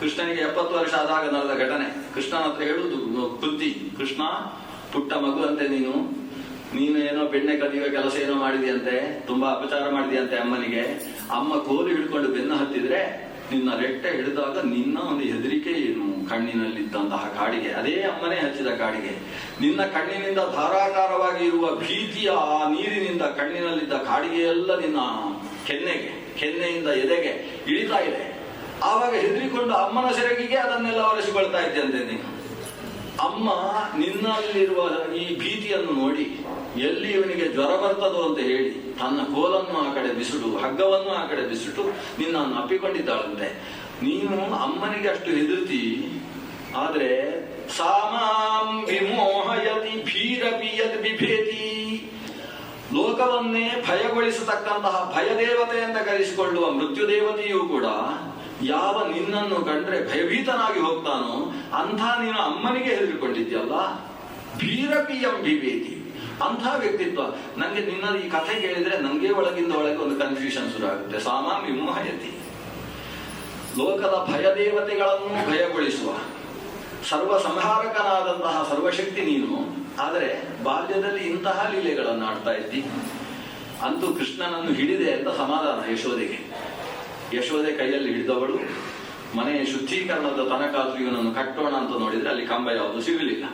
A: ಕೃಷ್ಣನಿಗೆ 70 ವರ್ಷ ಆದಾಗ ನಡೆದ ಘಟನೆ. ಕೃಷ್ಣನ ಹತ್ರ ಹೇಳುದು ಕುಂತಿ, ಕೃಷ್ಣ ಪುಟ್ಟ ಮಗು ಅಂತೆ ನೀನು ಏನೋ ಬೆಣ್ಣೆ ಕದಿಯುವ ಕೆಲಸ ಏನೋ ಮಾಡಿದೆಯಂತೆ, ತುಂಬಾ ಅಪಚಾರ ಮಾಡಿದೆಯಂತೆ ಅಮ್ಮನಿಗೆ. ಅಮ್ಮ ಕೋಲು ಹಿಡ್ಕೊಂಡು ಬೆನ್ನು ಹತ್ತಿದ್ರೆ ನಿನ್ನ ರೆಟ್ಟೆ ಹಿಡಿದಾಗ ನಿನ್ನ ಒಂದು ಹೆದರಿಕೆ ಏನು, ಕಣ್ಣಿನಲ್ಲಿದ್ದಂತಹ ಕಾಡಿಗೆ, ಅದೇ ಅಮ್ಮನೇ ಹಚ್ಚಿದ ಕಾಡಿಗೆ. ನಿನ್ನ ಕಣ್ಣಿನಿಂದ ಧಾರಾಕಾರವಾಗಿ ಇರುವ ಭೀತಿಯ ಆ ನೀರಿನಿಂದ ಕಣ್ಣಿನಲ್ಲಿದ್ದ ಕಾಡಿಗೆ ಎಲ್ಲ ನಿನ್ನ ಕೆನ್ನೆಯಿಂದ ಎದೆಗೆ ಇಳಿತಾ ಇದೆ. ಆವಾಗ ಹೆದರಿಕೊಂಡು ಅಮ್ಮನ ಸೆರಗಿಗೆ ಅದನ್ನೆಲ್ಲ ಒರೆಸಿಕೊಳ್ತಾ ಇದ್ದಂತೆ ನೀನು. ಅಮ್ಮ ನಿನ್ನಲ್ಲಿರುವ ಈ ಭೀತಿಯನ್ನು ನೋಡಿ ಎಲ್ಲಿ ಇವನಿಗೆ ಜ್ವರ ಬರ್ತದೋ ಅಂತ ಹೇಳಿ ತನ್ನ ಕೋಲನ್ನು ಆ ಕಡೆ ಬಿಸಿಡು, ಹಗ್ಗವನ್ನು ಆ ಕಡೆ ಬಿಸಿಟ್ಟು ನಿನ್ನನ್ನು ಅಪ್ಪಿಕೊಂಡಿದ್ದಾಳಂತೆ. ನೀನು ಅಮ್ಮನಿಗೆ ಅಷ್ಟು ಹೆದರ್ತಿ, ಆದ್ರೆ ಸಾಮಾಂ ವಿಮೋಹಯತಿ ಭೀರಪಿಯತ್ ಬಿಭೇತಿ, ಲೋಕವನ್ನೇ ಭಯಗೊಳಿಸತಕ್ಕಂತಹ ಭಯದೇವತೆ ಅಂತ ಕರೆಸಿಕೊಳ್ಳುವ ಮೃತ್ಯುದೇವತೆಯೂ ಕೂಡ ಯಾವ ನಿನ್ನನ್ನು ಕಂಡ್ರೆ ಭಯಭೀತನಾಗಿ ಹೋಗ್ತಾನೋ ಅಂಥ ನೀನು ಅಮ್ಮನಿಗೆ ಹೆದರಿಕೊಂಡಿದ್ಯಲ್ಲ. ಭೀರಪಿಯಂ ಬಿಭೇತಿ, ಅಂಥ ವ್ಯಕ್ತಿತ್ವ. ನಂಗೆ ನಿನ್ನ ಈ ಕಥೆ ಕೇಳಿದ್ರೆ ನಂಗೆ ಒಳಗಿಂದ ಒಳಗೆ ಒಂದು ಕನ್ಫ್ಯೂಷನ್ ಶುರು ಆಗುತ್ತೆ. ಸಾಮಾಂ ವಿಮೋಹಯತಿ, ಲೋಕದ ಭಯದೇವತೆಗಳನ್ನು ಭಯಗೊಳಿಸುವ ಸರ್ವ ಸಂಹಾರಕನಾದಂತಹ ಸರ್ವಶಕ್ತಿ ನೀನು. ಆದರೆ ಬಾಲ್ಯದಲ್ಲಿ ಇಂತಹ ಲೀಲೆಗಳನ್ನು ಆಡ್ತಾ ಇದ್ದಿ. ಅಂತೂ ಕೃಷ್ಣನನ್ನು ಹಿಡಿದೆ ಅಂತ ಸಮಾಧಾನ ಯಶೋದೆಗೆ. ಯಶೋದೆ ಕೈಯಲ್ಲಿ ಹಿಡಿದವಳು ಮನೆಯ ಶುದ್ಧೀಕರಣದ ತನಕಾದ್ರೂ ಇವನನ್ನು ಕಟ್ಟೋಣ ಅಂತ ನೋಡಿದ್ರೆ ಅಲ್ಲಿ ಕಂಬ ಯಾವುದು ಸಿಗಲಿಲ್ಲ.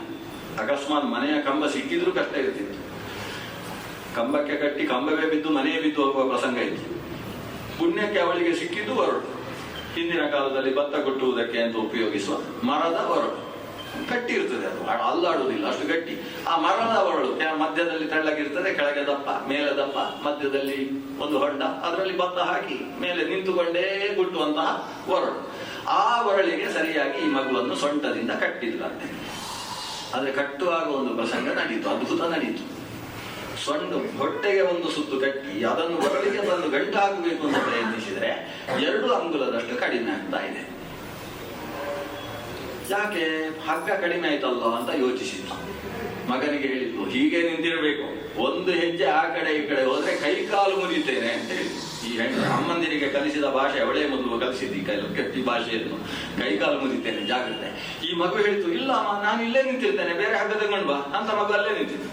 A: ಅಕಸ್ಮಾತ್ ಮನೆಯ ಕಂಬ ಸಿಕ್ಕಿದ್ರೂ ಕಷ್ಟ ಇರ್ತಿತ್ತು. ಕಂಬಕ್ಕೆ ಕಟ್ಟಿ ಕಂಬವೇ ಬಿದ್ದು ಮನೆಯೇ ಬಿದ್ದು ಹೋಗುವ ಪ್ರಸಂಗ ಇತ್ತು. ಪುಣ್ಯಕ್ಕೆ ಅವಳಿಗೆ ಸಿಕ್ಕಿದ್ದು ಒರಡು. ಹಿಂದಿನ ಕಾಲದಲ್ಲಿ ಭತ್ತ ಕೊಟ್ಟುವುದಕ್ಕೆ ಅಂತ ಉಪಯೋಗಿಸುವ ಮರದ ಒರಡು ಗಟ್ಟಿ ಇರ್ತದೆ, ಅದು ಅಲ್ಲಾಡುವುದಿಲ್ಲ, ಅಷ್ಟು ಗಟ್ಟಿ. ಆ ಮರದ ಒರಳು ಮಧ್ಯದಲ್ಲಿ ತೆಳ್ಳಗಿರ್ತದೆ, ಕೆಳಗೆ ದಪ್ಪ, ಮೇಲೆ ದಪ್ಪ, ಮಧ್ಯದಲ್ಲಿ ಒಂದು ಹೊಂಡ, ಅದರಲ್ಲಿ ಭತ್ತ ಹಾಕಿ ಮೇಲೆ ನಿಂತುಕೊಂಡೇ ಗುಟ್ಟುವಂತಹ ಒರಳು. ಆ ಒರಳಿಗೆ ಸರಿಯಾಗಿ ಈ ಮಗುವನ್ನು ಸೊಂಟದಿಂದ ಕಟ್ಟಿದ್ರಂತೆ. ಆದ್ರೆ ಕಟ್ಟುವಾಗ ಒಂದು ಪ್ರಸಂಗ ನಡೀತು, ಅದ್ಭುತ ನಡೀತು. ಹೊಟ್ಟೆಗೆ ಒಂದು ಸುತ್ತು ಕಟ್ಟಿ ಅದನ್ನು ಒರಳಿಗೆ ತಂದು ಗಂಟು ಹಾಕಬೇಕು ಅಂತ ಪ್ರಯತ್ನಿಸಿದ್ರೆ 2 ಅಂಗುಲದಷ್ಟು ಕಡಿಮೆ ಆಗ್ತಾ ಇದೆ. ಯಾಕೆ ಹಗ್ಗ ಕಡಿಮೆ ಆಯ್ತಲ್ಲ ಅಂತ ಯೋಚಿಸಿತ್ತು. ಮಗನಿಗೆ ಹೇಳಿದ್ಲು, ಹೀಗೆ ನಿಂತಿರಬೇಕು, ಒಂದು ಹೆಜ್ಜೆ ಆ ಕಡೆ ಈ ಕಡೆ ಹೋದ್ರೆ ಕೈ ಕಾಲು ಮುರಿತೇನೆ ಅಂತ ಹೇಳಿ. ಈ ಹೆಣ್ಣು ಅಮ್ಮಂದಿರಿಗೆ ಕಲಿಸಿದ ಭಾಷೆ ಅವಳೇ ಮೊದಲು ಕಲಿಸಿದ್ದು, ಈ ಗಟ್ಟಿ ಭಾಷೆಯನ್ನು. ಕೈ ಕಾಲು ಮುರಿತೇನೆ, ಜಾಗ್ರತೆ. ಈ ಮಗು ಹೇಳಿತು, ಇಲ್ಲ ಅಮ್ಮ ನಾನು ಇಲ್ಲೇ ನಿಂತಿರ್ತೇನೆ, ಬೇರೆ ಹಗ್ಗ ತಗೊಂಡು ಬಾ ಅಂತ ಮಗು ಅಲ್ಲೇ ನಿಂತಿತ್ತು.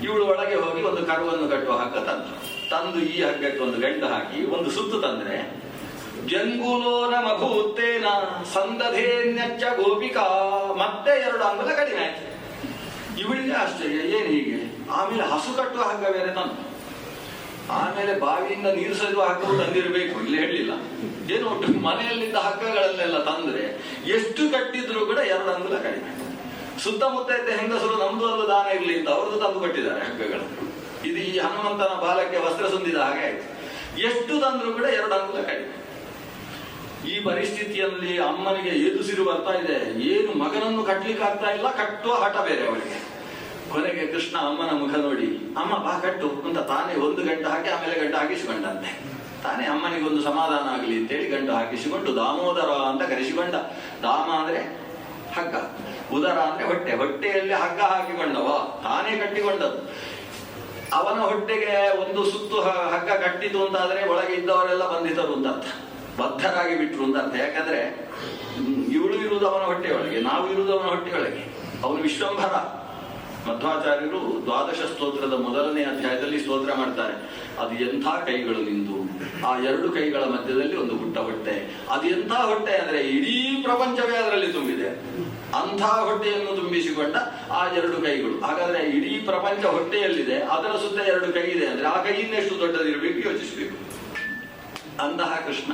A: ಇವಳು ಒಳಗೆ ಹೋಗಿ ಒಂದು ಕರುವನ್ನು ಕಟ್ಟುವ ಹಗ್ಗ ತಂದು ಈ ಹಗ್ಗಕ್ಕೆ ಒಂದು ಗಂಟು ಹಾಕಿ ಒಂದು ಸುತ್ತು ತಂದ್ರೆ ಜಂಗುಲೋನ ಮಭೂತೇನ ಸಂದಧೇನ್ಯಚ್ಚ ಗೋಪಿಕಾ, ಮತ್ತೆ 2 ಅಂಗುಲ ಕಡಿಮೆ ಆಯ್ತು. ಇವಳಿಗೆ ಆಶ್ಚರ್ಯ, ಏನ್ ಹೀಗೆ? ಆಮೇಲೆ ಹಸು ಕಟ್ಟುವ ಹಗ್ಗ ಬೇರೆ ತಂದು, ಆಮೇಲೆ ಬಾವಿಯಿಂದ ನೀರು ಸರಿಯುವ ಹಗ್ಗವು ತಂದಿರಬೇಕು, ಇಲ್ಲಿ ಹೇಳಲಿಲ್ಲ. ಏನು ಒಟ್ಟು ಮನೆಯಲ್ಲಿದ್ದ ಹಗ್ಗಗಳನ್ನೆಲ್ಲ ತಂದ್ರೆ ಎಷ್ಟು ಕಟ್ಟಿದ್ರು ಕೂಡ 2 ಅಂಗುಲ ಕಡಿಮೆ. ಸುತ್ತಮುತ್ತ ಇದ್ದ ಹೆಂಗಸರು ನಮ್ದು ಒಂದು ದಾನ ಇರ್ಲಿ ಅಂತ ಅವ್ರದ್ದು ತಂದು ಕೊಟ್ಟಿದ್ದಾರೆ ಹಗ್ಗಗಳು. ಇದು ಈ ಹನುಮಂತನ ಬಾಲಕ್ಕೆ ವಸ್ತ್ರ ಸುಂದಿದ ಹಾಗೆ ಆಯ್ತು. ಎಷ್ಟು ತಂದ್ರು ಕೂಡ 2 ಅಂಗುಲ ಕಡಿಮೆ. ಈ ಪರಿಸ್ಥಿತಿಯಲ್ಲಿ ಅಮ್ಮನಿಗೆ ಎದುಸಿರು ಬರ್ತಾ ಇದೆ. ಏನು ಮಗನನ್ನು ಕಟ್ಲಿಕ್ಕೆ ಆಗ್ತಾ ಇಲ್ಲ, ಕಟ್ಟುವ ಹಠ ಬೇರೆ ಅವಳಿಗೆ. ಕೊನೆಗೆ ಕೃಷ್ಣ ಅಮ್ಮನ ಮುಖ ನೋಡಿ, ಅಮ್ಮ ಬಾ ಕಟ್ಟು ಅಂತ ತಾನೇ ಒಂದು ಗಂಟು ಹಾಕಿ ಆಮೇಲೆ ಗಂಟು ಹಾಕಿಸಿಕೊಂಡಂತೆ. ತಾನೇ ಅಮ್ಮನಿಗೊಂದು ಸಮಾಧಾನ ಆಗಲಿ ಅಂತೇಳಿ ಗಂಟು ಹಾಕಿಸಿಕೊಂಡು ದಾಮೋದರ ಅಂತ ಕರೆಸಿಕೊಂಡ. ದಾಮ ಅಂದ್ರೆ ಹಗ್ಗ, ಉದರ ಅಂದ್ರೆ ಹೊಟ್ಟೆ, ಹೊಟ್ಟೆಯಲ್ಲಿ ಹಗ್ಗ ಹಾಕಿಕೊಂಡವ, ತಾನೇ ಕಟ್ಟಿಕೊಂಡದ್ದು. ಅವನ ಹೊಟ್ಟೆಗೆ ಒಂದು ಸುತ್ತು ಹಗ್ಗ ಕಟ್ಟಿತು ಅಂತಾದ್ರೆ ಒಳಗೆ ಇದ್ದವರೆಲ್ಲ ಬಂಧಿತರು ಅಂತ ಅರ್ಥ, ಬದ್ಧರಾಗಿ ಬಿಟ್ರು ಅಂತ ಅರ್ಥ. ಯಾಕಂದ್ರೆ ಇವಳು ಇರುವುದು ಅವನ ಹೊಟ್ಟೆಯೊಳಗೆ, ನಾವು ಇರುವುದು ಅವನ ಹೊಟ್ಟೆಯೊಳಗೆ. ಅವನು ವಿಶ್ವಂಭರ. ಮಧ್ವಾಚಾರ್ಯರು 12 ಸ್ತೋತ್ರದ 1ನೇ ಅಧ್ಯಾಯದಲ್ಲಿ ಸ್ತೋತ್ರ ಮಾಡ್ತಾರೆ. ಅದು ಎಂಥ ಕೈಗಳು ನಿಂದು, ಆ 2 ಕೈಗಳ ಮಧ್ಯದಲ್ಲಿ ಒಂದು ಪುಟ್ಟ ಹೊಟ್ಟೆ. ಅದು ಎಂಥ ಹೊಟ್ಟೆ ಅಂದ್ರೆ ಇಡೀ ಪ್ರಪಂಚವೇ ಅದರಲ್ಲಿ ತುಂಬಿದೆ. ಅಂಥ ಹೊಟ್ಟೆಯನ್ನು ತುಂಬಿಸಿಕೊಂಡ ಆ 2 ಕೈಗಳು. ಹಾಗಾದ್ರೆ ಇಡೀ ಪ್ರಪಂಚ ಹೊಟ್ಟೆಯಲ್ಲಿದೆ, ಅದರ ಸುತ್ತ 2 ಕೈ ಇದೆ ಅಂದ್ರೆ ಆ ಕೈಯಿಂದೆಷ್ಟು ದೊಡ್ಡದಿರಬೇಕು ಯೋಚಿಸಬೇಕು. ಅಂತಹ ಕೃಷ್ಣ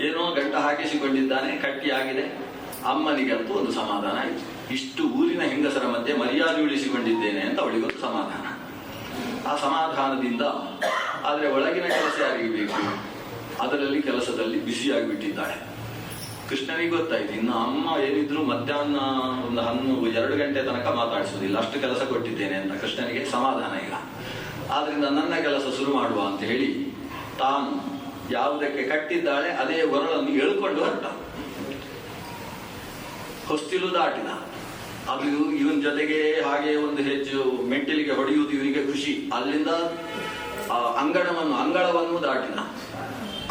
A: ಏನೋ ಗಂಟ ಹಾಕಿಸಿಕೊಂಡಿದ್ದಾನೆ, ಕಟ್ಟಿಯಾಗಿದೆ. ಅಮ್ಮನಿಗಂತೂ ಒಂದು ಸಮಾಧಾನ ಆಯಿತು. ಇಷ್ಟು ಊರಿನ ಹೆಂಗಸರ ಮಧ್ಯೆ ಮರ್ಯಾದೆ ಉಳಿಸಿಕೊಂಡಿದ್ದೇನೆ ಅಂತ ಅವಳಿಗೊಂದು ಸಮಾಧಾನ. ಆ ಸಮಾಧಾನದಿಂದ ಆದ್ರೆ ಒಳಗಿನ ಕೆಲಸ ಯಾರಿಗೆ ಬೇಕು, ಅದರಲ್ಲಿ ಕೆಲಸದಲ್ಲಿ ಬಿಸಿಯಾಗಿ ಬಿಟ್ಟಿದ್ದಾಳೆ. ಕೃಷ್ಣನಿಗೆ ಗೊತ್ತಾಯ್ತು, ಇನ್ನು ಅಮ್ಮ ಏನಿದ್ರು ಮಧ್ಯಾಹ್ನ ಒಂದು 2 ಗಂಟೆ ತನಕ ಮಾತಾಡಿಸುವುದಿಲ್ಲ, ಅಷ್ಟು ಕೆಲಸ ಕೊಟ್ಟಿದ್ದೇನೆ ಅಂತ ಕೃಷ್ಣನಿಗೆ ಸಮಾಧಾನ ಇಲ್ಲ. ಆದ್ರಿಂದ ನನ್ನ ಕೆಲಸ ಶುರು ಮಾಡುವ ಅಂತ ಹೇಳಿ ತಾನು ಯಾವುದಕ್ಕೆ ಕಟ್ಟಿದ್ದಾಳೆ ಅದೇ ಒರಳನ್ನು ಎಳ್ಕೊಂಡು ಹೊರಟ. ಹೊಸ್ತಿಲು ದಾಟಿದ. ಅದು ಇವನ್ ಜೊತೆಗೆ ಹಾಗೆ ಒಂದು ಹೆಜ್ಜೆ ಮೆಟ್ಟಿಲಿಗೆ ಹೊಡೆಯುವುದು ಇವನಿಗೆ ಖುಷಿ. ಅಲ್ಲಿಂದ ಅಂಗಳವನ್ನು ದಾಟಿದ.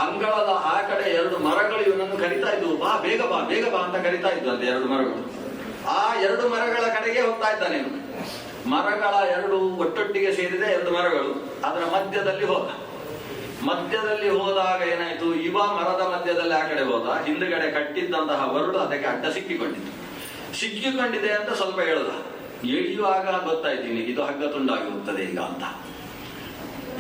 A: ಅಂಗಳದ ಆ ಕಡೆ 2 ಮರಗಳು ಇವನನ್ನು ಕರಿತಾ ಇದ್ವು, ಬಾ ಬೇಗ ಬಾ ಬೇಗ ಬಾ ಅಂತ ಕರಿತಾ ಇದ್ವು ಅಂತ 2 ಮರಗಳು. ಆ 2 ಮರಗಳ ಕಡೆಗೆ ಹೋಗ್ತಾ ಇದ್ದಾನೆ. ಮರಗಳ 2 ಒಟ್ಟೊಟ್ಟಿಗೆ ಸೇರಿದ 2 ಮರಗಳು. ಅದರ ಮಧ್ಯದಲ್ಲಿ ಹೋದಾಗ ಏನಾಯ್ತು, ಇವ ಮರದ ಮಧ್ಯದಲ್ಲಿ ಆ ಕಡೆ ಹೋದ. ಹಿಂದುಗಡೆ ಕಟ್ಟಿದ್ದಂತಹ ಒರಳು ಅದಕ್ಕೆ ಅಡ್ಡ ಸಿಕ್ಕಿಕೊಂಡಿದೆ ಅಂತ ಸ್ವಲ್ಪ ಹೇಳ್ದ. ಎಳೆಯುವಾಗ ಗೊತ್ತಾಯ್ತೀನಿ ಇದು ಹಗ್ಗ ತುಂಡಾಗಿ ಹೋಗ್ತದೆ ಈಗ ಅಂತ.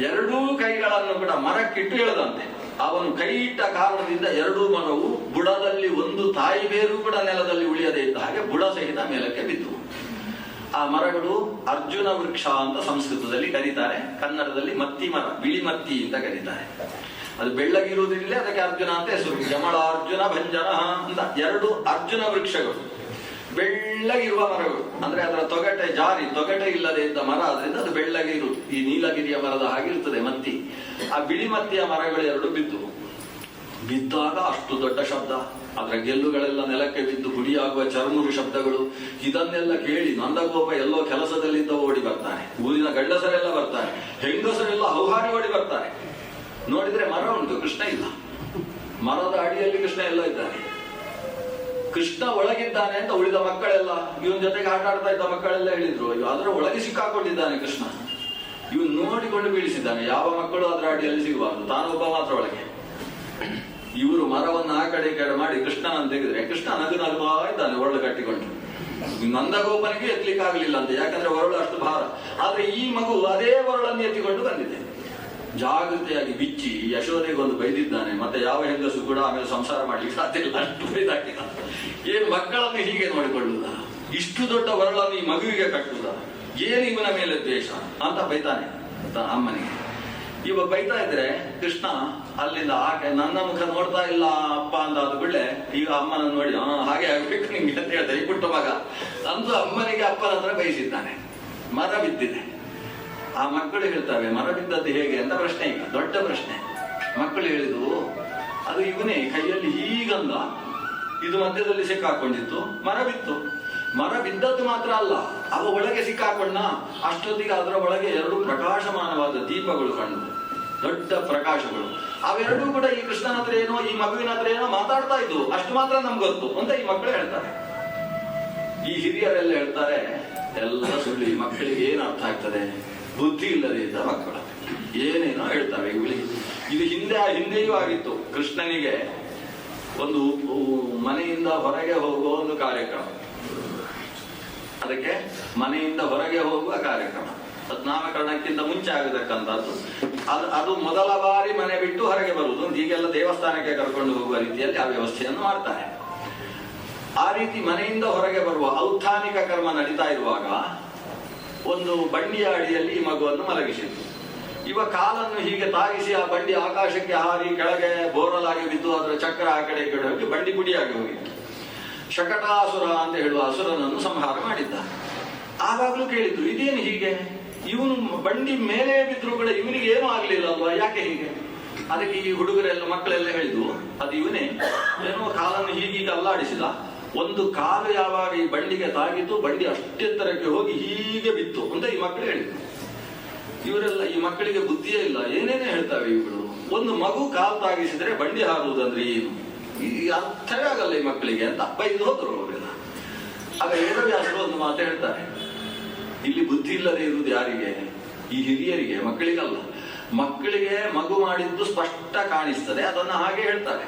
A: 2 ಕೈಗಳನ್ನು ಕೂಡ ಮರಕ್ಕಿಟ್ಟು ಎಳೆದಂತೆ. ಅವನು ಕೈ ಇಟ್ಟ ಕಾರಣದಿಂದ 2 ಮರವು ಬುಡದಲ್ಲಿ ಒಂದು ತಾಯಿ ಬೇರು ಕೂಡ ನೆಲದಲ್ಲಿ ಉಳಿಯದೇ ಇದ್ದ ಹಾಗೆ ಬುಡ ಸಹಿತ ಮೇಲಕ್ಕೆ ಬಿದ್ದು. ಆ ಮರಗಳು ಅರ್ಜುನ ವೃಕ್ಷ ಅಂತ ಸಂಸ್ಕೃತದಲ್ಲಿ ಕರೀತಾರೆ, ಕನ್ನಡದಲ್ಲಿ ಮತ್ತಿ ಮರ, ಬಿಳಿ ಮತ್ತಿ ಅಂತ ಕರೀತಾರೆ. ಅದು ಬೆಳ್ಳಗಿರುವುದಿಲ್ಲ, ಅದಕ್ಕೆ ಅರ್ಜುನ ಅಂತ ಹೆಸರು. ಜಮಳ ಅರ್ಜುನ ಭಂಜನ ಅಂತ 2 ಅರ್ಜುನ ವೃಕ್ಷಗಳು, ಬೆಳ್ಳಗಿರುವ ಮರಗಳು. ಅಂದ್ರೆ ಅದರ ತೊಗಟೆ ಇಲ್ಲದೆ ಇದ್ದ ಮರ, ಆದ್ರಿಂದ ಅದು ಬೆಳ್ಳಗೆ ಇರುವುದು. ಈ ನೀಲಗಿರಿಯ ಮರದ ಹಾಗಿರ್ತದೆ ಮತ್ತಿ. ಆ ಬಿಳಿ ಮತ್ತಿಯ ಮರಗಳು 2 ಬಿದ್ದಾಗ ಅಷ್ಟು ದೊಡ್ಡ ಶಬ್ದ. ಅದರ ಗೆಲ್ಲುಗಳೆಲ್ಲ ನೆಲಕ್ಕೆ ಬಿದ್ದು ಹುಡಿಯಾಗುವ ಚರ್ಮುರು ಶಬ್ದಗಳು. ಇದನ್ನೆಲ್ಲ ಕೇಳಿ ನಂದಗೋಪ ಎಲ್ಲೋ ಕೆಲಸದಲ್ಲಿದ್ದ ಓಡಿ ಬರ್ತಾನೆ. ಊರಿನ ಗಂಡಸರೆಲ್ಲ ಬರ್ತಾರೆ, ಹೆಂಗಸರೆಲ್ಲ ಹೌಹಾರಿ ಓಡಿ ಬರ್ತಾರೆ. ನೋಡಿದ್ರೆ ಮರ ಉಂಟು, ಕೃಷ್ಣ ಇಲ್ಲ. ಮರದ ಅಡಿಯಲ್ಲಿ ಕೃಷ್ಣ ಎಲ್ಲ ಇದ್ದಾನೆ. ಕೃಷ್ಣ ಒಳಗಿದ್ದಾನೆ ಅಂತ ಉಳಿದ ಮಕ್ಕಳೆಲ್ಲ, ಇವನ್ ಜೊತೆಗೆ ಆಟ ಆಡ್ತಾ ಇದ್ದ ಮಕ್ಕಳೆಲ್ಲ ಹೇಳಿದ್ರು, ಅದರ ಒಳಗೆ ಸಿಕ್ಕಾಕೊಂಡಿದ್ದಾನೆ ಕೃಷ್ಣ. ಇವನ್ ನೋಡಿಕೊಂಡು ಬೀಳಿಸಿದ್ದಾನೆ. ಯಾವ ಮಕ್ಕಳು ಅದರ ಅಡಿಯಲ್ಲಿ ಸಿಗಬಾರ್ದು, ತಾನೊಬ್ಬ ಮಾತ್ರ ಒಳಗೆ. ಇವರು ಮರವನ್ನು ಆ ಕಡೆ ಈ ಕಡೆ ಮಾಡಿ ಕೃಷ್ಣನನ್ನು ತೆಗೆದ್ರೆ ಕೃಷ್ಣ ನಗುತ್ತಾ ಇದ್ದಾನೆ ಒರಳು ಕಟ್ಟಿಕೊಂಡು. ನಂದಗೋಪನಿಗೆ ಎತ್ತಲಿಕ್ಕೆ ಆಗ್ಲಿಲ್ಲ ಅಂತ, ಯಾಕಂದ್ರೆ ಒರಳು ಅಷ್ಟು ಭಾರ. ಆದ್ರೆ ಈ ಮಗು ಅದೇ ಒರಳನ್ನು ಎತ್ತಿಕೊಂಡು ಬಂದಿದೆ. ಜಾಗೃತೆಯಾಗಿ ಬಿಚ್ಚಿ ಯಶೋದೆಗೊಂದು ಬೈದಿದ್ದಾನೆ. ಮತ್ತೆ ಯಾವ ಹೆಂಗಸು ಕೂಡ ಆಮೇಲೆ ಸಂಸಾರ ಮಾಡ್ಲಿಕ್ಕೆ ಸಾಧ್ಯ ಇಲ್ಲ, ಅಷ್ಟು ಬೈದಾಕಿದ. ಏನ್ ಮಕ್ಕಳನ್ನು ಹೀಗೆ ನೋಡಿಕೊಳ್ಳುದ, ಇಷ್ಟು ದೊಡ್ಡ ಒರಳನ್ನು ಈ ಮಗುವಿಗೆ ಕಟ್ಟುದ, ಏನ್ ಇವನ ಮೇಲೆ ದ್ವೇಷ ಅಂತ ಬೈತಾನೆ ಅಮ್ಮನಿಗೆ. ಇವ ಬೈತಾ ಇದ್ರೆ ಕೃಷ್ಣ ಅಲ್ಲಿಂದ ಆಕೆ ನನ್ನ ಮುಖ ನೋಡ್ತಾ ಇಲ್ಲ ಅಪ್ಪ ಅಂತ ಆದ ಕೂಡಲೇ ಈಗ ಅಮ್ಮನ ನೋಡಿ ಹಾಗೆ ಆಗ್ಬೇಕು ನಿಮ್ಗೆ ಅಂತ ಹೇಳ್ತಾರೆ. ಈ ಪುಟ್ಟ ಮಗ ಅಂತೂ ಅಮ್ಮನಿಗೆ ಅಪ್ಪನ ಹತ್ರ ಬಯಸಿದ್ದಾನೆ. ಮರ ಬಿದ್ದಿದೆ. ಆ ಮಕ್ಕಳು ಹೇಳ್ತವೆ ಮರ ಬಿದ್ದದ್ದು ಹೇಗೆ ಅಂತ ಪ್ರಶ್ನೆ. ಈಗ ದೊಡ್ಡ ಪ್ರಶ್ನೆ. ಮಕ್ಕಳು ಹೇಳಿದ್ವು, ಅದು ಇವನೇ ಕೈಯಲ್ಲಿ ಹೀಗಂದ, ಇದು ಮಧ್ಯದಲ್ಲಿ ಸಿಕ್ಕಾಕೊಂಡಿತ್ತು, ಮರ ಬಿತ್ತು. ಮರ ಬಿದ್ದದ್ದು ಮಾತ್ರ ಅಲ್ಲ, ಅವ ಒಳಗೆ ಸಿಕ್ಕಾಕೊಂಡ. ಅಷ್ಟೊತ್ತಿಗೆ ಅದರ ಒಳಗೆ 2 ಪ್ರಕಾಶಮಾನವಾದ ದೀಪಗಳು ಕಂಡು, ದೊಡ್ಡ ಪ್ರಕಾಶಗಳು. ಅವೆರಡೂ ಕೂಡ ಈ ಕೃಷ್ಣನ ಹತ್ರ ಏನೋ, ಈ ಮಗುವಿನ ಹತ್ರ ಏನೋ ಮಾತಾಡ್ತಾ ಇದ್ವು. ಅಷ್ಟು ಮಾತ್ರ ನಮ್ಗೆ ಗೊತ್ತು ಅಂತ ಈ ಮಕ್ಕಳು ಹೇಳ್ತಾರೆ. ಈ ಹಿರಿಯರೆಲ್ಲ ಹೇಳ್ತಾರೆ ಎಲ್ಲ ಸುಳ್ಳು. ಈ ಮಕ್ಕಳಿಗೆ ಏನು ಅರ್ಥ ಆಗ್ತದೆ, ಬುದ್ಧಿ ಇಲ್ಲದೆ ಇದ್ದ ಮಕ್ಕಳು ಏನೇನೋ ಹೇಳ್ತವೆ ಇವುಗಳಿಗೆ. ಇದು ಹಿಂದೆಯೂ ಆಗಿತ್ತು. ಕೃಷ್ಣನಿಗೆ ಒಂದು ಮನೆಯಿಂದ ಹೊರಗೆ ಹೋಗುವ ಒಂದು ಕಾರ್ಯಕ್ರಮ, ಅದಕ್ಕೆ ಮನೆಯಿಂದ ಹೊರಗೆ ಹೋಗುವ ಕಾರ್ಯಕ್ರಮ, ನಾಮಕರಣಕ್ಕಿಂತ ಮುಂಚೆ ಆಗತಕ್ಕಂಥದ್ದು. ಅದು ಮೊದಲ ಬಾರಿ ಮನೆ ಬಿಟ್ಟು ಹೊರಗೆ ಬರುವುದು. ಹೀಗೆಲ್ಲ ದೇವಸ್ಥಾನಕ್ಕೆ ಕರ್ಕೊಂಡು ಹೋಗುವ ರೀತಿಯಲ್ಲಿ ಆ ವ್ಯವಸ್ಥೆಯನ್ನು ಮಾಡ್ತಾರೆ. ಆ ರೀತಿ ಮನೆಯಿಂದ ಹೊರಗೆ ಬರುವ ಔತ್ಥಾನಿಕ ಕರ್ಮ ನಡೀತಾ ಇರುವಾಗ ಒಂದು ಬಂಡಿಯ ಅಡಿಯಲ್ಲಿ ಈ ಮಗುವನ್ನು ಮಲಗಿಸಿತ್ತು. ಇವ ಕಾಲನ್ನು ಹೀಗೆ ತಾಗಿಸಿ ಆ ಬಂಡಿ ಆಕಾಶಕ್ಕೆ ಹಾರಿ ಕೆಳಗೆ ಬೋರಲಾಗಿ ಬಿದ್ದು ಅದರ ಚಕ್ರ ಆ ಕಡೆ ಈ ಕಡೆ ಹೋಗಿ ಬಂಡಿ ಪುಡಿಯಾಗಿ ಹೋಗಿತ್ತು. ಶಕಟಾಸುರ ಅಂತ ಹೇಳುವ ಅಸುರನನ್ನು ಸಂಹಾರ ಮಾಡಿದ್ದ. ಆವಾಗಲೂ ಕೇಳಿದ್ರು, ಇದೇನು ಹೀಗೆ, ಇವನು ಬಂಡಿ ಮೇಲೆ ಬಿದ್ರು ಕೂಡ ಇವನಿಗೆ ಏನೂ ಆಗ್ಲಿಲ್ಲ ಅಲ್ವಾ, ಯಾಕೆ ಹೀಗೆ? ಅದಕ್ಕೆ ಈ ಹುಡುಗರೆಲ್ಲ ಮಕ್ಕಳೆಲ್ಲ ಹೇಳಿದ್ವು, ಅದು ಇವನೇ ಏನೋ ಕಾಲನ್ನು ಹೀಗೀಗ ಅಲ್ಲಾಡಿಸಿದ. ಒಂದು ಕಾಲು ಯಾವಾಗ ಈ ಬಂಡಿಗೆ ತಾಗಿತು, ಬಂಡಿ ಅಷ್ಟೆತ್ತರಕ್ಕೆ ಹೋಗಿ ಹೀಗೆ ಬಿತ್ತು ಅಂತ ಈ ಮಕ್ಕಳು ಹೇಳಿದ್ರು. ಇವರೆಲ್ಲ, ಈ ಮಕ್ಕಳಿಗೆ ಬುದ್ಧಿಯೇ ಇಲ್ಲ, ಏನೇನೇ ಹೇಳ್ತಾವೆ ಇವುಗಳು. ಒಂದು ಮಗು ಕಾಲು ತಾಗಿಸಿದ್ರೆ ಬಂಡಿ ಹಾರುವುದಂದ್ರೆ ಏನು, ಈ ಅರ್ಥವೇ ಆಗಲ್ಲ ಈ ಮಕ್ಕಳಿಗೆ ಅಂತ ಬೈದು ಹೋದ್ರು ಅವರೆಲ್ಲ. ಆಗ ವೇದವ್ಯಾಸರು ಒಂದು ಮಾತು ಹೇಳ್ತಾರೆ, ಇಲ್ಲಿ ಬುದ್ಧಿ ಇಲ್ಲದೆ ಇರುವುದು ಯಾರಿಗೆ? ಈ ಹಿರಿಯರಿಗೆ, ಮಕ್ಕಳಿಗಲ್ಲ. ಮಕ್ಕಳಿಗೆ ಮಗು ಮಾಡಿದ್ದು ಸ್ಪಷ್ಟ ಕಾಣಿಸ್ತದೆ, ಅದನ್ನ ಹಾಗೆ ಹೇಳ್ತಾರೆ.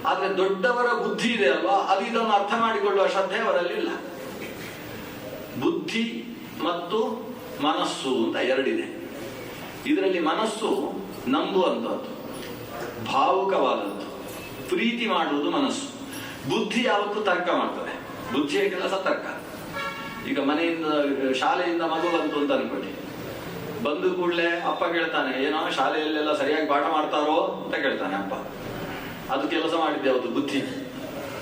A: ಆದ್ರೆ ದೊಡ್ಡವರ ಬುದ್ಧಿ ಇದೆ ಅಲ್ವಾ, ಅದು ಇದನ್ನು ಅರ್ಥ ಮಾಡಿಕೊಳ್ಳುವ ಶ್ರದ್ಧೆ ಅವರಲ್ಲಿಲ್ಲ. ಬುದ್ಧಿ ಮತ್ತು ಮನಸ್ಸು ಅಂತ ಎರಡಿದೆ. ಇದರಲ್ಲಿ ಮನಸ್ಸು ನಂಬುವಂಥದ್ದು, ಭಾವುಕವಾದದ್ದು, ಪ್ರೀತಿ ಮಾಡುವುದು ಮನಸ್ಸು. ಬುದ್ಧಿ ಯಾವತ್ತೂ ತರ್ಕ ಮಾಡ್ತದೆ. ಬುದ್ಧಿಯ ಕೆಲಸ ತರ್ಕ. ಈಗ ಮನೆಯಿಂದ ಶಾಲೆಯಿಂದ ಮಗು ಬಂತು ಅಂತ ಅನ್ಕೊಳ್ಳಿ, ಬಂದು ಕೂಡಲೇ ಅಪ್ಪ ಕೇಳ್ತಾನೆ, ಏನೋ ಶಾಲೆಯಲ್ಲೆಲ್ಲ ಸರಿಯಾಗಿ ಪಾಠ ಮಾಡ್ತಾರೋ ಅಂತ ಕೇಳ್ತಾನೆ ಅಪ್ಪ. ಅದು ಕೆಲಸ ಮಾಡಿದ್ದೆ ಅವತ್ತು ಬುದ್ಧಿ.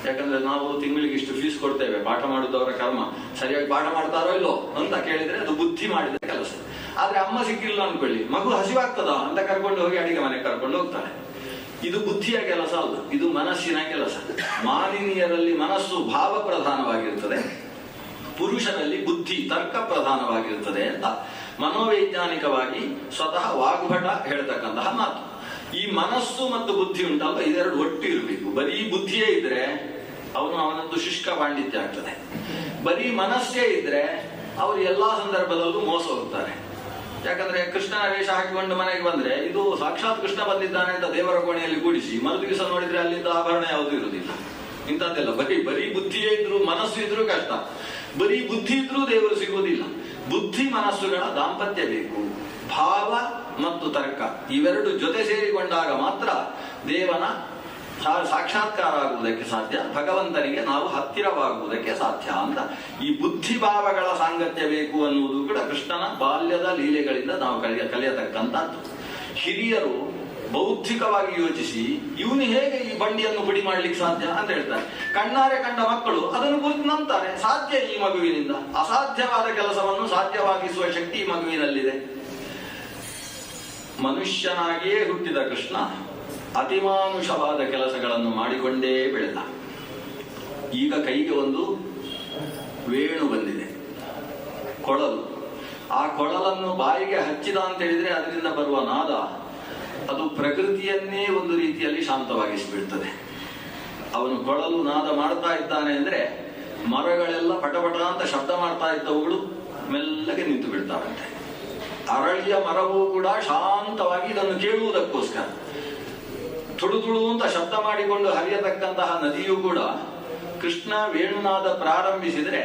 A: ಯಾಕಂದ್ರೆ ನಾವು ತಿಂಗಳಿಗೆ ಇಷ್ಟು ಫೀಸ್ ಕೊಡ್ತೇವೆ, ಪಾಠ ಮಾಡುದವರ ಕರ್ಮ, ಸರಿಯಾಗಿ ಪಾಠ ಮಾಡ್ತಾರೋ ಇಲ್ಲೋ ಅಂತ ಕೇಳಿದ್ರೆ ಅದು ಬುದ್ಧಿ ಮಾಡಿದ ಕೆಲಸ. ಆದ್ರೆ ಅಮ್ಮ ಸಿಕ್ಕಿಲ್ಲ ಅನ್ಕೊಳ್ಳಿ, ಮಗು ಹಸಿವಾಗ್ತದ ಅಂತ ಕರ್ಕೊಂಡು ಹೋಗಿ ಅಡಿಗೆ ಮನೆಗೆ ಕರ್ಕೊಂಡು ಹೋಗ್ತಾನೆ. ಇದು ಬುದ್ಧಿಯ ಕೆಲಸ ಅಲ್ಲ, ಇದು ಮನಸ್ಸಿನ ಕೆಲಸ. ಮಾಲಿನ್ಯರಲ್ಲಿ ಮನಸ್ಸು ಭಾವ ಪ್ರಧಾನವಾಗಿರ್ತದೆ, ಪುರುಷನಲ್ಲಿ ಬುದ್ಧಿ ತರ್ಕ ಪ್ರಧಾನವಾಗಿರ್ತದೆ ಅಂತ ಮನೋವೈಜ್ಞಾನಿಕವಾಗಿ ಸ್ವತಃ ವಾಗ್ಭಟ ಹೇಳ್ತಕ್ಕಂತಹ ಮಾತು. ಈ ಮನಸ್ಸು ಮತ್ತು ಬುದ್ಧಿ ಉಂಟಲ್ಲ, ಇದೆರಡು ಒಟ್ಟು ಇರಬೇಕು. ಬರೀ ಬುದ್ಧಿಯೇ ಇದ್ರೆ ಅವನದ್ದು ಶುಷ್ಕ ಪಾಂಡಿತ್ಯ ಆಗ್ತದೆ. ಬರೀ ಮನಸ್ಸೇ ಇದ್ರೆ ಅವರು ಎಲ್ಲಾ ಸಂದರ್ಭದಲ್ಲೂ ಮೋಸ ಹೋಗ್ತಾರೆ. ಯಾಕಂದ್ರೆ ಕೃಷ್ಣನ ವೇಷ ಹಾಕಿಕೊಂಡು ಮನೆಗೆ ಬಂದ್ರೆ ಇದು ಸಾಕ್ಷಾತ್ ಕೃಷ್ಣ ಬಂದಿದ್ದಾನೆ ಅಂತ ದೇವರ ಕೋಣೆಯಲ್ಲಿ ಕೂಡಿಸಿ ಮರುದಿವಸ ನೋಡಿದ್ರೆ ಅಲ್ಲಿಂದ ಆಭರಣ ಯಾವುದೂ ಇರುವುದಿಲ್ಲ. ಇಂಥದ್ದೆಲ್ಲ ಬರೀ ಬುದ್ಧಿಯೇ ಇದ್ರು ಮನಸ್ಸು ಇದ್ರೂ ಕಷ್ಟ, ಬರೀ ಬುದ್ಧಿ ಇದ್ರೂ ದೇವರು ಸಿಗುವುದಿಲ್ಲ. ಬುದ್ಧಿ ಮನಸ್ಸುಗಳ ದಾಂಪತ್ಯ ಬೇಕು. ಭಾವ ಮತ್ತು ತರ್ಕ ಇವೆರಡು ಜೊತೆ ಸೇರಿಕೊಂಡಾಗ ಮಾತ್ರ ದೇವನ ಸಾಕ್ಷಾತ್ಕಾರ ಆಗುವುದಕ್ಕೆ ಸಾಧ್ಯ, ಭಗವಂತನಿಗೆ ನಾವು ಹತ್ತಿರವಾಗುವುದಕ್ಕೆ ಸಾಧ್ಯ ಅಂತ. ಈ ಬುದ್ಧಿ ಭಾವಗಳ ಸಾಂಗತ್ಯ ಬೇಕು ಅನ್ನುವುದು ಕೂಡ ಕೃಷ್ಣನ ಬಾಲ್ಯದ ಲೀಲೆಗಳಿಂದ ನಾವು ಕಲಿಯತಕ್ಕಂಥದ್ದು. ಹಿರಿಯರು ಬೌದ್ಧಿಕವಾಗಿ ಯೋಚಿಸಿ ಇವನು ಹೇಗೆ ಈ ಬಂಡಿಯನ್ನು ಪುಡಿ ಮಾಡ್ಲಿಕ್ಕೆ ಸಾಧ್ಯ ಅಂತ ಹೇಳ್ತಾರೆ. ಕಣ್ಣಾರೆ ಕಂಡ ಮಕ್ಕಳು ಅದನ್ನು ಕುರಿತು ನಂಬ್ತಾರೆ. ಸಾಧ್ಯ ಈ ಮಗುವಿನಿಂದ, ಅಸಾಧ್ಯವಾದ ಕೆಲಸವನ್ನು ಸಾಧ್ಯವಾಗಿಸುವ ಶಕ್ತಿ ಈ ಮಗುವಿನಲ್ಲಿದೆ. ಮನುಷ್ಯನಾಗಿಯೇ ಹುಟ್ಟಿದ ಕೃಷ್ಣ ಅತಿಮಾನುಷವಾದ ಕೆಲಸಗಳನ್ನು ಮಾಡಿಕೊಂಡೇ ಬೆಳೆದ. ಈಗ ಕೈಗೆ ಒಂದು ವೇಣು ಬಂದಿದೆ, ಕೊಳಲು. ಆ ಕೊಳಲನ್ನು ಬಾಯಿಗೆ ಹಚ್ಚಿದ ಅಂತ ಹೇಳಿದ್ರೆ ಅದರಿಂದ ಬರುವ ನಾದ ಅದು ಪ್ರಕೃತಿಯನ್ನೇ ಒಂದು ರೀತಿಯಲ್ಲಿ ಶಾಂತವಾಗಿಸಿಬಿಡ್ತದೆ. ಅವನು ಕೊಳಲು ನಾದ ಮಾಡ್ತಾ ಇದ್ದಾನೆ ಅಂದ್ರೆ ಮರಗಳೆಲ್ಲ ಪಟಪಟ ಅಂತ ಶಬ್ದ ಮಾಡ್ತಾ ಇದ್ದವುಗಳು ಮೆಲ್ಲಗೆ ನಿಂತು ಬಿಡ್ತಾವಂತೆ. ಅರಳಿಯ ಮರವೂ ಕೂಡ ಶಾಂತವಾಗಿ ಇದನ್ನು ಕೇಳುವುದಕ್ಕೋಸ್ಕರ ತುಳು ತುಳು ಅಂತ ಶಬ್ದ ಮಾಡಿಕೊಂಡು ಹರಿಯತಕ್ಕಂತಹ ನದಿಯೂ ಕೂಡ ಕೃಷ್ಣ ವೇಣುನಾದ ಪ್ರಾರಂಭಿಸಿದ್ರೆ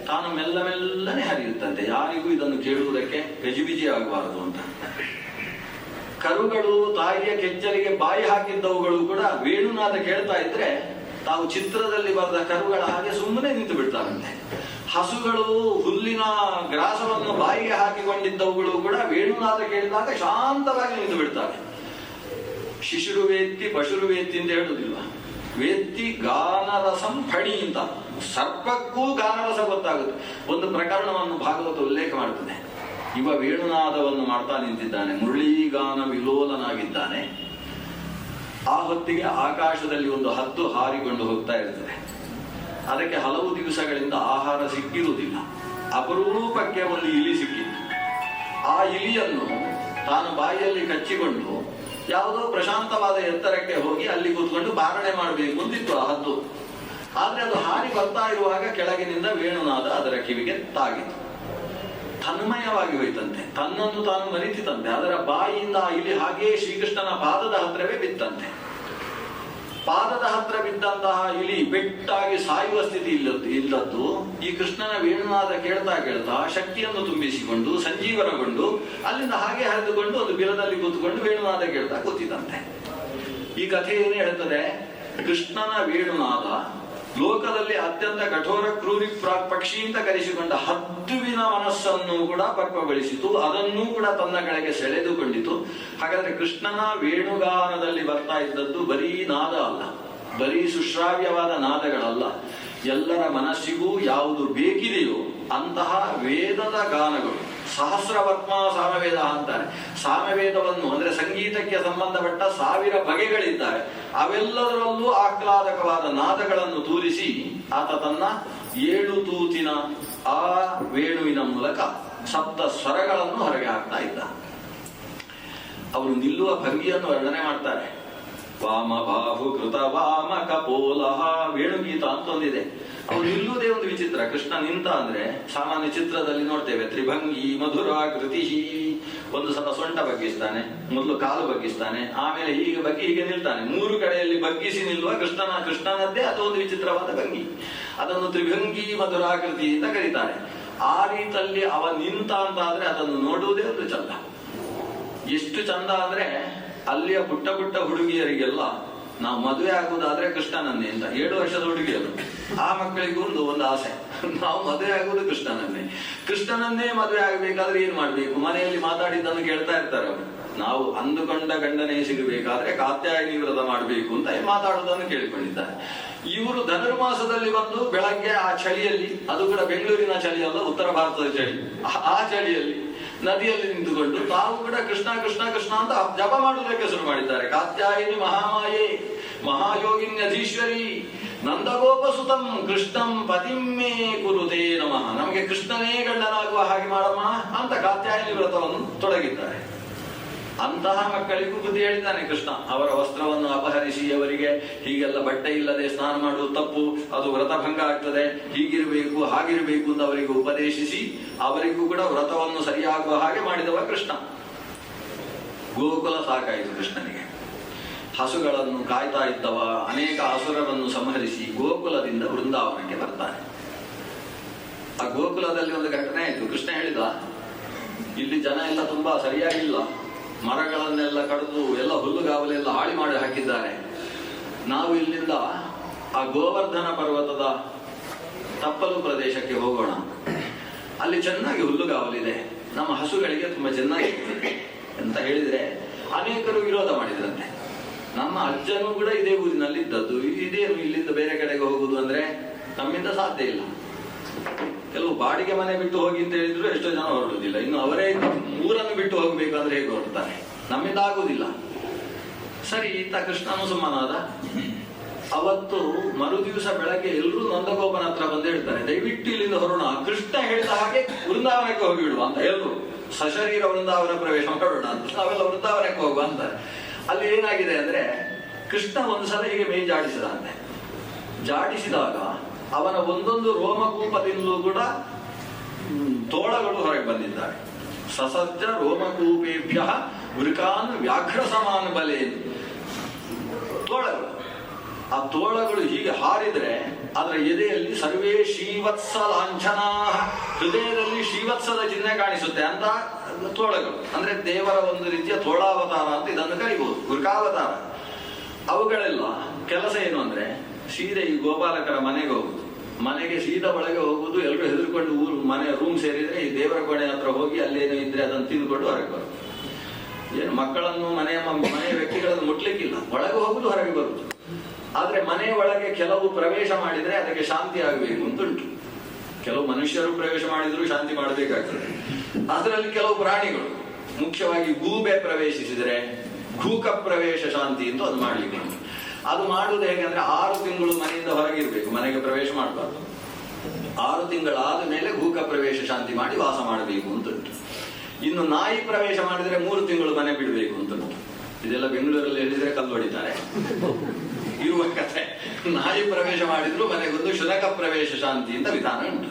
A: ತಾನು ಮೆಲ್ಲ ಮೆಲ್ಲನೆ ಹರಿಯುತ್ತಂತೆ. ಯಾರಿಗೂ ಇದನ್ನು ಕೇಳುವುದಕ್ಕೆ ಗಜಿಬಿಜಿ ಆಗಬಾರದು ಅಂತ. ಕರುಗಳು ತಾಯಿಯ ಕೆಚ್ಚಲಿಗೆ ಬಾಯಿ ಹಾಕಿದ್ದವುಗಳು ಕೂಡ ವೇಣುನಾದ ಕೇಳ್ತಾ ಇದ್ರೆ ತಾವು ಚಿತ್ರದಲ್ಲಿ ಬರೆದ ಕರುಗಳ ಹಾಗೆ ಸುಮ್ಮನೆ ನಿಂತು ಬಿಡ್ತಾರಂತೆ. ಹಸುಗಳು ಹುಲ್ಲಿನ ಗ್ರಾಸವನ್ನು ಬಾಯಿಗೆ ಹಾಕಿಕೊಂಡಿದ್ದವುಗಳು ಕೂಡ ವೇಣುನಾದ ಕೇಳಿದಾಗ ಶಾಂತವಾಗಿ ನಿಂತು ಬಿಡ್ತಾರೆ. ಶಿಶುರು ವೇತ್ತಿ ಪಶುರು ವೇತ್ತಿ ಅಂತ ಹೇಳುವುದಿಲ್ಲ, ವೇತ್ತಿ ಗಾನರಸಂ ಫಣಿ ಅಂತ. ಸರ್ಪಕ್ಕೂ ಗಾನರಸ ಗೊತ್ತಾಗುತ್ತೆ. ಒಂದು ಪ್ರಕರಣವನ್ನು ಭಾಗವತ ಉಲ್ಲೇಖ ಮಾಡುತ್ತದೆ. ಇವ ವೇಣುನಾದವನ್ನು ಮಾಡ್ತಾ ನಿಂತಿದ್ದಾನೆ, ಮುರಳೀಗಾನ ವಿಲೋಲನಾಗಿದ್ದಾನೆ. ಆ ಹೊತ್ತಿಗೆ ಆಕಾಶದಲ್ಲಿ ಒಂದು ಹದ್ದು ಹಾರಿಕೊಂಡು ಹೋಗ್ತಾ ಇರ್ತದೆ. ಅದಕ್ಕೆ ಹಲವು ದಿವಸಗಳಿಂದ ಆಹಾರ ಸಿಕ್ಕಿರುವುದಿಲ್ಲ. ಅಪರೂಪಕ್ಕೆ ಒಂದು ಇಲಿ ಸಿಕ್ಕಿತ್ತು. ಆ ಇಲಿಯನ್ನು ತಾನು ಬಾಯಿಯಲ್ಲಿ ಕಚ್ಚಿಕೊಂಡು ಯಾವುದೋ ಪ್ರಶಾಂತವಾದ ಎತ್ತರಕ್ಕೆ ಹೋಗಿ ಅಲ್ಲಿ ಕೂತ್ಕೊಂಡು ಬಾರಣೆ ಮಾಡಬೇಕು ಅಂತಿತ್ತು ಆ ಹದ್ದು. ಆದ್ರೆ ಅದು ಹಾರಿ ಬರ್ತಾ ಇರುವಾಗ ಕೆಳಗಿನಿಂದ ವೇಣುನಾದ ಅದರ ಕಿವಿಗೆ ತಾಗಿತು. ತನ್ಮಯವಾಗಿ ಹೋಯ್ತಂತೆ, ತನ್ನನ್ನು ತಾನು ಮರಿತಿತ್ತಂತೆ. ಅದರ ಬಾಯಿಯಿಂದ ಆ ಇಲಿ ಹಾಗೆಯೇ ಶ್ರೀಕೃಷ್ಣನ ಪಾದದ ಹತ್ರವೇ ಬಿತ್ತಂತೆ. ಪಾದದ ಹತ್ರ ಬಿದ್ದಂತಹ ಇಲಿ ಬೆಟ್ಟಾಗಿ ಸಾಯುವ ಸ್ಥಿತಿ ಇಲ್ಲದ್ದು ಈ ಕೃಷ್ಣನ ವೇಣುನಾದ ಕೇಳ್ತಾ ಕೇಳ್ತಾ ಶಕ್ತಿಯನ್ನು ತುಂಬಿಸಿಕೊಂಡು ಸಂಜೀವನಗೊಂಡು ಅಲ್ಲಿಂದ ಹಾಗೆ ಹರಿದುಕೊಂಡು ಒಂದು ಬಿಲದಲ್ಲಿ ಕೂತ್ಕೊಂಡು ವೇಣುನಾದ ಕೇಳ್ತಾ ಕೂತಿದಂತೆ. ಈ ಕಥೆ ಏನು ಹೇಳ್ತದೆ? ಕೃಷ್ಣನ ವೇಣುನಾದ ಲೋಕದಲ್ಲಿ ಅತ್ಯಂತ ಕಠೋರ ಕ್ರೂರಿ ಪಕ್ಷಿ ಅಂತ ಕರೆಸಿಕೊಂಡ ಹದ್ದುವಿನ ಮನಸ್ಸನ್ನು ಕೂಡ ಪಕ್ವಗೊಳಿಸಿತು, ಅದನ್ನೂ ಕೂಡ ತನ್ನ ಕೆಳಗೆ ಸೆಳೆದುಕೊಂಡಿತು. ಹಾಗಾದ್ರೆ ಕೃಷ್ಣನ ವೇಣುಗಾನದಲ್ಲಿ ಬರ್ತಾ ಇದ್ದದ್ದು ಬರೀ ನಾದ ಅಲ್ಲ, ಬರೀ ಸುಶ್ರಾವ್ಯವಾದ ನಾದಗಳಲ್ಲ. ಎಲ್ಲರ ಮನಸ್ಸಿಗೂ ಯಾವುದು ಬೇಕಿದೆಯೋ ಅಂತಹ ವೇದದ ಗಾನಗಳು. ಸಹಸ್ರವರ್ಮ ಸಾಮವೇದ ಅಂತಾರೆ. ಸಾಮವೇದವನ್ನು ಅಂದ್ರೆ ಸಂಗೀತಕ್ಕೆ ಸಂಬಂಧಪಟ್ಟ 1000 ಬಗೆಗಳಿದ್ದಾರೆ. ಅವೆಲ್ಲದರಲ್ಲೂ ಆಹ್ಲಾದಕವಾದ ನಾದಗಳನ್ನು ತೂರಿಸಿ ಆತ ತನ್ನ 7 ತೂತಿನ ಆ ವೇಣುವಿನ ಮೂಲಕ ಸಪ್ತ ಸ್ವರಗಳನ್ನು ಹೊರಗೆ ಹಾಕ್ತಾ ಇದ್ದ. ಅವರು ನಿಲ್ಲುವ ಭಂಗಿಯನ್ನು ವರ್ಣನೆ ಮಾಡ್ತಾರೆ. ವಾಮ ಬಾಹು ಕೃತ ವಾಮ ಕಪೋಲಹ ವೇಣುಗೀತ ಅಂತ ಒಂದಿದೆ. ಅವ್ರು ನಿಲ್ಲುವುದೇ ಒಂದು ವಿಚಿತ್ರ. ಕೃಷ್ಣ ನಿಂತ ಅಂದ್ರೆ ಸಾಮಾನ್ಯ ಚಿತ್ರದಲ್ಲಿ ನೋಡ್ತೇವೆ ತ್ರಿಭಂಗಿ ಮಧುರಾಕೃತಿ. ಒಂದು ಸಲ ಸೊಂಟ ಬಗ್ಗಿಸ್ತಾನೆ, ಮೊದಲು ಕಾಲು ಬಗ್ಗಿಸ್ತಾನೆ, ಆಮೇಲೆ ಹೀಗೆ ಬಗ್ಗಿ ಹೀಗೆ ನಿಲ್ತಾನೆ. 3 ಕಡೆಯಲ್ಲಿ ಬಗ್ಗಿಸಿ ನಿಲ್ಲುವ ಕೃಷ್ಣನದ್ದೇ ಅದೊಂದು ವಿಚಿತ್ರವಾದ ಭಂಗಿ. ಅದನ್ನು ತ್ರಿಭಂಗಿ ಮಧುರಾಕೃತಿ ಅಂತ ಕರೀತಾರೆ. ಆ ರೀತಿಯಲ್ಲಿ ಅವ ನಿಂತ ಅಂತ ಆದ್ರೆ ಅದನ್ನು ನೋಡುವುದೇ ಒಂದು ಚಂದ. ಎಷ್ಟು ಚಂದ ಅಂದ್ರೆ ಅಲ್ಲಿಯ ಪುಟ್ಟ ಪುಟ್ಟ ಹುಡುಗಿಯರಿಗೆಲ್ಲ ನಾವು ಮದುವೆ ಆಗುವುದಾದ್ರೆ ಕೃಷ್ಣನನ್ನೇ ಅಂತ. 7 ವರ್ಷದ ಹುಡುಗಿಯರು, ಆ ಮಕ್ಕಳಿಗೂ ಒಂದು ಆಸೆ, ನಾವು ಮದುವೆ ಆಗುವುದು ಕೃಷ್ಣನನ್ನೇ ಮದುವೆ ಆಗಬೇಕಾದ್ರೆ ಏನ್ ಮಾಡ್ಬೇಕು? ಮನೆಯಲ್ಲಿ ಮಾತಾಡಿದ್ದನ್ನು ಕೇಳ್ತಾ ಇರ್ತಾರೆ ಅವರು. ನಾವು ಅಂದುಕೊಂಡ ಗಂಡನೇ ಸಿಗಬೇಕಾದ್ರೆ ಕಾತ್ಯಾಯನಿ ವ್ರತ ಮಾಡಬೇಕು ಅಂತ ಮಾತಾಡುವುದನ್ನು ಕೇಳಿಕೊಂಡಿದ್ದಾರೆ. ಇವರು ಧನುರ್ಮಾಸದಲ್ಲಿ ಬಂದು ಬೆಳಗ್ಗೆ ಆ ಚಳಿಯಲ್ಲಿ, ಅದು ಕೂಡ ಬೆಂಗಳೂರಿನ ಚಳಿ ಅಲ್ಲ, ಉತ್ತರ ಭಾರತದ ಚಳಿ, ಆ ಚಳಿಯಲ್ಲಿ ನದಿಯಲ್ಲಿ ನಿಂತುಕೊಂಡು ತಾವು ಕೂಡ ಕೃಷ್ಣ ಕೃಷ್ಣ ಕೃಷ್ಣ ಅಂತ ಜಪ ಮಾಡುವುದಕ್ಕೆ ಶುರು ಮಾಡಿದ್ದಾರೆ. ಕಾತ್ಯಾಯಿನಿ ಮಹಾಮಾಯೆ ಮಹಾಯೋಗಿನ್ಯಧೀಶ್ವರಿ ನಂದಗೋಪಸುತಂ ಕೃಷ್ಣಂ ಪತಿಮ್ಮೇ ಕುರುತೇ ನಮಃ. ನಮಗೆ ಕೃಷ್ಣನೇ ಗಂಡನಾಗುವ ಹಾಗೆ ಮಾಡಮ್ಮ ಅಂತ ಕಾತ್ಯಾಯಿನಿ ವ್ರತವನ್ನು ತೊಡಗಿದ್ದಾರೆ. ಅಂತಹ ಮಕ್ಕಳಿಗೂ ಬುದ್ಧಿ ಹೇಳಿದ್ದಾನೆ ಕೃಷ್ಣ. ಅವರ ವಸ್ತ್ರವನ್ನು ಅಪಹರಿಸಿ ಅವರಿಗೆ ಹೀಗೆಲ್ಲ ಬಟ್ಟೆ ಇಲ್ಲದೆ ಸ್ನಾನ ಮಾಡುವುದು ತಪ್ಪು, ಅದು ವ್ರತಭಂಗ ಆಗ್ತದೆ, ಹೀಗಿರಬೇಕು ಹಾಗಿರಬೇಕು ಅಂತ ಅವರಿಗೆ ಉಪದೇಶಿಸಿ ಅವರಿಗೂ ಕೂಡ ವ್ರತವನ್ನು ಸರಿಯಾಗುವ ಹಾಗೆ ಮಾಡಿದವ ಕೃಷ್ಣ. ಗೋಕುಲ ಸಾಕಾಯಿತು ಕೃಷ್ಣನಿಗೆ. ಹಸುಗಳನ್ನು ಕಾಯ್ತಾ ಇದ್ದವ ಅನೇಕ ಅಸುರರನ್ನು ಸಂಹರಿಸಿ ಗೋಕುಲದಿಂದ ವೃಂದಾವನಕ್ಕೆ ಬರ್ತಾನೆ. ಆ ಗೋಕುಲದಲ್ಲಿ ಒಂದು ಘಟನೆ ಆಯಿತು. ಕೃಷ್ಣ ಹೇಳಿದ, ಇಲ್ಲಿ ಜನ ಎಲ್ಲ ತುಂಬಾ ಸರಿಯಾಗಿಲ್ಲ, ಮರಗಳನ್ನೆಲ್ಲ ಕಡಿದು ಎಲ್ಲ ಹುಲ್ಲುಗಾವಲೆಲ್ಲ ಹಾಳಿ ಮಾಡಿ ಹಾಕಿದ್ದಾರೆ. ನಾವು ಇಲ್ಲಿಂದ ಆ ಗೋವರ್ಧನ ಪರ್ವತದ ತಪ್ಪಲು ಪ್ರದೇಶಕ್ಕೆ ಹೋಗೋಣ. ಅಲ್ಲಿ ಚೆನ್ನಾಗಿ ಹುಲ್ಲುಗಾವಲಿದೆ, ನಮ್ಮ ಹಸುಗಳಿಗೆ ತುಂಬಾ ಚೆನ್ನಾಗಿರ್ತದೆ ಅಂತ ಹೇಳಿದ್ರೆ ಅನೇಕರು ವಿರೋಧ ಮಾಡಿದ್ರಂತೆ. ನಮ್ಮ ಅಜ್ಜನೂ ಕೂಡ ಇದೇ ಊರಿನಲ್ಲಿ ಇದ್ದದ್ದು, ಇದೇನು ಇಲ್ಲಿಂದ ಬೇರೆ ಕಡೆಗೆ ಹೋಗುದು ಅಂದ್ರೆ ನಮ್ಮಿಂದ ಸಾಧ್ಯ ಇಲ್ಲ. ಕೆಲವು ಬಾಡಿಗೆ ಮನೆ ಬಿಟ್ಟು ಹೋಗಿ ಅಂತ ಹೇಳಿದ್ರು ಎಷ್ಟೋ ಜನ ಹೊರಡುವುದಿಲ್ಲ. ಇನ್ನು ಅವರೇ ಊರನ್ನು ಬಿಟ್ಟು ಹೋಗ್ಬೇಕಂದ್ರೆ ಹೇಗೆ ಹೊರಡ್ತಾರೆ? ನಮ್ಮಿಂದ ಆಗುವುದಿಲ್ಲ. ಸರಿ ಇಂತ ಕೃಷ್ಣನು ಸುಮ್ಮನಾದ. ಅವತ್ತು ಮರು ದಿವಸ ಬೆಳಗ್ಗೆ ಎಲ್ಲರೂ ನಂದಗೋಪನ ಹತ್ರ ಬಂದು ಹೇಳ್ತಾರೆ, ದಯವಿಟ್ಟು ಇಲ್ಲಿಂದ ಹೊರೋಣ, ಕೃಷ್ಣ ಹೇಳಿದ ಹಾಗೆ ವೃಂದಾವನಕ್ಕೆ ಹೋಗಿಬಿಡುವ ಅಂತ. ಎಲ್ಲರೂ ಸಶರೀರ ವೃಂದಾವನ ಪ್ರವೇಶ ಮಾಡೋಣ ಅಂತ, ನಾವೆಲ್ಲ ವೃಂದಾವನಕ್ಕೆ ಹೋಗುವ ಅಂತ. ಅಲ್ಲಿ ಏನಾಗಿದೆ ಅಂದ್ರೆ ಕೃಷ್ಣ ಒಂದ್ಸಲ ಹೀಗೆ ಮೈ ಜಾಡಿಸಿದ ಅಂತೆ. ಜಾಡಿಸಿದಾಗ ಅವನ ಒಂದೊಂದು ರೋಮಕೂಪದಿಂದಲೂ ಕೂಡ ತೋಳಗಳು ಹೊರಗೆ ಬಂದಿದ್ದಾರೆ. ಸಸಜ್ಜ ರೋಮಕೂಪೇಭ್ಯ ವೃಕಾನ್ ವ್ಯಾಘ್ರ ಸಮಾನ ಬಲೆ. ತೋಳಗಳು, ಆ ತೋಳಗಳು ಹೀಗೆ ಹಾರಿದ್ರೆ ಅದರ ಎದೆಯಲ್ಲಿ ಸರ್ವೇ ಶ್ರೀವತ್ಸ ಲಾಂಛನಾ, ಹೃದಯದಲ್ಲಿ ಶ್ರೀವತ್ಸದ ಚಿಹ್ನೆ ಕಾಣಿಸುತ್ತೆ ಅಂತ ತೋಳಗಳು. ಅಂದ್ರೆ ದೇವರ ಒಂದು ರೀತಿಯ ತೋಳಾವತಾರ ಅಂತ ಇದನ್ನು ಕರಿಬಹುದು, ವೃಕಾವತಾರ. ಅವುಗಳೆಲ್ಲ ಕೆಲಸ ಏನು ಅಂದ್ರೆ ಸೀದಾ ಈ ಗೋಪಾಲಕರ ಮನೆಗೆ ಹೋಗುದು, ಮನೆಗೆ ಸೀದಾ ಒಳಗೆ ಹೋಗುದು. ಎಲ್ಲರೂ ಹೆದರ್ಕೊಂಡು ಮನೆ ರೂಮ್ ಸೇರಿದ್ರೆ ಈ ದೇವರ ಕೋಣೆ ಹತ್ರ ಹೋಗಿ ಅಲ್ಲೇನೋ ಇದ್ರೆ ಅದನ್ನು ತಿಂದುಕೊಂಡು ಹೊರಗೆ ಬರುದು. ಏನು ಮಕ್ಕಳನ್ನು ಮನೆಯ ವ್ಯಕ್ತಿಗಳನ್ನು ಮುಟ್ಲಿಕ್ಕಿಲ್ಲ, ಒಳಗೆ ಹೋಗುದು ಹೊರಗೆ ಬರುದು. ಆದ್ರೆ ಮನೆಯ ಒಳಗೆ ಕೆಲವು ಪ್ರವೇಶ ಮಾಡಿದ್ರೆ ಅದಕ್ಕೆ ಶಾಂತಿ ಆಗಬೇಕು ಅಂತುಂಟು. ಕೆಲವು ಮನುಷ್ಯರು ಪ್ರವೇಶ ಮಾಡಿದ್ರು ಶಾಂತಿ ಮಾಡಬೇಕಾಗ್ತದೆ. ಅದರಲ್ಲಿ ಕೆಲವು ಪ್ರಾಣಿಗಳು, ಮುಖ್ಯವಾಗಿ ಗೂಬೆ ಪ್ರವೇಶಿಸಿದ್ರೆ ಘೂಕ ಪ್ರವೇಶ ಶಾಂತಿ ಅಂತ ಅದು ಮಾಡ್ಲಿಕ್ಕೆ. ಅದು ಮಾಡುವುದು ಹೇಗೆ ಅಂದ್ರೆ 6 ತಿಂಗಳು ಮನೆಯಿಂದ ಹೊರಗಿರ್ಬೇಕು, ಮನೆಗೆ ಪ್ರವೇಶ ಮಾಡಬಾರ್ದು. 6 ತಿಂಗಳಾದ ಮೇಲೆ ಘೂಕ ಪ್ರವೇಶ ಶಾಂತಿ ಮಾಡಿ ವಾಸ ಮಾಡಬೇಕು ಅಂತುಂಟು. ಇನ್ನು ನಾಯಿ ಪ್ರವೇಶ ಮಾಡಿದ್ರೆ 3 ತಿಂಗಳು ಮನೆ ಬಿಡಬೇಕು ಅಂತುಂಟು. ಇದೆಲ್ಲ ಬೆಂಗಳೂರಲ್ಲಿ ಹೇಳಿದ್ರೆ ಕಲ್ಲು ಹೊಡಿತಾರೆ ಇರುವ ಕಥೆ. ನಾಯಿ ಪ್ರವೇಶ ಮಾಡಿದ್ರು ಮನೆಗೊಂದು ಶುನಕ ಪ್ರವೇಶ ಶಾಂತಿ ಅಂತ ವಿಧಾನ ಉಂಟು.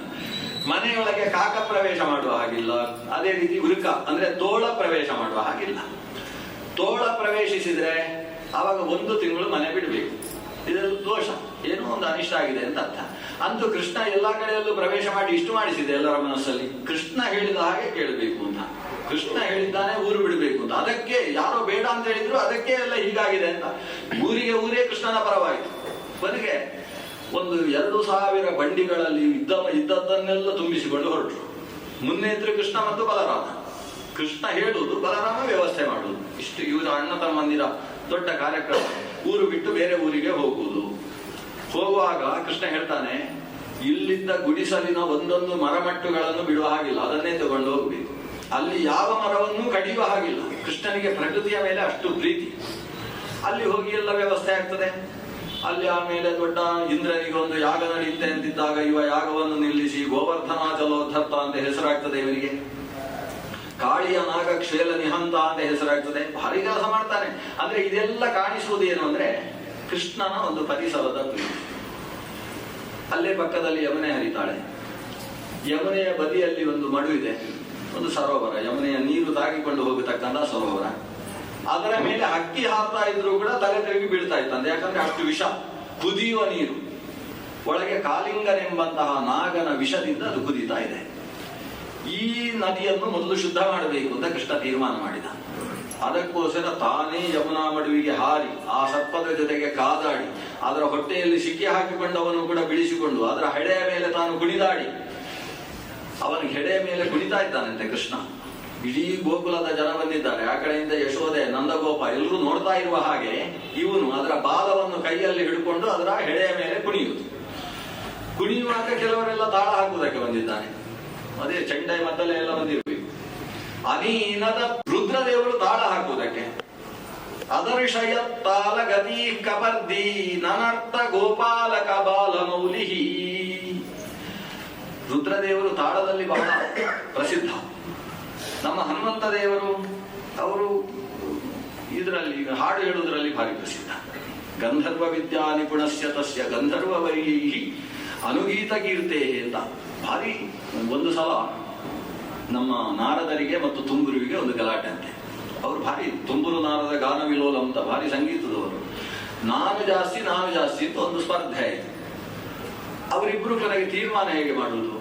A: ಮನೆಯೊಳಗೆ ಕಾಕ ಪ್ರವೇಶ ಮಾಡುವ ಹಾಗಿಲ್ಲ. ಅದೇ ರೀತಿ ವೃಕ ಅಂದ್ರೆ ತೋಳ ಪ್ರವೇಶ ಮಾಡುವ ಹಾಗಿಲ್ಲ. ತೋಳ ಪ್ರವೇಶಿಸಿದ್ರೆ ಆವಾಗ 1 ತಿಂಗಳು ಮನೆ ಬಿಡಬೇಕು. ಇದರಲ್ಲಿ ದೋಷ, ಏನೋ ಒಂದು ಅನಿಷ್ಟ ಆಗಿದೆ ಅಂತ ಅರ್ಥ. ಅಂತೂ ಕೃಷ್ಣ ಎಲ್ಲಾ ಕಡೆಯಲ್ಲೂ ಪ್ರವೇಶ ಮಾಡಿ ಇಷ್ಟು ಮಾಡಿಸಿದೆ ಎಲ್ಲರ ಮನಸ್ಸಲ್ಲಿ. ಕೃಷ್ಣ ಹೇಳಿದ ಹಾಗೆ ಕೇಳಬೇಕು ಅಂತ, ಕೃಷ್ಣ ಹೇಳಿದ್ದಾನೆ ಊರು ಬಿಡಬೇಕು ಅಂತ. ಅದಕ್ಕೆ ಯಾರೋ ಬೇಡ ಅಂತ ಹೇಳಿದ್ರು, ಅದಕ್ಕೆ ಎಲ್ಲ ಹೀಗಾಗಿದೆ ಅಂತ ಊರಿಗೆ ಊರೇ ಕೃಷ್ಣನ ಪರವಾಯಿತು. ಕೊನೆಗೆ ಒಂದು 2000 ಬಂಡಿಗಳಲ್ಲಿ ಇದ್ದದ್ದನ್ನೆಲ್ಲ ತುಂಬಿಸಿಕೊಂಡು ಹೊರಟರು. ಮುನ್ನೆ ಇದ್ರೆ ಕೃಷ್ಣ ಮತ್ತು ಬಲರಾಮ. ಕೃಷ್ಣ ಹೇಳುವುದು, ಬಲರಾಮ ವ್ಯವಸ್ಥೆ ಮಾಡುವುದು. ಇಷ್ಟು ಇವರ ಅಣ್ಣ ತಮ್ಮಂದಿರ ದೊಡ್ಡ ಕಾರ್ಯಕ್ರಮ. ಊರು ಬಿಟ್ಟು ಬೇರೆ ಊರಿಗೆ ಹೋಗುವುದು. ಹೋಗುವಾಗ ಕೃಷ್ಣ ಹೇಳ್ತಾನೆ, ಇಲ್ಲಿದ್ದ ಗುಡಿಸಲಿನ ಒಂದೊಂದು ಮರಮಟ್ಟುಗಳನ್ನು ಬಿಡುವ ಹಾಗಿಲ್ಲ, ಅದನ್ನೇ ತಗೊಂಡು ಹೋಗ್ಬೇಕು. ಅಲ್ಲಿ ಯಾವ ಮರವನ್ನೂ ಕಡಿಯುವ ಹಾಗಿಲ್ಲ. ಕೃಷ್ಣನಿಗೆ ಪ್ರಕೃತಿಯ ಮೇಲೆ ಅಷ್ಟು ಪ್ರೀತಿ. ಅಲ್ಲಿ ಹೋಗಿ ಎಲ್ಲ ವ್ಯವಸ್ಥೆ ಆಗ್ತದೆ. ಅಲ್ಲಿ ಆಮೇಲೆ ದೊಡ್ಡ ಇಂದ್ರನಿಗೆ ಒಂದು ಯಾಗ ನಡೆಯುತ್ತೆ ಅಂತಿದ್ದಾಗ ಇವ ಯಾಗವನ್ನು ನಿಲ್ಲಿಸಿ ಗೋವರ್ಧನಾಚಲೋದ್ಧರ್ತ ಅಂತ ಹೆಸರಾಗ್ತದೆ ಇವರಿಗೆ. ಕಾಳಿಯ ನಾಗ ಕ್ಷೇಲ ನಿಹಂತ ಅಂತ ಹೆಸರಾಗ್ತದೆ. ಭಾರಿ ಕೆಲಸ ಮಾಡ್ತಾನೆ. ಅಂದ್ರೆ ಇದೆಲ್ಲ ಕಾಣಿಸುವುದು ಏನು ಅಂದ್ರೆ ಕೃಷ್ಣನ ಒಂದು ಪರಿಸರದ ಪ್ರೀತಿ. ಅಲ್ಲೇ ಪಕ್ಕದಲ್ಲಿ ಯಮುನೆ ಹರಿತಾಳೆ. ಯಮುನೆಯ ಬದಿಯಲ್ಲಿ ಒಂದು ಮಡು ಇದೆ, ಒಂದು ಸರೋವರ, ಯಮುನೆಯ ನೀರು ತಾಗಿಕೊಂಡು ಹೋಗತಕ್ಕಂಥ ಸರೋವರ. ಅದರ ಮೇಲೆ ಹಕ್ಕಿ ಹಾರ್ತಾ ಇದ್ರು ಕೂಡ ತಲೆ ತಿರುಗಿ ಬೀಳ್ತಾ ಇತ್ತಂತೆ. ಯಾಕಂದ್ರೆ ಅಷ್ಟು ವಿಷ, ಕುದಿಯುವ ನೀರು. ಒಳಗೆ ಕಾಲಿಂಗನೆಂಬಂತಹ ನಾಗನ ವಿಷದಿಂದ ಅದು ಕುದೀತಾ ಇದೆ. ಈ ನದಿಯನ್ನು ಮೊದಲು ಶುದ್ಧ ಮಾಡಬೇಕು ಅಂತ ಕೃಷ್ಣ ತೀರ್ಮಾನ ಮಾಡಿದ. ಅದಕ್ಕೋಸ್ಕರ ತಾನೇ ಯಮುನಾ ಮಡುವಿಗೆ ಹಾರಿ ಆ ಸರ್ಪದ ಜೊತೆಗೆ ಕಾದಾಡಿ ಅದರ ಹೊಟ್ಟೆಯಲ್ಲಿ ಸಿಕ್ಕಿ ಹಾಕಿಕೊಂಡವನು ಕೂಡ ಬಿಡಿಸಿಕೊಂಡು ಅದರ ಹೆಡೆಯ ಮೇಲೆ ತಾನು ಕುಣಿದಾಡಿ, ಅವನ ಹೆಡೆಯ ಮೇಲೆ ಕುಣಿತಾ ಇದ್ದಾನಂತೆ ಕೃಷ್ಣ. ಇಡೀ ಗೋಕುಲದ ಜನ ಬಂದಿದ್ದಾರೆ. ಆ ಕಡೆಯಿಂದ ಯಶೋದೆ, ನಂದಗೋಪ ಎಲ್ಲರೂ ನೋಡ್ತಾ ಇರುವ ಹಾಗೆ ಇವನು ಅದರ ಬಾಲವನ್ನು ಕೈಯಲ್ಲಿ ಹಿಡ್ಕೊಂಡು ಅದರ ಹೆಡೆಯ ಮೇಲೆ ಕುಣಿಯುವುದು. ಕುಣಿಯುವಾಗ ಕೆಲವರೆಲ್ಲ ತಾಳ ಹಾಕುವುದಕ್ಕೆ ಬಂದಿದ್ದಾನೆ. ಅದೇ ಚಂಡೆ ಮದ್ದಲೆ ಎಲ್ಲ ಬಂದಿರಬೇಕು. ಅನೀನದ ರುದ್ರದೇವರು ತಾಳ ಹಾಕುವುದಕ್ಕೆ. ಅದರ್ಶಯ ತಾಲ ಗತಿ ಕಬರ್ದಿ ನನರ್ಥ ಗೋಪಾಲಕ ಬಾಲ ಮೌಲಿಹಿ. ರುದ್ರದೇವರು ತಾಳದಲ್ಲಿ ಬಹಳ ಪ್ರಸಿದ್ಧ. ನಮ್ಮ ಹನುಮಂತ ದೇವರು ಅವರು ಇದರಲ್ಲಿ ಹಾಡು ಹೇಳುವುದರಲ್ಲಿ ಭಾರಿ ಪ್ರಸಿದ್ಧ. ಗಂಧರ್ವ ವಿದ್ಯಾ ನಿಪುಣಸ್ಯ ತಸ್ಯ ಗಂಧರ್ವ ವೈಹಿ ಅನುಗೀತ ಕೀರ್ತೆ ಅಂತ ಭಾರಿ. ಒಂದು ಸಲ ನಮ್ಮ ನಾರದರಿಗೆ ಮತ್ತು ತುಂಬುರುವಿಗೆ ಒಂದು ಗಲಾಟೆ ಅಂತೆ. ಅವರು ಭಾರಿ ತುಂಬುರು ನಾರದ ಗಾನ ವಿಲೋಲ ಅಂತ ಭಾರಿ ಸಂಗೀತದವರು. ನಾನು ಜಾಸ್ತಿ ಅಂತ ಒಂದು ಸ್ಪರ್ಧೆ ಆಯಿತು. ಅವರಿಬ್ಬರು ಕೊನೆಗೆ ತೀರ್ಮಾನ ಹೇಗೆ ಮಾಡುವುದು,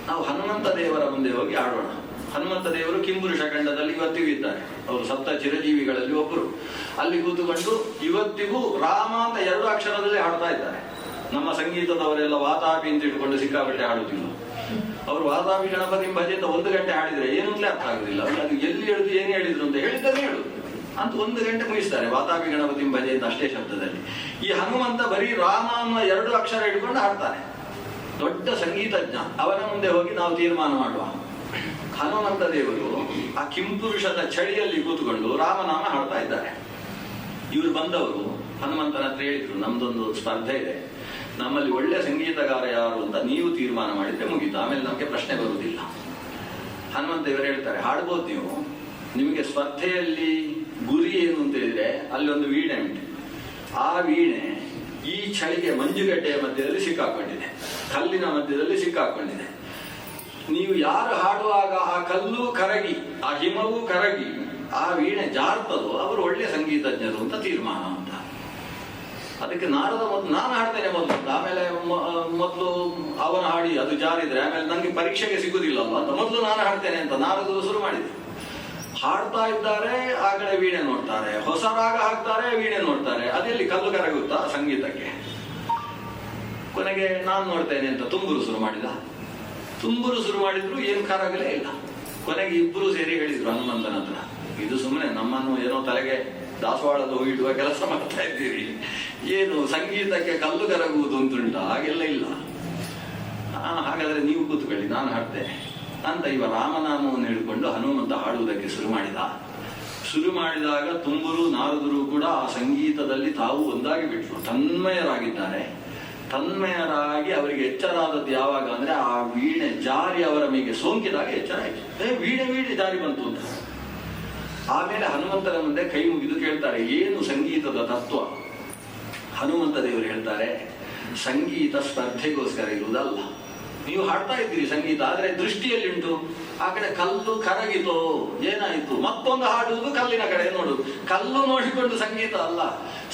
A: ನಾವು ಹನುಮಂತ ದೇವರ ಮುಂದೆ ಹೋಗಿ ಆಡೋಣ. ಹನುಮಂತ ದೇವರು ಕಿಂಪುರುಷ ಖಂಡದಲ್ಲಿ ಇವತ್ತಿಗೂ ಇದ್ದಾರೆ. ಅವರು ಸಪ್ತ ಚಿರಜೀವಿಗಳಲ್ಲಿ ಒಬ್ಬರು. ಅಲ್ಲಿ ಕೂತುಕೊಂಡು ಇವತ್ತಿಗೂ ರಾಮ ಅಂತ 2 ಅಕ್ಷರದಲ್ಲಿ ಹಾಡ್ತಾ ಇದ್ದಾರೆ. ನಮ್ಮ ಸಂಗೀತದವರೆಲ್ಲ ವಾತಾಪಿ ಅಂತ ಇಟ್ಕೊಂಡು ಸಿಕ್ಕಾಪಟ್ಟೆ ಹಾಡುತ್ತಿಲ್ಲ. ಅವರು ವಾತಾಪಿ ಗಣಪತಿ ಭಜೆ ಅಂತ 1 ಗಂಟೆ ಹಾಡಿದ್ರೆ ಏನಂತಲೇ ಅರ್ಥ ಆಗುದಿಲ್ಲ. ಅದು ಎಲ್ಲಿ ಹೇಳುದು ಏನು ಹೇಳಿದ್ರು ಅಂತ ಹೇಳಿದ್ದನ್ನೇ ಹೇಳುದು ಅಂತ 1 ಗಂಟೆ ಮುಗಿಸ್ತಾರೆ ವಾತಾಪಿ ಗಣಪತಿ ಭಜೆ ಅಂತ ಅಷ್ಟೇ ಶಬ್ದದಲ್ಲಿ. ಈ ಹನುಮಂತ ಬರೀ ರಾಮ ಅನ್ನೋ 2 ಅಕ್ಷರ ಇಟ್ಕೊಂಡು ಹಾಡ್ತಾನೆ. ದೊಡ್ಡ ಸಂಗೀತಜ್ಞ. ಅವನ ಮುಂದೆ ಹೋಗಿ ನಾವು ತೀರ್ಮಾನ ಮಾಡುವ. ಹನುಮಂತ ದೇವರು ಆ ಕಿಂಪುರುಷದ ಚಳಿಯಲ್ಲಿ ಕೂತ್ಕೊಂಡು ರಾಮನಾಮ ಹಾಡ್ತಾ ಇದ್ದಾರೆ. ಇವರು ಬಂದವರು ಹನುಮಂತನ ಹತ್ರ ಹೇಳಿದ್ರು, ನಮ್ದೊಂದು ಸ್ಪರ್ಧೆ ಇದೆ, ನಮ್ಮಲ್ಲಿ ಒಳ್ಳೆ ಸಂಗೀತಗಾರ ಯಾರು ಅಂತ ನೀವು ತೀರ್ಮಾನ ಮಾಡಿದ್ರೆ ಮುಗೀತು, ಆಮೇಲೆ ನಮಗೆ ಪ್ರಶ್ನೆ ಬರುವುದಿಲ್ಲ. ಹನುಮಂತ ದೇವರು ಹೇಳ್ತಾರೆ, ಹಾಡ್ಬೋದು ನೀವು, ನಿಮಗೆ ಸ್ಪರ್ಧೆಯಲ್ಲಿ ಗುರಿ ಏನು ಅಂತ ಹೇಳಿದ್ರೆ ಅಲ್ಲಿ ಒಂದು ವೀಣೆ ಉಂಟು. ಆ ವೀಣೆ ಈ ಚಳಿಗೆ ಮಂಜುಗಡ್ಡೆಯ ಮಧ್ಯದಲ್ಲಿ ಸಿಕ್ಕಾಕೊಂಡಿದೆ, ಕಲ್ಲಿನ ಮಧ್ಯದಲ್ಲಿ ಸಿಕ್ಕಾಕೊಂಡಿದೆ. ನೀವು ಯಾರು ಹಾಡುವಾಗ ಆ ಕಲ್ಲು ಕರಗಿ ಆ ಹಿಮವೂ ಕರಗಿ ಆ ವೀಣೆ ಜಾರ್ತದೋ ಅವರು ಒಳ್ಳೆ ಸಂಗೀತಜ್ಞರು ಅಂತ ತೀರ್ಮಾನ ಅಂತ. ಅದಕ್ಕೆ ನಾರದ ಮೊದಲು ನಾನು ಹಾಡ್ತೇನೆ ಮೊದಲು, ಆಮೇಲೆ ಮೊದಲು ಅವನು ಹಾಡಿ ಅದು ಜಾರಿದ್ರೆ ಆಮೇಲೆ ನನಗೆ ಪರೀಕ್ಷೆಗೆ ಸಿಗುದಿಲ್ಲಲ್ಲ ಅಂತ ಮೊದಲು ನಾನು ಹಾಡ್ತೇನೆ ಅಂತ ನಾರದರು ಶುರು ಮಾಡಿದೆ. ಹಾಡ್ತಾ ಇದ್ದಾರೆ, ಆ ಕಡೆ ವೀಣೆ ನೋಡ್ತಾರೆ, ಹೊಸ ರಾಗ ಹಾಕ್ತಾರೆ, ವೀಣೆ ನೋಡ್ತಾರೆ. ಅದೆಲ್ಲಿ ಕಲ್ಲು ಕರಗುತ್ತಾ ಸಂಗೀತಕ್ಕೆ? ಕೊನೆಗೆ ನಾನು ನೋಡ್ತೇನೆ ಅಂತ ತುಂಬುರು ಶುರು ಮಾಡಿದ. ತುಂಬುರು ಶುರು ಮಾಡಿದ್ರು ಏನು ಕರಗಲೇ ಇಲ್ಲ. ಕೊನೆಗೆ ಇಬ್ಬರು ಸೇರಿ ಹೇಳಿದ್ರು ಹನುಮಂತನ ಹತ್ರ, ಇದು ಸುಮ್ಮನೆ ನಮ್ಮನ್ನು ಏನೋ ತಲೆಗೆ ದಾಸವಾಳದ ಇಡುವ ಕೆಲಸ ಮಾಡ್ತಾ ಇದ್ದೀರಿ, ಏನು ಸಂಗೀತಕ್ಕೆ ಕಲ್ಲು ಕರಗುವುದು ಅಂತುಂಟ, ಹಾಗೆಲ್ಲ ಇಲ್ಲ. ಹಾಗಾದ್ರೆ ನೀವು ಕೂತ್ಕೊಳ್ಳಿ, ನಾನು ಹಾಡ್ತೇನೆ ಅಂತ ಇವ ರಾಮನಾಮವನ್ನು ಹಿಡ್ಕೊಂಡು ಹನುಮಂತ ಹಾಡುವುದಕ್ಕೆ ಶುರು ಮಾಡಿದಾಗ ತುಂಬುರು ನಾರದರು ಕೂಡ ಆ ಸಂಗೀತದಲ್ಲಿ ತಾವು ಒಂದಾಗಿ ಬಿಟ್ರು, ತನ್ಮಯರಾಗಿದ್ದಾರೆ. ತನ್ಮಯರಾಗಿ ಅವರಿಗೆ ಎಚ್ಚರ ಆದದ್ದು ಯಾವಾಗ ಅಂದ್ರೆ ಆ ವೀಣೆ ಜಾರಿ ಅವರ ಮೇಲೆ ಸೋಂಕಿದಾಗ ಎಚ್ಚರ ಆಯ್ತು. ವೀಣೆ ಜಾರಿ ಬಂತು ಅಂತ. ಆಮೇಲೆ ಹನುಮಂತನ ಮುಂದೆ ಕೈ ಮುಗಿದು ಕೇಳ್ತಾರೆ, ಏನು ಸಂಗೀತದ ತತ್ವ? ಹನುಮಂತ ದೇವರು ಹೇಳ್ತಾರೆ, ಸಂಗೀತ ಸ್ಪರ್ಧೆಗೋಸ್ಕರ ಇರುವುದಲ್ಲ. ನೀವು ಹಾಡ್ತಾ ಇದ್ದೀರಿ ಸಂಗೀತ, ಆದ್ರೆ ದೃಷ್ಟಿಯಲ್ಲಿ ಉಂಟು, ಆ ಕಡೆ ಕಲ್ಲು ಕರಗಿತೋ ಏನಾಯ್ತು, ಮತ್ತೊಂದು ಹಾಡುವುದು ಕಲ್ಲಿನ ಕಡೆ ನೋಡುದು. ಕಲ್ಲು ನೋಡಿಕೊಂಡು ಸಂಗೀತ ಅಲ್ಲ.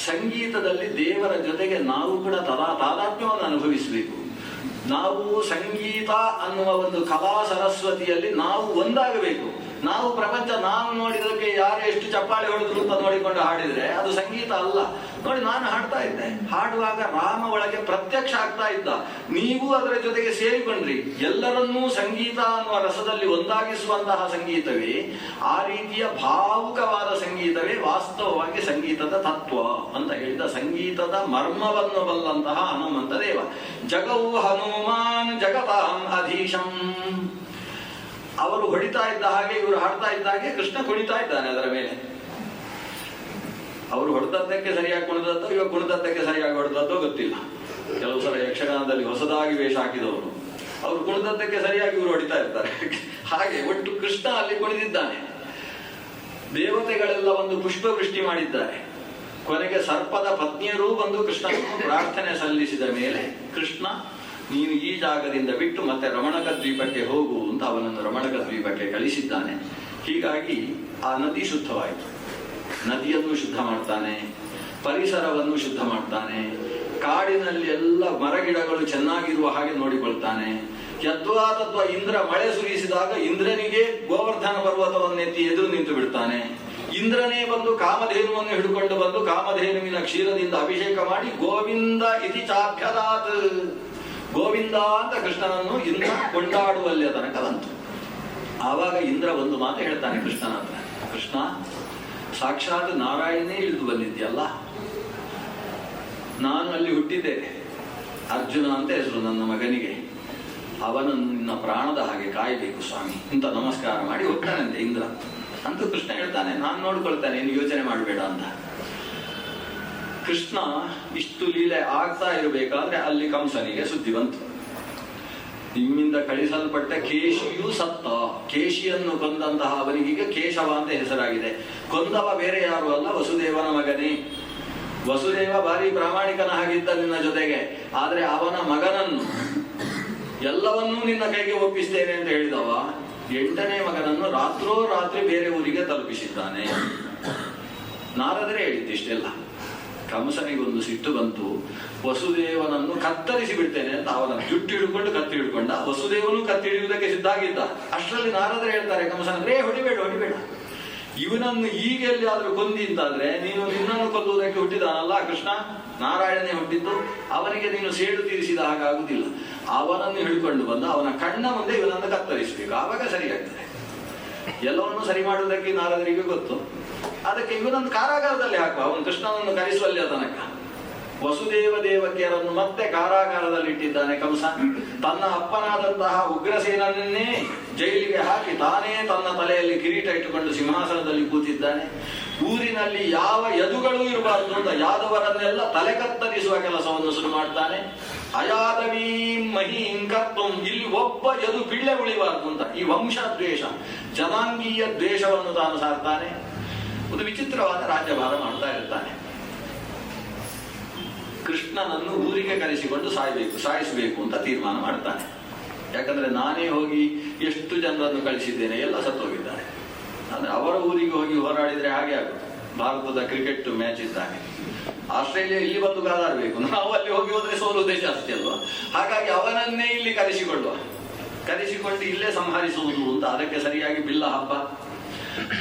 A: ಸಂಗೀತದಲ್ಲಿ ದೇವರ ಜೊತೆಗೆ ನಾವು ಕೂಡ ತಾದಾತ್ಮ್ಯವನ್ನು ಅನುಭವಿಸಬೇಕು. ನಾವು ಸಂಗೀತ ಅನ್ನುವ ಒಂದು ಕಲಾ ಸರಸ್ವತಿಯಲ್ಲಿ ನಾವು ಒಂದಾಗಬೇಕು. ನಾವು ಪ್ರಪಂಚ ನಾನು ನೋಡಿದಕ್ಕೆ ಯಾರು ಎಷ್ಟು ಚಪ್ಪಾಳೆ ಹೊಡೆದ್ರು ಅಂತ ನೋಡಿಕೊಂಡು ಹಾಡಿದ್ರೆ ಅದು ಸಂಗೀತ ಅಲ್ಲ. ನೋಡಿ, ನಾನು ಹಾಡ್ತಾ ಇದ್ದೆ, ಹಾಡುವಾಗ ರಾಮ ಒಳಗೆ ಪ್ರತ್ಯಕ್ಷ ಆಗ್ತಾ ಇದ್ದ, ನೀವು ಅದರ ಜೊತೆಗೆ ಸೇರಿಕೊಂಡ್ರಿ. ಎಲ್ಲರನ್ನೂ ಸಂಗೀತ ಅನ್ನುವ ರಸದಲ್ಲಿ ಒಂದಾಗಿಸುವಂತಹ ಸಂಗೀತವೇ, ಆ ರೀತಿಯ ಭಾವುಕವಾದ ಸಂಗೀತವೇ ವಾಸ್ತವವಾಗಿ ಸಂಗೀತದ ತತ್ವ ಅಂತ ಹೇಳಿದ. ಸಂಗೀತದ ಮರ್ಮವನ್ನು ಬಲ್ಲಂತಹ ಹನುಮಂತ ದೇವ. ಜಗವು ಹನುಮಾನ್ ಜಗತಾಂ ಅಧೀಶಂ. ಅವರು ಹೊಡಿತಾ ಇದ್ದ ಹಾಗೆ, ಇವರು ಹಾಡ್ತಾ ಇದ್ದ ಹಾಗೆ ಕೃಷ್ಣ ಕುಣಿತಾ ಇದ್ದಾನೆ ಅದರ ಮೇಲೆ. ಅವರು ಹೊಡೆದದ್ದಕ್ಕೆ ಸರಿಯಾಗಿ ಕುಣಿದದ್ದೋ ಇವಾಗ ಕುಣಿದದ್ದಕ್ಕೆ ಸರಿಯಾಗಿ ಹೊಡೆದದ್ದೋ ಗೊತ್ತಿಲ್ಲ. ಕೆಲವು ಸಲ ಯಕ್ಷಗಾನದಲ್ಲಿ ಹೊಸದಾಗಿ ವೇಷ ಹಾಕಿದವರು ಅವರು ಕುಣಿದದ್ದಕ್ಕೆ ಸರಿಯಾಗಿ ಇವರು ಹೊಡಿತಾ ಇರ್ತಾರೆ. ಹಾಗೆ ಒಟ್ಟು ಕೃಷ್ಣ ಅಲ್ಲಿ ಕುಣಿದಿದ್ದಾನೆ. ದೇವತೆಗಳೆಲ್ಲ ಒಂದು ಪುಷ್ಪವೃಷ್ಟಿ ಮಾಡಿದ್ದಾರೆ. ಕೊನೆಗೆ ಸರ್ಪದ ಪತ್ನಿಯರೂ ಬಂದು ಕೃಷ್ಣನನ್ನು ಪ್ರಾರ್ಥನೆ ಸಲ್ಲಿಸಿದ ಮೇಲೆ ಕೃಷ್ಣ, ನೀನು ಈ ಜಾಗದಿಂದ ಬಿಟ್ಟು ಮತ್ತೆ ರಮಣಕ ದ್ವೀಪಕ್ಕೆ ಹೋಗು ಅಂತ ಅವನನ್ನು ರಮಣಕ ದ್ವೀಪಕ್ಕೆ ಕಳಿಸಿದ್ದಾನೆ. ಹೀಗಾಗಿ ಆ ನದಿ ಶುದ್ಧವಾಯಿತು. ನದಿಯನ್ನು ಶುದ್ಧ ಮಾಡ್ತಾನೆ, ಪರಿಸರವನ್ನು ಶುದ್ಧ ಮಾಡ್ತಾನೆ, ಕಾಡಿನಲ್ಲಿ ಎಲ್ಲ ಮರಗಿಡಗಳು ಚೆನ್ನಾಗಿರುವ ಹಾಗೆ ನೋಡಿಕೊಳ್ತಾನೆ. ಯದ್ವಾ ತತ್ವ ಇಂದ್ರ ಮಳೆ ಸುರಿಸಿದಾಗ ಇಂದ್ರನಿಗೆ ಗೋವರ್ಧನ ಪರ್ವತವನ್ನೆತ್ತಿ ಎದುರು ನಿಂತು ಬಿಡ್ತಾನೆ. ಇಂದ್ರನೇ ಬಂದು ಕಾಮಧೇನುವನ್ನು ಹಿಡ್ಕೊಂಡು ಬಂದು ಕಾಮಧೇನುವಿನ ಕ್ಷೀರದಿಂದ ಅಭಿಷೇಕ ಮಾಡಿ ಗೋವಿಂದ ಇತಿ ಚಾಭ್ಯದಾತ್, ಗೋವಿಂದ ಅಂತ ಕೃಷ್ಣನನ್ನು ಇಂದ್ರ ಕೊಂಡಾಡುವಲ್ಲಿ ತನಕ ಬಂತು. ಆವಾಗ ಇಂದ್ರ ಒಂದು ಮಾತು ಹೇಳ್ತಾನೆ ಕೃಷ್ಣನ ಹತ್ರ, ಕೃಷ್ಣ, ಸಾಕ್ಷಾತ್ ನಾರಾಯಣನೇ ಇಳಿದು ಬಂದಿದ್ಯಲ್ಲ, ನಾನು ಅಲ್ಲಿ ಹುಟ್ಟಿದ್ದೇನೆ, ಅರ್ಜುನ ಅಂತ ಹೆಸರು ನನ್ನ ಮಗನಿಗೆ. ಅವನನ್ನು ನಿನ್ನ ಪ್ರಾಣದ ಹಾಗೆ ಕಾಯಬೇಕು ಸ್ವಾಮಿ ಅಂತ ನಮಸ್ಕಾರ ಮಾಡಿ ಹೋಗ್ತಾನಂತೆ ಇಂದ್ರ. ಅಂತೂ ಕೃಷ್ಣ ಹೇಳ್ತಾನೆ, ನಾನು ನೋಡ್ಕೊಳ್ತಾನೆ, ಏನು ಯೋಚನೆ ಮಾಡಬೇಡ ಅಂತ. ಕೃಷ್ಣ ಇಷ್ಟು ಲೀಲೆ ಆಗ್ತಾ ಇರಬೇಕಾದ್ರೆ ಅಲ್ಲಿ ಕಂಸನಿಗೆ ಸುದ್ದಿ ಬಂತು. ನಿಮ್ಮಿಂದ ಕಳಿಸಲ್ಪಟ್ಟ ಕೇಶಿಯೂ ಸತ್ತ. ಕೇಶಿಯನ್ನು ಕೊಂದಂತಹ ಅವನಿಗೀಗ ಕೇಶವ ಅಂತ ಹೆಸರಾಗಿದೆ. ಕೊಂದವ ಬೇರೆ ಯಾರು ಅಲ್ಲ, ವಸುದೇವನ ಮಗನೇ. ವಸುದೇವ ಭಾರಿ ಪ್ರಾಮಾಣಿಕನ ಹಾಗಿದ್ದ ನಿನ್ನ ಜೊತೆಗೆ, ಆದ್ರೆ ಅವನ ಮಗನನ್ನು ಎಲ್ಲವನ್ನೂ ನಿನ್ನ ಕೈಗೆ ಒಪ್ಪಿಸ್ತೇನೆ ಅಂತ ಹೇಳಿದವ 8ನೇ ಮಗನನ್ನು ರಾತ್ರಿ ಬೇರೆ ಊರಿಗೆ ತಲುಪಿಸಿದ್ದಾನೆ. ನಾರದರೆ ಹೇಳಿದ್ದಿಷ್ಟೆಲ್ಲ. ಕಂಸನಿಗೊಂದು ಸಿಟ್ಟು ಬಂತು. ವಸುದೇವನನ್ನು ಕತ್ತರಿಸಿ ಬಿಡ್ತೇನೆ ಅಂತ ಅವನ ಜುಟ್ಟು ಹಿಡ್ಕೊಂಡು ಕತ್ತಿ ಹಿಡ್ಕೊಂಡ. ವಸುದೇವನು ಕತ್ತಿ ಹಿಡಿಯುವುದಕ್ಕೆ ಸಿದ್ಧಾಗಿದ್ದ. ಅಷ್ಟರಲ್ಲಿ ನಾರದರೆ ಹೇಳ್ತಾರೆ ಕಂಸನಂದ್ರೆ, ಹೊಡಿಬೇಡ, ಇವನನ್ನು ಈಗೆಲ್ಲಿ ಆದ್ರೂ ಕೊಂದಿ ಅಂತಾದ್ರೆ ನೀನು ನಿನ್ನನ್ನು ಕೊಲ್ಲುವುದಕ್ಕೆ ಹುಟ್ಟಿದಾನಲ್ಲ ಕೃಷ್ಣ, ನಾರಾಯಣನೇ ಹುಟ್ಟಿದ್ದು, ಅವನಿಗೆ ನೀನು ಸೇಡು ತೀರಿಸಿದ ಹಾಗಾಗುದಿಲ್ಲ. ಅವನನ್ನು ಹಿಡ್ಕೊಂಡು ಬಂದು ಅವನ ಕಣ್ಣ ಮುಂದೆ ಇವನನ್ನು ಕತ್ತರಿಸಬೇಕು, ಆವಾಗ ಸರಿಯಾಗ್ತದೆ. ಎಲ್ಲವನ್ನು ಸರಿ ಮಾಡುವುದಕ್ಕೆ ನಾರದರಿಗೆ ಗೊತ್ತು. ಅದಕ್ಕೆ ಇವನನ್ನು ಕಾರಾಗಾರದಲ್ಲಿ ಹಾಕುವ, ಅವನು ಕೃಷ್ಣನನ್ನು ಕರೆಸುವಲ್ಲಿ ತನಕ. ವಸುದೇವ ದೇವಕಿಯರನ್ನು ಮತ್ತೆ ಕಾರಾಗಾರದಲ್ಲಿ ಇಟ್ಟಿದ್ದಾನೆ ಕಂಸ. ತನ್ನ ಅಪ್ಪನಾದಂತಹ ಉಗ್ರಸೇನನ್ನೇ ಜೈಲಿಗೆ ಹಾಕಿ ತಾನೇ ತನ್ನ ತಲೆಯಲ್ಲಿ ಕಿರೀಟ ಇಟ್ಟುಕೊಂಡು ಸಿಂಹಾಸನದಲ್ಲಿ ಕೂತಿದ್ದಾನೆ. ಊರಿನಲ್ಲಿ ಯಾವ ಯದುಗಳೂ ಇರಬಾರದು ಅಂತ ಯಾದವರನ್ನೆಲ್ಲ ತಲೆ ಕತ್ತರಿಸುವ ಕೆಲಸವನ್ನು ಶುರು ಮಾಡ್ತಾನೆ. ಅಯಾದವೀಂ ಮಹೀಂ ಕರ್ತುಂ, ಇಲ್ಲಿ ಒಬ್ಬ ಯದು ಪಿಳ್ಳೆ ಉಳಿಬಾರದು ಅಂತ ಈ ವಂಶ ದ್ವೇಷ, ಜನಾಂಗೀಯ ದ್ವೇಷವನ್ನು ತಾನು ಸಾರ್ತಾನೆ. ಒಂದು ವಿಚಿತ್ರವಾದ ರಾಜ್ಯಭಾರ ಮಾಡ್ತಾ ಇರ್ತಾನೆ. ಕೃಷ್ಣನನ್ನು ಊರಿಗೆ ಕರೆಸಿಕೊಂಡು ಸಾಯಿಸಬೇಕು ಅಂತ ತೀರ್ಮಾನ ಮಾಡ್ತಾನೆ. ಯಾಕಂದ್ರೆ ನಾನೇ ಹೋಗಿ ಎಷ್ಟು ಜನರನ್ನು ಕಳಿಸಿದ್ದೇನೆ, ಎಲ್ಲ ಸತ್ತೋಗಿದ್ದಾರೆ. ಅಂದ್ರೆ ಅವರ ಊರಿಗೆ ಹೋಗಿ ಹೋರಾಡಿದ್ರೆ ಹಾಗೆ ಆಗುತ್ತೆ. ಭಾರತದ ಕ್ರಿಕೆಟ್ ಮ್ಯಾಚ್ ಇದ್ದಾಗೆ ಆಸ್ಟ್ರೇಲಿಯಾ ಇಲ್ಲಿ ಬಂದು ಕಾದಾಡಬೇಕು, ನಾವು ಅಲ್ಲಿ ಹೋದ್ರೆ ಸೋಲುವುದೇ ಜಾಸ್ತಿ ಅಲ್ವಾ. ಹಾಗಾಗಿ ಅವನನ್ನೇ ಇಲ್ಲಿ ಕರೆಸಿಕೊಂಡು ಇಲ್ಲೇ ಸಂಹರಿಸುವುದು ಅಂತ. ಅದಕ್ಕೆ ಸರಿಯಾಗಿ ಬಿಲ್ಲ ಹಬ್ಬ,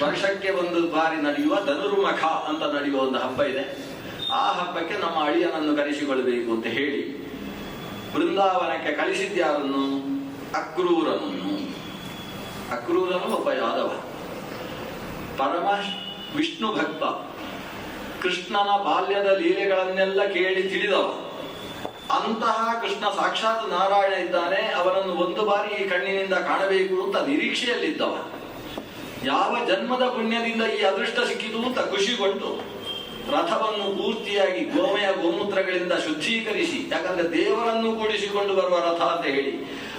A: ವರ್ಷಕ್ಕೆ ಒಂದು ಬಾರಿ ನಡೆಯುವ ಧನುರ್ಮಖ ಅಂತ ನಡೆಯುವ ಒಂದು ಹಬ್ಬ ಇದೆ. ಆ ಹಬ್ಬಕ್ಕೆ ನಮ್ಮ ಅಳಿಯನನ್ನು ಕರೆಸಿಕೊಳ್ಬೇಕು ಅಂತ ಹೇಳಿ ಬೃಂದಾವನಕ್ಕೆ ಕಳಿಸಿದ್ಯಾರನ್ನು? ಅಕ್ರೂರನನ್ನು. ಅಕ್ರೂರನು ಒಬ್ಬ ಯಾದವ, ಪರಮ ವಿಷ್ಣು ಭಕ್ತ, ಕೃಷ್ಣನ ಬಾಲ್ಯದ ಲೀಲೆಗಳನ್ನೆಲ್ಲ ಕೇಳಿ ತಿಳಿದವ. ಅಂತಹ ಕೃಷ್ಣ ಸಾಕ್ಷಾತ್ ನಾರಾಯಣ ಇದ್ದಾನೆ, ಅವನನ್ನು ಒಂದು ಬಾರಿ ಈ ಕಣ್ಣಿನಿಂದ ಕಾಣಬೇಕು ಅಂತ ನಿರೀಕ್ಷೆಯಲ್ಲಿದ್ದವ. ಯಾವ ಜನ್ಮದ ಪುಣ್ಯದಿಂದ ಈ ಅದೃಷ್ಟ ಸಿಕ್ಕಿತು ಅಂತ ಖುಷಿಗೊಂಡು ರಥವನ್ನು ಪೂರ್ತಿಯಾಗಿ ಗೋಮೂತ್ರಗಳಿಂದ ಶುದ್ಧೀಕರಿಸಿ, ಯಾಕಂದ್ರೆ ದೇವರನ್ನು ಕೂಡಿಸಿಕೊಂಡು ಬರುವ ರಥ ಅಂತ ಹೇಳಿ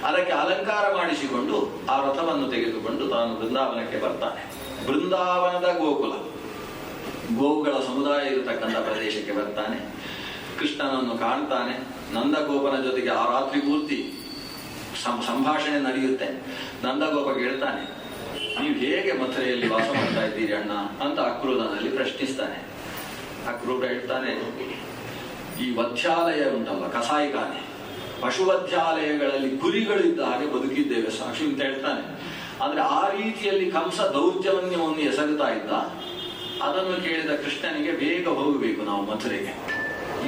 A: ಅದಕ್ಕೆ ಅಲಂಕಾರ ಮಾಡಿಸಿಕೊಂಡು ಆ ರಥವನ್ನು ತೆಗೆದುಕೊಂಡು ತಾನು ಬೃಂದಾವನಕ್ಕೆ ಬರ್ತಾನೆ. ಬೃಂದಾವನದ ಗೋಕುಲ, ಗೋವುಗಳ ಸಮುದಾಯ ಇರತಕ್ಕಂಥ ಪ್ರದೇಶಕ್ಕೆ ಬರ್ತಾನೆ. ಕೃಷ್ಣನನ್ನು ಕಾಣ್ತಾನೆ. ನಂದಗೋಪನ ಜೊತೆಗೆ ಆ ರಾತ್ರಿ ಪೂರ್ತಿ ಸಂಭಾಷಣೆ ನಡೆಯುತ್ತೆ. ನಂದಗೋಪ ಹೇಳ್ತಾನೆ, ನೀವು ಹೇಗೆ ಮಥುರೆಯಲ್ಲಿ ವಾಸ ಮಾಡ್ತಾ ಇದ್ದೀರಿ ಅಣ್ಣ ಅಂತ ಅಕ್ರೂರನಲ್ಲಿ ಪ್ರಶ್ನಿಸ್ತಾನೆ. ಅಕ್ರೂರ ಹೇಳ್ತಾನೆ, ಈ ವಧ್ಯಾಲಯ ಉಂಟಲ್ಲ, ಕಸಾಯಿಖಾನೆ, ಪಶುವಧ್ಯಾಲಯಗಳಲ್ಲಿ ಕುರಿಗಳಿದ್ದ ಹಾಗೆ ಬದುಕಿದ್ದೇವೆ ಸಾಕ್ಷಿ ಅಂತ ಹೇಳ್ತಾನೆ. ಅಂದ್ರೆ ಆ ರೀತಿಯಲ್ಲಿ ಕಂಸ ದೌರ್ಜನ್ಯವನ್ನು ಎಸಗುತ್ತಾ ಇದ್ದ. ಅದನ್ನು ಕೇಳಿದ ಕೃಷ್ಣನಿಗೆ ಬೇಗ ಹೋಗಬೇಕು ನಾವು ಮಥುರೆಗೆ,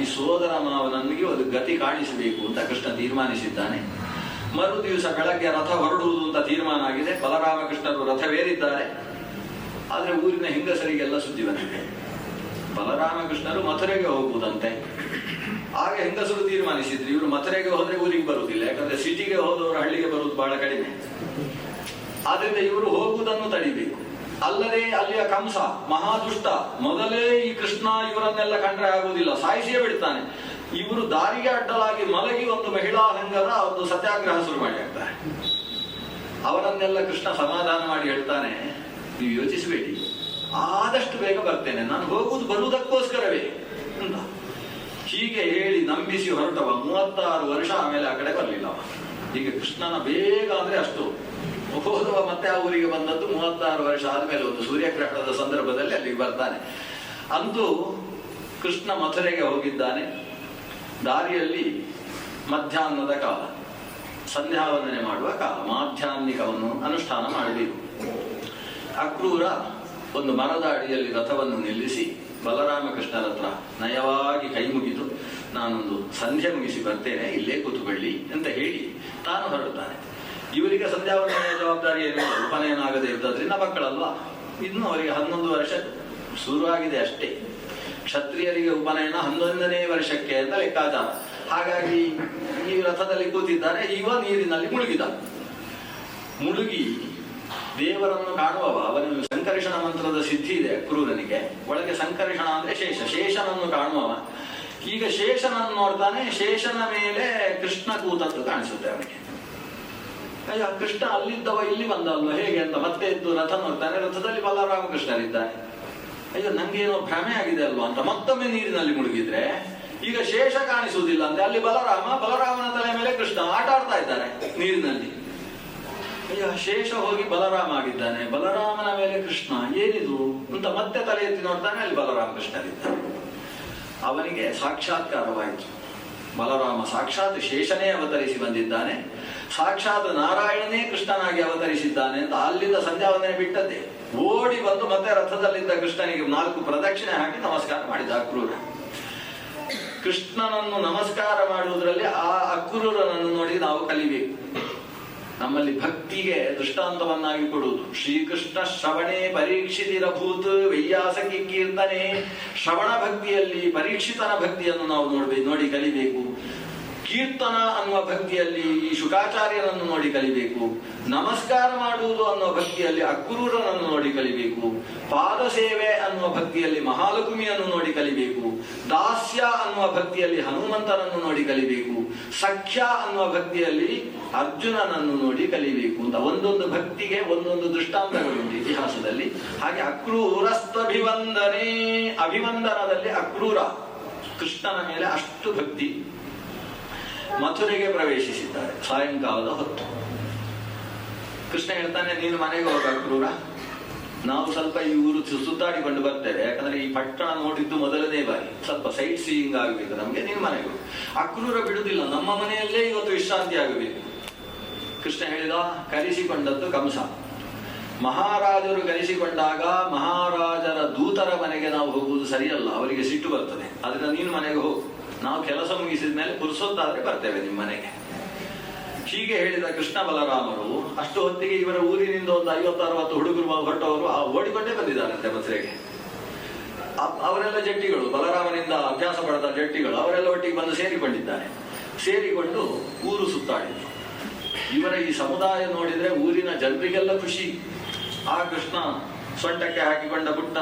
A: ಈ ಸೋದರ ಮಾವನನಿಗೆ ಒಂದು ಗತಿ ಕಾಣಿಸಬೇಕು ಅಂತ ಕೃಷ್ಣ ತೀರ್ಮಾನಿಸಿದ್ದಾನೆ. ಮರು ದಿವಸ ಬೆಳಗ್ಗೆ ರಥ ಹೊರಡುವುದು ಅಂತ ತೀರ್ಮಾನ ಆಗಿದೆ. ಬಲರಾಮಕೃಷ್ಣರು ರಥವೇರಿದ್ದಾರೆ. ಆದ್ರೆ ಊರಿನ ಹೆಂಗಸರಿಗೆಲ್ಲ ಸುದ್ದಿ ಬಂದಿದೆ, ಬಲರಾಮಕೃಷ್ಣರು ಮಥುರೆಗೆ ಹೋಗುವುದಂತೆ. ಆಗ ಹೆಂಗಸರು ತೀರ್ಮಾನಿಸಿದ್ರು, ಇವರು ಮಥುರೆಗೆ ಹೋದ್ರೆ ಊರಿಗೆ ಬರುವುದಿಲ್ಲ, ಯಾಕಂದ್ರೆ ಸಿಟಿಗೆ ಹೋದವರು ಹಳ್ಳಿಗೆ ಬರುವುದು ಬಹಳ ಕಡಿಮೆ. ಆದ್ರಿಂದ ಇವರು ಹೋಗುವುದನ್ನು ತಡಿಬೇಕು. ಅಲ್ಲದೆ ಅಲ್ಲಿಯ ಕಂಸ ಮಹಾದುಷ್ಟ, ಮೊದಲೇ ಈ ಕೃಷ್ಣ ಇವರನ್ನೆಲ್ಲ ಕಂಡ್ರೆ ಆಗುವುದಿಲ್ಲ, ಸಾಯಿಸಿಯೇ ಬಿಡ್ತಾನೆ. ಇವರು ದಾರಿಗೆ ಅಡ್ಡಲಾಗಿ ಮಲಗಿ ಒಂದು ಮಹಿಳಾ ಸಂಘದ ಒಂದು ಸತ್ಯಾಗ್ರಹ ಶುರು ಮಾಡಿ ಹಾಕ್ತಾರೆ. ಅವರನ್ನೆಲ್ಲ ಕೃಷ್ಣ ಸಮಾಧಾನ ಮಾಡಿ ಹೇಳ್ತಾನೆ, ನೀವು ಯೋಚಿಸಬೇಡಿ, ಆದಷ್ಟು ಬೇಗ ಬರ್ತೇನೆ, ನಾನು ಬರುವುದಕ್ಕೋಸ್ಕರವೇ ಅಂತ ಹೀಗೆ ಹೇಳಿ ನಂಬಿಸಿ ಹೊರಟವ. 36 ವರ್ಷ ಆಮೇಲೆ ಆ ಕಡೆ ಬರಲಿಲ್ಲ. ಈಗ ಕೃಷ್ಣನ ಬೇಗ ಅಂದ್ರೆ ಅಷ್ಟು ಹೋದವ ಮತ್ತೆ ಆ ಊರಿಗೆ ಬಂದದ್ದು 36 ವರ್ಷ ಆದ್ಮೇಲೆ ಒಂದು ಸೂರ್ಯಗ್ರಹಣದ ಸಂದರ್ಭದಲ್ಲಿ ಅಲ್ಲಿಗೆ ಬರ್ತಾನೆ. ಅಂತೂ ಕೃಷ್ಣ ಮಥುರೆಗೆ ಹೋಗಿದ್ದಾನೆ. ದಾರಿಯಲ್ಲಿ ಮಧ್ಯಾಹ್ನದ ಕಾಲ, ಸಂಧ್ಯಾವಂದನೆ ಮಾಡುವ ಕಾಲ, ಮಾಧ್ಯಾಹ್ನಿಕವನ್ನು ಅನುಷ್ಠಾನ ಮಾಡಬೇಕು. ಅಕ್ರೂರ ಒಂದು ಮರದ ಅಡಿಯಲ್ಲಿ ರಥವನ್ನು ನಿಲ್ಲಿಸಿ ಬಲರಾಮಕೃಷ್ಣರ ಹತ್ರ ನಯವಾಗಿ ಕೈ ಮುಗಿದು, ನಾನೊಂದು ಸಂಧ್ಯೆ ಮುಗಿಸಿ ಬರ್ತೇನೆ, ಇಲ್ಲೇ ಕೂತುಕೊಳ್ಳಿ ಅಂತ ಹೇಳಿ ತಾನು ಹೊರಡುತ್ತಾನೆ. ಇವರಿಗೆ ಸಂಧ್ಯಾವಂದನೆಯ ಜವಾಬ್ದಾರಿ ಏನಿಲ್ಲ, ಉಪನಯನ ಆಗದೆ ಇದ್ದದ್ರಿಂದ ಮಕ್ಕಳಲ್ವಾ, ಇನ್ನು ಅವರಿಗೆ 11 ವರ್ಷ ಶುರುವಾಗಿದೆ ಅಷ್ಟೇ. ಕ್ಷತ್ರಿಯರಿಗೆ ಉಪನಯನ 11ನೇ ವರ್ಷಕ್ಕೆ ಅಂತ ಲೆಕ್ಕಾಚಾರ. ಹಾಗಾಗಿ ಈ ರಥದಲ್ಲಿ ಕೂತಿದ್ದಾರೆ, ಇವ ನೀರಿನಲ್ಲಿ ಮುಳುಗಿ ದೇವರನ್ನು ಕಾಣುವವ. ಅವನಲ್ಲಿ ಸಂಕರ್ಷಣ ಮಂತ್ರದ ಸಿದ್ಧಿ ಇದೆ ಅಕ್ರೂರನಿಗೆ. ಒಳಗೆ ಸಂಕರ್ಷಣ ಅಂದ್ರೆ ಶೇಷನನ್ನು ಕಾಣುವವ. ಈಗ ಶೇಷನನ್ನು ನೋಡ್ತಾನೆ, ಶೇಷನ ಮೇಲೆ ಕೃಷ್ಣ ಕೂತದ್ದು ಕಾಣಿಸುತ್ತೆ ಅವನಿಗೆ. ಅಯ್ಯೋ, ಕೃಷ್ಣ ಅಲ್ಲಿದ್ದವ ಇಲ್ಲಿ ಬಂದ ಅಲ್ವ ಹೇಗೆ ಅಂತ ಮತ್ತೆ ಎದ್ದು ರಥ ನೋಡ್ತಾನೆ, ರಥದಲ್ಲಿ ಬಲರಾಮಕೃಷ್ಣರಿದ್ದಾರೆ. ಅಯ್ಯೋ, ನಂಗೇನೋ ಭ್ರಮೆ ಆಗಿದೆ ಅಲ್ವಾ ಅಂತ ಮತ್ತೊಮ್ಮೆ ನೀರಿನಲ್ಲಿ ಮುಳುಗಿದ್ರೆ ಈಗ ಶೇಷ ಕಾಣಿಸುವುದಿಲ್ಲ ಅಂತ ಅಲ್ಲಿ ಬಲರಾಮನ ತಲೆ ಮೇಲೆ ಕೃಷ್ಣ ಆಟ ಆಡ್ತಾ ಇದ್ದಾರೆ ನೀರಿನಲ್ಲಿ. ಅಯ್ಯೋ, ಶೇಷ ಹೋಗಿ ಬಲರಾಮ ಆಗಿದ್ದಾನೆ, ಬಲರಾಮನ ಮೇಲೆ ಕೃಷ್ಣ, ಏನಿದು ಅಂತ ಮತ್ತೆ ತಲೆ ಎತ್ತಿ ನೋಡ್ತಾನೆ, ಅಲ್ಲಿ ಬಲರಾಮ ಕೃಷ್ಣರಿದ್ದಾನೆ. ಅವನಿಗೆ ಸಾಕ್ಷಾತ್ಕಾರವಾಯಿತು. ಬಲರಾಮ ಸಾಕ್ಷಾತ್ ಶೇಷನೇ ಅವತರಿಸಿ ಬಂದಿದ್ದಾನೆ, ಸಾಕ್ಷಾತ್ ನಾರಾಯಣನೇ ಕೃಷ್ಣನಾಗಿ ಅವತರಿಸಿದ್ದಾನೆ ಅಂತ ಅಲ್ಲಿಂದ ಸಂಧ್ಯಾವಂದನೆ ಬಿಟ್ಟದ್ದೇ. ಓಡಿ ಬಂದು ಮತ್ತೆ ರಥದಲ್ಲಿದ್ದ ಕೃಷ್ಣನಿಗೆ 4 ಪ್ರದಕ್ಷಿಣೆ ಹಾಕಿ ನಮಸ್ಕಾರ ಮಾಡಿದ ಅಕ್ರೂರ. ಕೃಷ್ಣನನ್ನು ನಮಸ್ಕಾರ ಮಾಡುವುದರಲ್ಲಿ ಆ ಅಕ್ರೂರನನ್ನು ನೋಡಿ ನಾವು ಕಲಿಬೇಕು. ನಮ್ಮಲ್ಲಿ ಭಕ್ತಿಗೆ ದೃಷ್ಟಾಂತವನ್ನಾಗಿ ಕೊಡುವುದು ಶ್ರೀಕೃಷ್ಣ ಶ್ರವಣೆ ಪರೀಕ್ಷಿತಿರಭೂತ್ ವೈಯಾಸಕಿ ಕೀರ್ತನೆ. ಶ್ರವಣ ಭಕ್ತಿಯಲ್ಲಿ ಪರೀಕ್ಷಿತನ ಭಕ್ತಿಯನ್ನು ನಾವು ನೋಡಿ ಕಲಿಬೇಕು. ಕೀರ್ತನ ಅನ್ನುವ ಭಕ್ತಿಯಲ್ಲಿ ಈ ಶುಕಾಚಾರ್ಯನನ್ನು ನೋಡಿ ಕಲಿಬೇಕು. ನಮಸ್ಕಾರ ಮಾಡುವುದು ಅನ್ನುವ ಭಕ್ತಿಯಲ್ಲಿ ಅಕ್ರೂರನನ್ನು ನೋಡಿ ಕಲಿಬೇಕು. ಪಾದ ಸೇವೆ ಅನ್ನುವ ಭಕ್ತಿಯಲ್ಲಿ ಮಹಾಲಕ್ಷ್ಮಿಯನ್ನು ನೋಡಿ ಕಲಿಬೇಕು. ದಾಸ್ಯ ಅನ್ನುವ ಭಕ್ತಿಯಲ್ಲಿ ಹನುಮಂತನನ್ನು ನೋಡಿ ಕಲಿಬೇಕು. ಸಖ್ಯ ಅನ್ನುವ ಭಕ್ತಿಯಲ್ಲಿ ಅರ್ಜುನನನ್ನು ನೋಡಿ ಕಲಿಬೇಕು ಅಂತ ಒಂದೊಂದು ಭಕ್ತಿಗೆ ಒಂದೊಂದು ದೃಷ್ಟಾಂತಗಳುಂಟು ಇತಿಹಾಸದಲ್ಲಿ. ಹಾಗೆ ಅಕ್ರೂರಸ್ತಭಿವಂದನೆ, ಅಭಿವಂದನದಲ್ಲಿ ಅಕ್ರೂರ ಕೃಷ್ಣನ ಮೇಲೆ ಅಷ್ಟು ಭಕ್ತಿ. ಮಥುರೆಗೆ ಪ್ರವೇಶಿಸಿದ್ದಾರೆ ಸಾಯಂಕಾಲದ ಹೊತ್ತು. ಕೃಷ್ಣ ಹೇಳ್ತಾನೆ, ನೀನು ಮನೆಗೆ ಹೋಗ ಅಕ್ರೂರ, ನಾವು ಸ್ವಲ್ಪ ಈ ಊರು ಸುತ್ತಾಡಿಕೊಂಡು ಬರ್ತೇವೆ. ಯಾಕಂದ್ರೆ ಈ ಪಟ್ಟಣ ನೋಡಿದ್ದು ಮೊದಲನೇ ಬಾರಿ, ಸ್ವಲ್ಪ ಸೈಟ್ ಸೀಯಿಂಗ್ ಆಗಬೇಕು ನಮ್ಗೆ, ನೀನು ಮನೆಗೆ ಹೋಗು. ಅಕ್ರೂರ ಬಿಡುದಿಲ್ಲ, ನಮ್ಮ ಮನೆಯಲ್ಲೇ ಇವತ್ತು ವಿಶ್ರಾಂತಿ ಆಗಬೇಕು. ಕೃಷ್ಣ ಹೇಳಿದ, ಕರೆಸಿಕೊಂಡದ್ದು ಕಂಸ. ಮಹಾರಾಜರು ಕರೆಸಿಕೊಂಡಾಗ ಮಹಾರಾಜರ ದೂತರ ಮನೆಗೆ ನಾವು ಹೋಗುವುದು ಸರಿಯಲ್ಲ, ಅವರಿಗೆ ಸಿಟ್ಟು ಬರ್ತದೆ. ಅದರಿಂದ ನೀನು ಮನೆಗೆ ಹೋಗು, ನಾವು ಕೆಲಸ ಮುಗಿಸಿದ ಮೇಲೆ ಪುರುಸೊತ್ತಾದ್ರೆ ಬರ್ತೇವೆ ನಿಮ್ಮ ಮನೆಗೆ. ಹೀಗೆ ಹೇಳಿದ ಕೃಷ್ಣ ಬಲರಾಮರು ಅಷ್ಟು ಹೊತ್ತಿಗೆ ಇವರ ಊರಿನಿಂದ ಒಂದು 50-60 ಹುಡುಗರು ಹೊರಟವರು ಓಡಿಕೊಂಡೇ ಬಂದಿದ್ದಾರಂತೆ ಮಥುರೆಗೆ. ಅವರೆಲ್ಲ ಜಟ್ಟಿಗಳು, ಬಲರಾಮನಿಂದ ಅಭ್ಯಾಸ ಪಡೆದ ಜಟ್ಟಿಗಳು, ಅವರೆಲ್ಲ ಒಟ್ಟಿಗೆ ಬಂದು ಸೇರಿಕೊಂಡಿದ್ದಾರೆ. ಸೇರಿಕೊಂಡು ಊರು ಸುತ್ತಾಡಿದ್ರು. ಇವರ ಈ ಸಮುದಾಯ ನೋಡಿದ್ರೆ ಊರಿನ ಜನರಿಗೆಲ್ಲ ಖುಷಿ. ಆ ಕೃಷ್ಣ ಸೊಂಟಕ್ಕೆ ಹಾಕಿಕೊಂಡ ಪುಟ್ಟ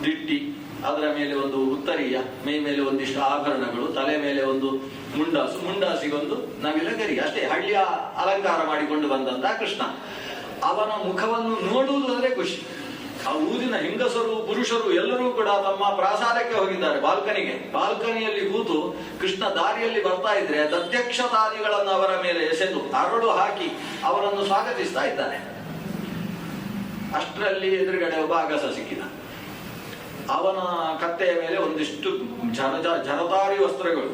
A: ದಿಟ್ಟಿ, ಅದರ ಮೇಲೆ ಒಂದು ಉತ್ತರೀಯ, ಮೈ ಮೇಲೆ ಒಂದಿಷ್ಟು ಆಭರಣಗಳು, ತಲೆ ಮೇಲೆ ಒಂದು ಮುಂಡಾಸಿಗೊಂದು ನವಿಲ ಗರಿ, ಅಷ್ಟೇ ಹಳ್ಳಿಯ ಅಲಂಕಾರ ಮಾಡಿಕೊಂಡು ಬಂದಂತ ಕೃಷ್ಣ. ಅವನ ಮುಖವನ್ನು ನೋಡುವುದು ಅಂದ್ರೆ ಖುಷಿ. ಆ ಊರಿನ ಹೆಂಗಸರು ಪುರುಷರು ಎಲ್ಲರೂ ಕೂಡ ತಮ್ಮ ಪ್ರಾಸಾದಕ್ಕೆ ಹೋಗಿದ್ದಾರೆ, ಬಾಲ್ಕನಿಯಲ್ಲಿ ಕೂತು ಕೃಷ್ಣ ದಾರಿಯಲ್ಲಿ ಬರ್ತಾ ಇದ್ರೆ ದಧ್ಯಕ್ಷತಾದಿಗಳನ್ನು ಅವರ ಮೇಲೆ ಎಸೆದು ಅರಳು ಹಾಕಿ ಅವರನ್ನು ಸ್ವಾಗತಿಸ್ತಾ ಇದ್ದಾನೆ. ಅಷ್ಟರಲ್ಲಿ ಎದುರುಗಡೆ ಒಬ್ಬ ಅಗಸ ಸಿಕ್ಕಿದ. ಅವನ ಕತ್ತೆಯ ಮೇಲೆ ಒಂದಿಷ್ಟು ಜರತಾರಿ ವಸ್ತ್ರಗಳು.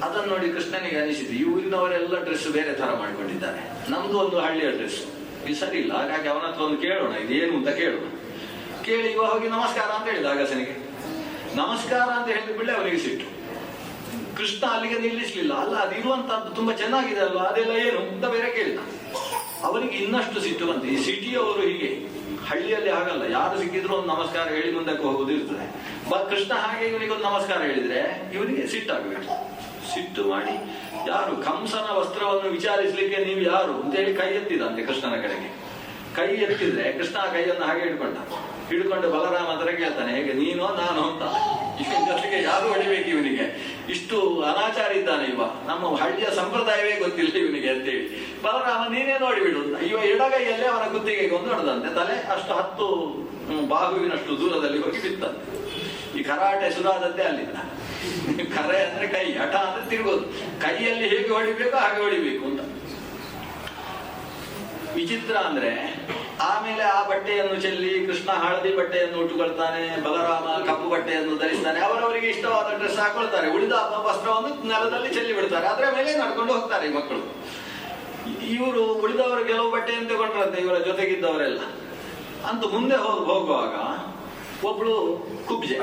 A: ಅದನ್ನು ನೋಡಿ ಕೃಷ್ಣನಿಗೆ ಅನಿಸಿತು, ಈ ಊರಿನವರೆಲ್ಲ ಡ್ರೆಸ್ ಬೇರೆ ತರ ಮಾಡಿಕೊಂಡಿದ್ದಾರೆ, ನಮ್ದು ಒಂದು ಹಳ್ಳಿಯ ಡ್ರೆಸ್, ಇದು ಸರಿ ಇಲ್ಲ. ಹಾಗಾಗಿ ಅವನ ಹತ್ರ ಒಂದು ಕೇಳೋಣ, ಇದೇನು ಅಂತ ಕೇಳೋಣ. ಕೇಳಿ ಇವ ಹೋಗಿ ನಮಸ್ಕಾರ ಅಂತ ಹೇಳಿದ ಅಗಸನಿಗೆ. ನಮಸ್ಕಾರ ಅಂತ ಹೇಳಿದ ಬಿಡ್ಲೆ ಅವನಿಗೆ ಸಿಟ್ಟು. ಕೃಷ್ಣ ಅಲ್ಲಿಗೆ ನಿಲ್ಲಿಸ್ಲಿಲ್ಲ. ಅಲ್ಲ, ಅದಿರುವಂತಹದ್ದು ತುಂಬಾ ಚೆನ್ನಾಗಿದೆ ಅಲ್ವಾ, ಅದೆಲ್ಲ ಏನು ಅಂತ ಬೇರೆ ಕೇಳಿದ. ಅವನಿಗೆ ಇನ್ನಷ್ಟು ಸಿಟ್ಟು ಬಂತು. ಈ ಸಿಟಿಯವರು ಹೀಗೆ, ಹಳ್ಳಿಯಲ್ಲಿ ಹಾಗಲ್ಲ, ಯಾರು ಸಿಕ್ಕಿದ್ರು ಒಂದು ನಮಸ್ಕಾರ ಹೇಳಿ ಮುಂದಕ್ಕೆ ಹೋಗುದು ಇರ್ತದೆ. ಕೃಷ್ಣ ಹಾಗೆ ಇವನಿಗೊಂದು ನಮಸ್ಕಾರ ಹೇಳಿದ್ರೆ ಇವನಿಗೆ ಸಿಟ್ಟಾಗಬೇಕು. ಸಿಟ್ಟು ಮಾಡಿ, ಯಾರು ಕಂಸನ ವಸ್ತ್ರವನ್ನು ವಿಚಾರಿಸಲಿಕ್ಕೆ ನೀವು ಯಾರು ಅಂತೇಳಿ ಕೈ ಎತ್ತಿದಂತೆ ಕೃಷ್ಣನ ಕಡೆಗೆ. ಕೈ ಎತ್ತಿದ್ರೆ ಕೃಷ್ಣ ಕೈಯನ್ನು ಹಾಗೆ ಹಿಡ್ಕೊಂಡು ಬಲರಾಮ ಹತ್ರ ಕೇಳ್ತಾನೆ, ಹೇಗೆ ನೀನೋ ನಾನು ಅಂತ. ಇವನ ಜೊತೆಗೆ ಯಾರು ಹೊಡಿಬೇಕು ಇವನಿಗೆ, ಇಷ್ಟು ಅನಾಚಾರ ಇದ್ದಾನೆ ಇವ, ನಮ್ಮ ಹಳ್ಳಿಯ ಸಂಪ್ರದಾಯವೇ ಗೊತ್ತಿಲ್ಲ ಇವನಿಗೆ ಅಂತೇಳಿ. ಬಲರಾಮ ನೀನೇ ನೋಡಿಬಿಡು ಅಂತ ಇವ ಎಡಗೈಯಲ್ಲೇ ಅವನ ಕುತ್ತಿಗೆಗೆ ಒಂದು ಹೊಡೆದಂತೆ. ತಲೆ ಅಷ್ಟು 10 ಬಾಹುವಿನಷ್ಟು ದೂರದಲ್ಲಿ ಹೋಗಿ ಬಿತ್ತಂತೆ. ಈ ಕರಾಟೆ ಶುರುವಾದದ್ದೇ ಅಲ್ಲಿಂದ. ಕರೆ ಅಂದ್ರೆ ಕೈ, ಹಠ ಅಂದ್ರೆ ತಿರುಗೋದು. ಕೈಯಲ್ಲಿ ಹೇಗೆ ಹೊಡಿಬೇಕು ಹಾಗೆ ಹೊಡಿಬೇಕು ಅಂತ. ವಿಚಿತ್ರ ಅಂದ್ರೆ ಆಮೇಲೆ ಆ ಬಟ್ಟೆಯನ್ನು ಚೆಲ್ಲಿ ಕೃಷ್ಣ ಹಳದಿ ಬಟ್ಟೆಯನ್ನು ಉಟ್ಟುಕೊಳ್ತಾನೆ, ಬಲರಾಮ ಕಪ್ಪು ಬಟ್ಟೆಯನ್ನು ಧರಿಸ್ತಾನೆ. ಅವರವರಿಗೆ ಇಷ್ಟವಾದ ಡ್ರೆಸ್ ಹಾಕೊಳ್ತಾರೆ, ಉಳಿದ ವಸ್ತ್ರವನ್ನು ನೆಲದಲ್ಲಿ ಚೆಲ್ಲಿ ಬಿಡ್ತಾರೆ, ಅದರ ಮೇಲೆ ನಡ್ಕೊಂಡು ಹೋಗ್ತಾರೆ ಈ ಮಕ್ಕಳು. ಇವರು ಉಳಿದವರು ಕೆಲವು ಬಟ್ಟೆಯನ್ನು ತಗೊಂಡ್ರಂತೆ ಇವರ ಜೊತೆಗಿದ್ದವರೆಲ್ಲ. ಅಂತೂ ಮುಂದೆ ಹೋಗುವಾಗ ಒಬ್ಳು ಕುಬ್ಜೆ,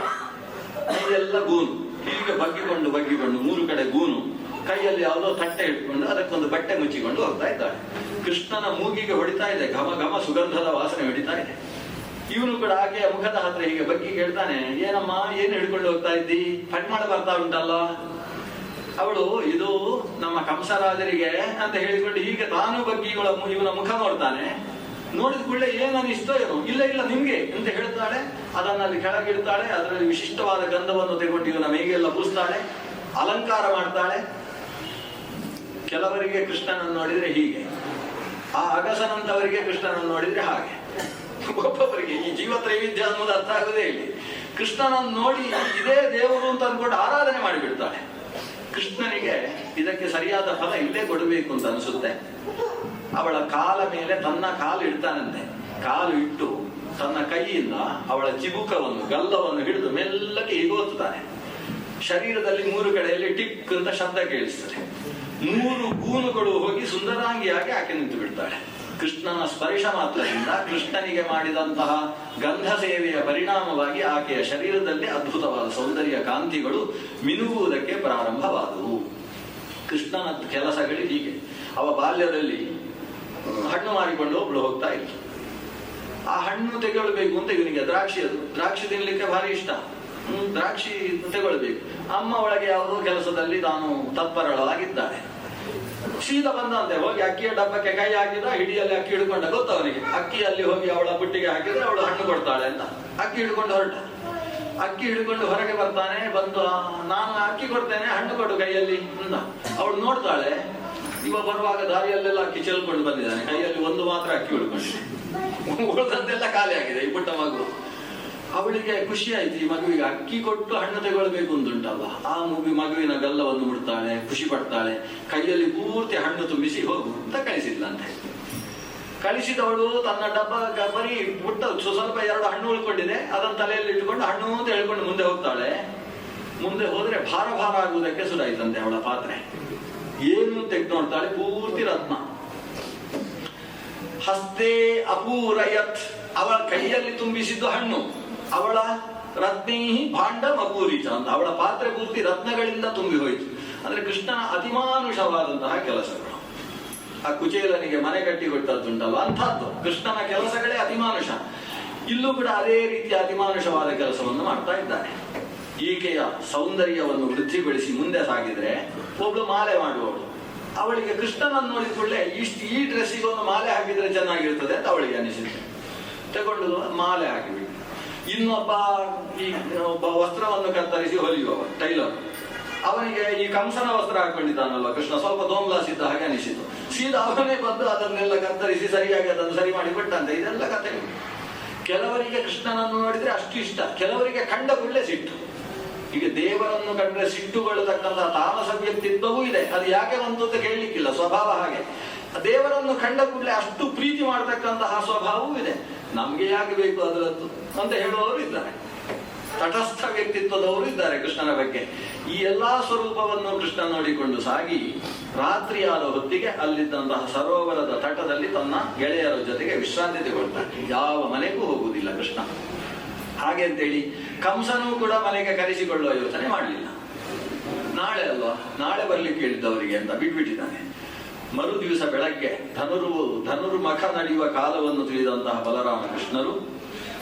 A: ಇದೆಲ್ಲ ಗೂನು, ಹೀಗೆ ಬಗ್ಗಿಕೊಂಡು 3 ಕಡೆ ಗೂನು, ಕೈಯಲ್ಲಿ ಯಾವುದೋ ತಟ್ಟೆ ಇಟ್ಕೊಂಡು ಅದಕ್ಕೊಂದು ಬಟ್ಟೆ ಮುಚ್ಚಿಕೊಂಡು ಹೋಗ್ತಾ ಇದ್ದಾಳೆ. ಕೃಷ್ಣನ ಮೂಗಿಗೆ ಹೊಡಿತಾ ಇದೆ, ಘಮ ಘಮ ಸುಗಂಧದ ವಾಸನೆ ಹೊಡಿತಾ ಇದೆ. ಇವನು ಕೂಡ ಆಕೆಯ ಮುಖದ ಹತ್ರ ಹೀಗೆ ಬಗ್ಗಿ ಕೇಳ್ತಾನೆ, ಏನಮ್ಮ ಏನು ಹಿಡ್ಕೊಂಡು ಹೋಗ್ತಾ ಇದ್ದಿ, ಕಟ್ ಮಾಡ ಬರ್ತಾ ಉಂಟಲ್ಲ. ಅವಳು ಇದು ನಮ್ಮ ಕಂಸರಾಜರಿಗೆ ಅಂತ ಹೇಳಿಕೊಂಡು ಹೀಗೆ ತಾನು ಬಗ್ಗೆ ಇವನ ಮುಖ ನೋಡ್ತಾನೆ. ನೋಡಿದ ಕೂಡಲೇ ಏನ್ ಅನಿಸ್ತೋ ಏನೋ, ಇಲ್ಲ ಇಲ್ಲ ನಿಮ್ಗೆ ಅಂತ ಹೇಳ್ತಾಳೆ. ಅದನ್ನಲ್ಲಿ ಕೆಳಗಿಡ್ತಾಳೆ. ಅದರಲ್ಲಿ ವಿಶಿಷ್ಟವಾದ ಗಂಧವನ್ನು ತೆಗೊಂಡು ಇವನ ಮೈಗೆಲ್ಲ ಪೂಸ್ತಾಳೆ, ಅಲಂಕಾರ ಮಾಡ್ತಾಳೆ. ಕೆಲವರಿಗೆ ಕೃಷ್ಣನನ್ನು ನೋಡಿದ್ರೆ ಹೀಗೆ, ಆ ಅಗಸನಂತವರಿಗೆ ಕೃಷ್ಣನನ್ನು ನೋಡಿದ್ರೆ ಹಾಗೆ. ಒಬ್ಬೊಬ್ಬರಿಗೆ ಈ ಜೀವತ್ರೈವಿಧ್ಯ ಅನ್ನೋದು ಅರ್ಥ ಆಗುದೇ ಇಲ್ಲಿ. ಕೃಷ್ಣನನ್ನು ನೋಡಿ ಇದೇ ದೇವರು ಅಂತ ಅಂದ್ಕೊಂಡು ಆರಾಧನೆ ಮಾಡಿಬಿಡ್ತಾಳೆ. ಕೃಷ್ಣನಿಗೆ ಇದಕ್ಕೆ ಸರಿಯಾದ ಫಲ ಇಲ್ಲೇ ಕೊಡಬೇಕು ಅಂತ ಅನಿಸುತ್ತೆ. ಅವಳ ಕಾಲ ಮೇಲೆ ತನ್ನ ಕಾಲು ಇಡ್ತಾನಂತೆ. ಕಾಲು ಇಟ್ಟು ತನ್ನ ಕೈಯಿಂದ ಅವಳ ಚಿಬುಕವನ್ನು ಗಲ್ಲವನ್ನು ಹಿಡಿದು ಮೆಲ್ಲಕ್ಕೆ ಹೀಗೋತ್ತಾನೆ. ಶರೀರದಲ್ಲಿ 3 ಕಡೆಯಲ್ಲಿ ಟಿಕ್ ಅಂತ ಶಬ್ದ ಕೇಳಿಸ್ತದೆ. 3 ಗೂನುಗಳು ಹೋಗಿ ಸುಂದರಾಂಗಿಯಾಗಿ ಆಕೆ ನಿಂತು ಬಿಡ್ತಾಳೆ. ಕೃಷ್ಣನ ಸ್ಪರ್ಶ ಮಾತ್ರದಿಂದ ಕೃಷ್ಣನಿಗೆ ಮಾಡಿದಂತಹ ಗಂಧ ಸೇವೆಯ ಪರಿಣಾಮವಾಗಿ ಆಕೆಯ ಶರೀರದಲ್ಲಿ ಅದ್ಭುತವಾದ ಸೌಂದರ್ಯ ಕಾಂತಿಗಳು ಮಿನುಗುವುದಕ್ಕೆ ಪ್ರಾರಂಭವಾದವು. ಕೃಷ್ಣನ ಕೆಲಸಗಳು ಹೀಗೆ. ಅವ ಬಾಲ್ಯದಲ್ಲಿ ಹಣ್ಣು ಮಾರಿಕೊಂಡು ಒಬ್ಳು ಹೋಗ್ತಾ ಇತ್ತು. ಆ ಹಣ್ಣು ತೆಗೊಳ್ಬೇಕು ಅಂತ ಇವನಿಗೆ ದ್ರಾಕ್ಷಿ ತಿನ್ಲಿಕ್ಕೆ ಭಾರಿ ಇಷ್ಟ. ದ್ರಾಕ್ಷಿ ತೆಗೊಳ್ಬೇಕು. ಅಮ್ಮ ಒಳಗೆ ಯಾವುದೋ ಕೆಲಸದಲ್ಲಿ ತಾನು ತತ್ಪರಳಾಗಿದ್ದಾಳೆ. ಸೀದಾ ಬಂದಂತೆ ಹೋಗಿ ಅಕ್ಕಿಯ ಡಬ್ಬಕ್ಕೆ ಕೈ ಹಾಕಿದ, ಹಿಡಿಯಲ್ಲಿ ಅಕ್ಕಿ ಹಿಡ್ಕೊಂಡ. ಗೊತ್ತವನಿಗೆ ಅಕ್ಕಿಯಲ್ಲಿ ಹೋಗಿ ಅವಳ ಬುಟ್ಟಿಗೆ ಹಾಕಿದ್ರೆ ಅವಳು ಹಣ್ಣು ಕೊಡ್ತಾಳೆ ಅಂತ. ಅಕ್ಕಿ ಹಿಡ್ಕೊಂಡು ಹೊರಟ. ಅಕ್ಕಿ ಹಿಡ್ಕೊಂಡು ಹೊರಗೆ ಬರ್ತಾನೆ. ಬಂದು ನಾನು ಅಕ್ಕಿ ಕೊಡ್ತೇನೆ, ಹಣ್ಣು ಕೊಡು ಕೈಯಲ್ಲಿ ಅಂದ. ಅವಳು ನೋಡ್ತಾಳೆ, ಇವ ಬರುವಾಗ ದಾರಿಯಲ್ಲೆಲ್ಲ ಅಕ್ಕಿ ಚೆಲ್ಕೊಂಡು ಬಂದಿದ್ದಾನೆ. ಕೈಯಲ್ಲಿ ಒಂದು ಮಾತ್ರ ಅಕ್ಕಿ ಹಿಡ್ಕೊಂಡಿದೆ, ಉಳಿದಂತೆಲ್ಲ ಖಾಲಿ ಆಗಿದೆ ಈ ಪುಟ್ಟ ಮಗು. ಅವಳಿಗೆ ಖುಷಿ ಆಯ್ತು. ಈ ಮಗುವಿಗೆ ಅಕ್ಕಿ ಕೊಟ್ಟು ಹಣ್ಣು ತಗೊಳ್ಬೇಕು ಅಂದುಂಟಲ್ಲ. ಆ ಮಗುವಿನ ಗಲ್ಲವನ್ನು ಮುಡ್ತಾಳೆ, ಖುಷಿ ಪಡ್ತಾಳೆ. ಕೈಯಲ್ಲಿ ಪೂರ್ತಿ ಹಣ್ಣು ತುಂಬಿಸಿ ಹೋಗು ಅಂತ ಕಳಿಸಿದ್ಲಂತೆ. ಕಳಿಸಿದವಳು ತನ್ನ ಡಬ್ಬ ಬರೀ ಮುಟ್ಟ ಸ್ವಲ್ಪ 2 ಹಣ್ಣು ಉಳ್ಕೊಂಡಿದೆ, ಅದನ್ನ ತಲೆಯಲ್ಲಿ ಇಟ್ಟುಕೊಂಡು ಹಣ್ಣು ಅಂತ ಹೇಳ್ಕೊಂಡು ಮುಂದೆ ಹೋಗ್ತಾಳೆ. ಮುಂದೆ ಹೋದ್ರೆ ಭಾರ ಭಾರ ಆಗುವುದಕ್ಕೆ ಶುರುವಾಯ್ತಂತೆ ಅವಳ ಪಾತ್ರೆ. ಏನು ತೆಗೆದು ನೋಡ್ತಾಳೆ, ಪೂರ್ತಿ ರತ್ನ. ಹಸ್ತೆ ಅಪೂರಯತ್, ಅವಳ ಕೈಯಲ್ಲಿ ತುಂಬಿಸಿದ್ದು ಹಣ್ಣು. ಅವಳ ರತ್ನೈಹಿ ಭಾಂಡಂ ಅಪೂರಿತ ಅಂತ, ಅವಳ ಪಾತ್ರೆ ಪೂರ್ತಿ ರತ್ನಗಳಿಂದ ತುಂಬಿ ಹೋಯಿತು. ಅಂದ್ರೆ ಕೃಷ್ಣನ ಅತಿಮಾನುಷವಾದಂತಹ ಕೆಲಸಗಳು. ಆ ಕುಚೇಲನಿಗೆ ಮನೆ ಕಟ್ಟಿ ಕೊಟ್ಟದ್ದುಂಟಲ್ಲ, ಅಂಥದ್ದು ಕೃಷ್ಣನ ಕೆಲಸಗಳೇ ಅತಿಮಾನುಷ. ಇಲ್ಲೂ ಕೂಡ ಅದೇ ರೀತಿಯ ಅತಿಮಾನುಷವಾದ ಕೆಲಸವನ್ನು ಮಾಡ್ತಾ ಇದ್ದಾನೆ. ಈಕೆಯ ಸೌಂದರ್ಯವನ್ನು ವೃದ್ಧಿಗೊಳಿಸಿ ಮುಂದೆ ಸಾಗಿದ್ರೆ ಒಬ್ಳು ಮಾಲೆ ಮಾಡುವವಳು. ಅವಳಿಗೆ ಕೃಷ್ಣನನ್ನು ನೋಡಿದ ಕೂಡಲೇ ಈ ಡ್ರೆಸ್ಸಿಗೆ ಒಂದು ಮಾಲೆ ಹಾಕಿದ್ರೆ ಚೆನ್ನಾಗಿರ್ತದೆ ಅಂತ ಅವಳಿಗೆ ಅನಿಸಿತು. ತಗೊಂಡು ಮಾಲೆ ಹಾಕಿಬಿಟ್ಟು ಇನ್ನೊಬ್ಬ ಒಬ್ಬ ವಸ್ತ್ರವನ್ನು ಕತ್ತರಿಸಿ ಹೊಲಿಯುವವ ಟೈಲರ್. ಅವನಿಗೆ ಈ ಕಂಸನ ವಸ್ತ್ರ ಹಾಕೊಂಡಿದ್ದಾನಲ್ಲ ಕೃಷ್ಣ, ಸ್ವಲ್ಪ ದೋಮ್ಲಾಸ್ ಇದ್ದ ಹಾಗೆ ಅನಿಸಿತು. ಸೀದಾ ಅವನೇ ಬಂದು ಅದನ್ನೆಲ್ಲ ಕತ್ತರಿಸಿ ಸರಿಯಾಗಿ ಅದನ್ನು ಸರಿ ಮಾಡಿ ಬಿಟ್ಟಂತೆ. ಇದೆಲ್ಲ ಕಥೆ. ಕೆಲವರಿಗೆ ಕೃಷ್ಣನನ್ನು ನೋಡಿದ್ರೆ ಅಷ್ಟು ಇಷ್ಟ, ಕೆಲವರಿಗೆ ಕಂಡ ಕೂಡಲೇ ಸಿಟ್ಟು. ಈಗ ದೇವರನ್ನು ಕಂಡ್ರೆ ಸಿಟ್ಟುಗೊಳ್ಳತಕ್ಕಂತಹ ತಾಮಸ ವ್ಯಕ್ತಿತ್ವವೂ ಇದೆ. ಅದು ಯಾಕೆ ಬಂತು ಅಂತ ಕೇಳಲಿಕ್ಕಿಲ್ಲ, ಸ್ವಭಾವ ಹಾಗೆ. ದೇವರನ್ನು ಕಂಡ ಕೂಡಲೇ ಅಷ್ಟು ಪ್ರೀತಿ ಮಾಡತಕ್ಕಂತಹ ಸ್ವಭಾವವೂ ಇದೆ. ನಮ್ಗೆ ಯಾಕೆ ಬೇಕು ಅದರದ್ದು ಅಂತ ಹೇಳುವವರು ಇದ್ದಾರೆ. ತಟಸ್ಥ ವ್ಯಕ್ತಿತ್ವದವರು ಇದ್ದಾರೆ ಕೃಷ್ಣನ ಬಗ್ಗೆ. ಈ ಎಲ್ಲಾ ಸ್ವರೂಪವನ್ನು ಕೃಷ್ಣ ನೋಡಿಕೊಂಡು ಸಾಗಿ ರಾತ್ರಿಯಾದ ಹೊತ್ತಿಗೆ ಅಲ್ಲಿದ್ದಂತಹ ಸರೋವರದ ತಟದಲ್ಲಿ ತನ್ನ ಗೆಳೆಯರ ಜೊತೆಗೆ ವಿಶ್ರಾಂತಿ ತಗೊಳ್ತಾನೆ. ಯಾವ ಮನೆಗೂ ಹೋಗುವುದಿಲ್ಲ ಕೃಷ್ಣ. ಹಾಗೆ ಅಂತೇಳಿ ಕಂಸನೂ ಕೂಡ ಮನೆಗೆ ಕರೆಸಿಕೊಳ್ಳುವ ಯೋಚನೆ ಮಾಡಲಿಲ್ಲ. ನಾಳೆ ಅಲ್ವಾ, ನಾಳೆ ಬರ್ಲಿಕ್ಕೆ ಹೇಳಿದ್ದವರಿಗೆ ಅಂತ ಬಿಟ್ಬಿಟ್ಟಿದ್ದಾನೆ. ಮರು ದಿವಸ ಬೆಳಗ್ಗೆ ಧನುರ್ಮಖ ನಡೆಯುವ ಕಾಲವನ್ನು ತಿಳಿದಂತಹ ಬಲರಾಮ ಕೃಷ್ಣರು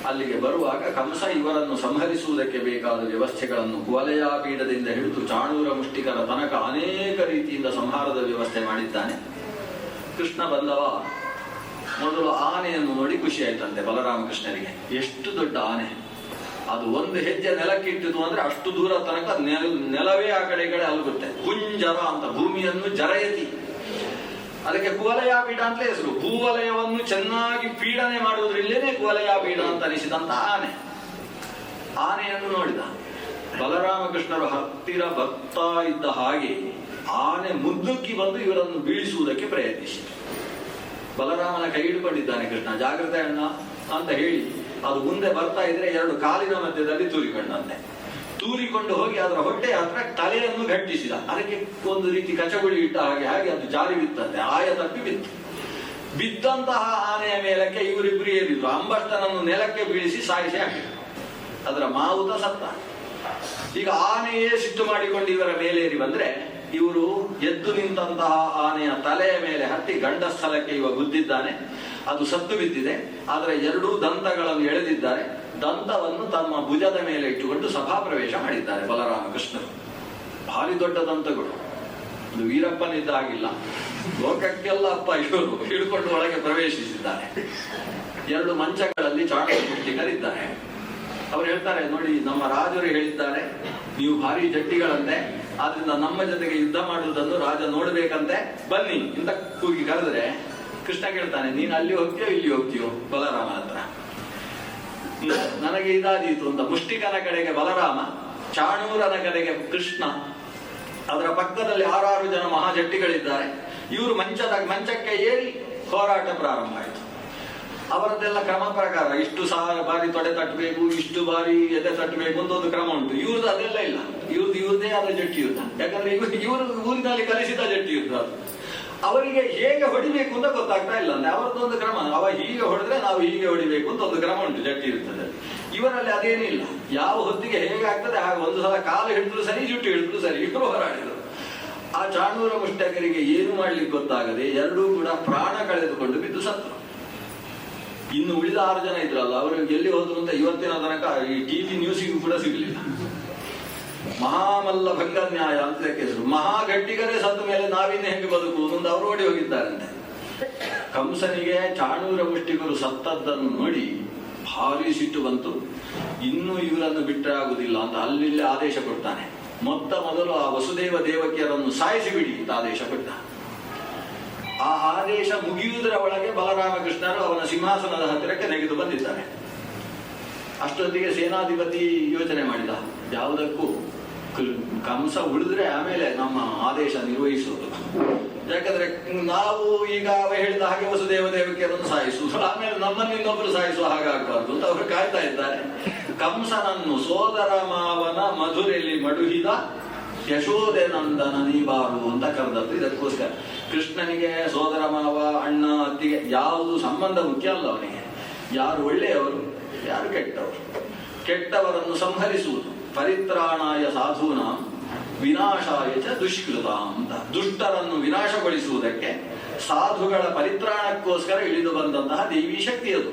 A: ಅಲ್ಲಿಗೆ ಬರುವಾಗ ಕಂಸ ಇವರನ್ನು ಸಂಹರಿಸುವುದಕ್ಕೆ ಬೇಕಾದ ವ್ಯವಸ್ಥೆಗಳನ್ನು ಕುವಲಯಾಪೀಠದಿಂದ ಹಿಡಿದು ಚಾಣೂರ ಮುಷ್ಟಿಕರ ತನಕ ಅನೇಕ ರೀತಿಯಿಂದ ಸಂಹಾರದ ವ್ಯವಸ್ಥೆ ಮಾಡಿದ್ದಾನೆ. ಕೃಷ್ಣ ಬಂದವ ಮೊದಲು ಆನೆಯನ್ನು ನೋಡಿ ಖುಷಿ ಆಯ್ತಂತೆ ಬಲರಾಮಕೃಷ್ಣರಿಗೆ. ಎಷ್ಟು ದೊಡ್ಡ ಆನೆ! ಅದು ಒಂದು ಹೆಜ್ಜೆ ನೆಲಕ್ಕಿಟ್ಟಿತು ಅಂದ್ರೆ ಅಷ್ಟು ದೂರ ತನಕ ನೆಲವೇ ಆ ಕಡೆ ಈ ಕಡೆ ಅಲುಗುತ್ತೆ. ಕುಂಜರ ಅಂತ, ಭೂಮಿಯನ್ನು ಜರಯತಿ. ಅದಕ್ಕೆ ಕುವಲಯಾಪೀಠ ಅಂತಲೇ ಹೆಸರು. ಭೂವಲಯವನ್ನು ಚೆನ್ನಾಗಿ ಪೀಡನೆ ಮಾಡುವುದರಲ್ಲೇನೆ ಕುವಲಯಾಪೀಠ ಅಂತ ಅನಿಸಿದಂತ ಆನೆಯನ್ನು ನೋಡಿದ ಬಲರಾಮಕೃಷ್ಣರು. ಹತ್ತಿರ ಬರ್ತಾ ಇದ್ದ ಹಾಗೆ ಆನೆ ಮುದ್ದುಕ್ಕಿ ಬಂದು ಇವರನ್ನು ಬೀಳಿಸುವುದಕ್ಕೆ ಪ್ರಯತ್ನಿಸಿ. ಬಲರಾಮನ ಕೈ ಹಿಡ್ಕೊಂಡಿದ್ದಾನೆ ಕೃಷ್ಣ. ಜಾಗ್ರತೆ ಅಣ್ಣ ಅಂತ ಹೇಳಿ ಅದು ಮುಂದೆ ಬರ್ತಾ ಇದ್ರೆ 2 ಕಾಲಿನ ಮಧ್ಯದಲ್ಲಿ ತೂರಿಕೊಂಡಂತೆ. ತೂರಿಕೊಂಡು ಹೋಗಿ ಅದರ ಹೊಟ್ಟೆ ಹತ್ರ ತಲೆಯನ್ನು ಗಟ್ಟಿಸಿದ. ಅದಕ್ಕೆ ಒಂದು ರೀತಿ ಕಚಗುಳಿ ಇಟ್ಟ ಹಾಗೆ ಅದು ಜಾರಿ ಬಿತ್ತಂತೆ. ಆಯ ತಪ್ಪಿ ಬಿತ್ತು. ಬಿದ್ದಂತಹ ಆನೆಯ ಮೇಲಕ್ಕೆ ಇವರಿಬ್ಬರು ಏರಿದ್ರು. ಅಂಬಷ್ಟನನ್ನು ನೆಲಕ್ಕೆ ಬೀಳಿಸಿ ಸಾಯಿಸಿ ಹಾಕಿದ್ರು. ಅದರ ಮಾವುತ ಸತ್ತ. ಈಗ ಆನೆಯೇ ಸಿಟ್ಟು ಮಾಡಿಕೊಂಡು ಇವರ ಮೇಲೇರಿ ಬಂದ್ರೆ ಇವರು ಎದ್ದು ನಿಂತಹ ಆನೆಯ ತಲೆಯ ಮೇಲೆ ಹತ್ತಿ ಗಂಡ ಸ್ಥಳಕ್ಕೆ ಇವ ಗುದ್ದಿದ್ದಾನೆ. ಅದು ಸತ್ತು ಬಿದ್ದಿದೆ. ಆದರೆ 2 ದಂತಗಳನ್ನು ಎಳೆದಿದ್ದಾರೆ. ದಂತವನ್ನು ತಮ್ಮ ಭುಜದ ಮೇಲೆ ಇಟ್ಟುಕೊಂಡು ಸಭಾ ಪ್ರವೇಶ ಮಾಡಿದ್ದಾರೆ ಬಲರಾಮಕೃಷ್ಣರು. ಭಾರಿ ದೊಡ್ಡ ದಂತಗಳು. ಒಂದು ವೀರಪ್ಪನಿದ್ದ ಹಾಗಿಲ್ಲ, ಲೋಕಕ್ಕೆಲ್ಲ ಅಪ್ಪ ಇವರು ಹಿಡ್ಕೊಂಡು ಒಳಗೆ ಪ್ರವೇಶಿಸಿದ್ದಾರೆ. 2 ಮಂಚಗಳಲ್ಲಿ ಚಾಣೂರ ಮುಷ್ಟಿಕರಿದ್ದಾರೆ. ಅವರು ಹೇಳ್ತಾರೆ, ನೋಡಿ ನಮ್ಮ ರಾಜರು ಹೇಳಿದ್ದಾರೆ ನೀವು ಭಾರಿ ಜಟ್ಟಿಗಳಂತೆ, ಆದ್ರಿಂದ ನಮ್ಮ ಜೊತೆಗೆ ಯುದ್ಧ ಮಾಡುವುದನ್ನು ರಾಜ ನೋಡ್ಬೇಕಂತೆ, ಬನ್ನಿ ಅಂತ ಕೂಗಿ ಕರೆದ್ರೆ ಕೃಷ್ಣ ಕೇಳ್ತಾನೆ, ನೀನು ಅಲ್ಲಿ ಹೋಗ್ತೀಯೋ ಇಲ್ಲಿ ಹೋಗ್ತೀಯೋ ಬಲರಾಮ ಹತ್ರ. ನನಗೆ ಇದಾದೀತು ಅಂತ ಮುಷ್ಟಿಕನ ಕಡೆಗೆ ಬಲರಾಮ, ಚಾಣೂರನ ಕಡೆಗೆ ಕೃಷ್ಣ, ಅದರ ಪಕ್ಕದಲ್ಲಿ 6 ಜನ ಮಹಾಜಟ್ಟಿಗಳಿದ್ದಾರೆ. ಇವರು ಮಂಚಕ್ಕೆ ಏರಿ ಹೋರಾಟ ಪ್ರಾರಂಭ ಆಯಿತು. ಅವರದ್ದೆಲ್ಲ ಕ್ರಮ ಪ್ರಕಾರ ಇಷ್ಟು ಬಾರಿ ತೊಡೆ ತಟ್ಟಬೇಕು, ಇಷ್ಟು ಬಾರಿ ಎದೆ ತಟ್ಟಬೇಕು ಅಂತ ಒಂದು ಕ್ರಮ ಉಂಟು. ಇವ್ರದ್ದು ಅದೆಲ್ಲ ಇಲ್ಲ. ಇವ್ರದೇ ಆದ ಜಟ್ಟಿ ಯುದ್ಧ. ಯಾಕಂದ್ರೆ ಇವರು ಊರಿನಲ್ಲಿ ಕಲಿಸಿದ ಜಟ್ಟಿ ಯುದ್ಧ. ಅವರಿಗೆ ಹೇಗೆ ಹೊಡಿಬೇಕು ಅಂತ ಗೊತ್ತಾಗ್ತಾ ಇಲ್ಲ ಅಂದ್ರೆ ಅವರದ್ದೊಂದು ಕ್ರಮ. ಅವ ಹೀಗೆ ಹೊಡೆದ್ರೆ ನಾವು ಹೀಗೆ ಹೊಡಿಬೇಕು ಅಂತ ಒಂದು ಕ್ರಮ ಉಂಟು ಜಟ್ಟಿ ಯುದ್ಧದಲ್ಲಿ. ಇವರಲ್ಲಿ ಅದೇನೂ ಇಲ್ಲ. ಯಾವ ಹೊತ್ತಿಗೆ ಹೇಗಾಗ್ತದೆ ಹಾಗೆ ಒಂದು ಸಲ ಕಾಲು ಹಿಡಿದ್ರು ಸರಿ, ಜುಟ್ಟು ಹಿಡಿದ್ರು ಸರಿ, ಇಬ್ಬರು ಹೋರಾಡಿದ್ರು. ಆ ಚಾಣೂರ ಮುಷ್ಟಕರಿಗೆ ಏನು ಮಾಡ್ಲಿಕ್ಕೆ ಗೊತ್ತಾಗದೆ 2 ಕೂಡ ಪ್ರಾಣ ಕಳೆದುಕೊಂಡು ಬಿದ್ದು ಸತ್ತು. ಇನ್ನು ಉಳಿದ 6 ಜನ ಇದ್ರಲ್ಲ, ಅವರು ಎಲ್ಲಿ ಹೋದ್ರು ಅಂತ ಇವತ್ತಿನ ತನಕ ಈ ಟಿವಿ ನ್ಯೂಸಿಗೂ ಕೂಡ ಸಿಗಲಿಲ್ಲ. ಮಹಾಮಲ್ಲ ಭಂಗ ನ್ಯಾಯ ಅಂತ ಹೆಸರು. ಮಹಾಗಟ್ಟಿಗರೇ ಸತ್ತ ಮೇಲೆ ನಾವಿನ್ನು ಹೆಂಗೆ ಬದುಕುವುದು ಅಂತ ಅವರು ಓಡಿ ಹೋಗಿದ್ದಾರಂತೆ. ಕಂಸನಿಗೆ ಚಾಣೂರ ಮುಷ್ಟಿಗರು ಸತ್ತದ್ದನ್ನು ನೋಡಿ ಭಾರಿ ಸಿಟ್ಟು ಬಂತು. ಇನ್ನೂ ಇವರನ್ನು ಬಿಟ್ಟರೆ ಆಗುದಿಲ್ಲ ಅಂತ ಅಲ್ಲಿ ಆದೇಶ ಕೊಡ್ತಾನೆ. ಮೊದಲು ಆ ವಸುದೇವ ದೇವಕಿಯರನ್ನು ಸಾಯಿಸಿ ಬಿಡಿ ಅಂತ ಆದೇಶ ಕೊಟ್ಟ. ಆ ಆದೇಶ ಮುಗಿಯುವುದರ ಒಳಗೆ ಬಲರಾಮಕೃಷ್ಣರು ಅವನ ಸಿಂಹಾಸನದ ಹತ್ತಿರಕ್ಕೆ ನೆಗೆದು ಬಂದಿದ್ದಾರೆ. ಅಷ್ಟೊತ್ತಿಗೆ ಸೇನಾಧಿಪತಿ ಯೋಚನೆ ಮಾಡಿದ, ಯಾವುದಕ್ಕೂ ಕಂಸ ಉಳಿದ್ರೆ ಆಮೇಲೆ ನಮ್ಮ ಆದೇಶ ನಿರ್ವಹಿಸುವುದು. ಯಾಕಂದ್ರೆ ನಾವು ಈಗ ಅವ ಹೇಳಿದ ಹಾಗೆ ವಸುದೇವ ದೇವಕಿಯರನ್ನು ಸಾಯಿಸುವುದು, ಆಮೇಲೆ ನಮ್ಮನ್ನು ಇನ್ನೊಬ್ಬರು ಸಾಯಿಸುವ ಹಾಗಾಗಬಾರ್ದು ಅಂತ ಅವರು ಕಾಯ್ತಾ ಇದ್ದಾರೆ. ಕಂಸನನ್ನು ಸೋದರ ಮಾವನ ಮಧುರೆಯಲ್ಲಿ ಮಡುಹಿದ ಯಶೋದೆ ನಂದನ ನೀಬಾರು ಅಂತ ಕರೆದದ್ದು ಇದಕ್ಕೋಸ್ಕರ. ಕೃಷ್ಣನಿಗೆ ಸೋದರ ಮಾವ, ಅಣ್ಣ, ಅತ್ತಿಗೆ ಯಾವುದು ಸಂಬಂಧ ಮುಖ್ಯ ಅಲ್ಲ ಅವನಿಗೆ. ಯಾರು ಒಳ್ಳೆಯವರು, ಯಾರು ಕೆಟ್ಟವರು. ಕೆಟ್ಟವರನ್ನು ಸಂಹರಿಸುವುದು. ಪರಿತ್ರಾಣಾಯ ಸಾಧೂನ ವಿನಾಶಾಯ ಚ ದುಷ್ಕೃತ ಅಂತ. ದುಷ್ಟರನ್ನು ವಿನಾಶಗೊಳಿಸುವುದಕ್ಕೆ, ಸಾಧುಗಳ ಪರಿತ್ರಾಣಕ್ಕೋಸ್ಕರ ಇಳಿದು ಬಂದಂತಹ ದೇವಿ ಶಕ್ತಿ ಅದು.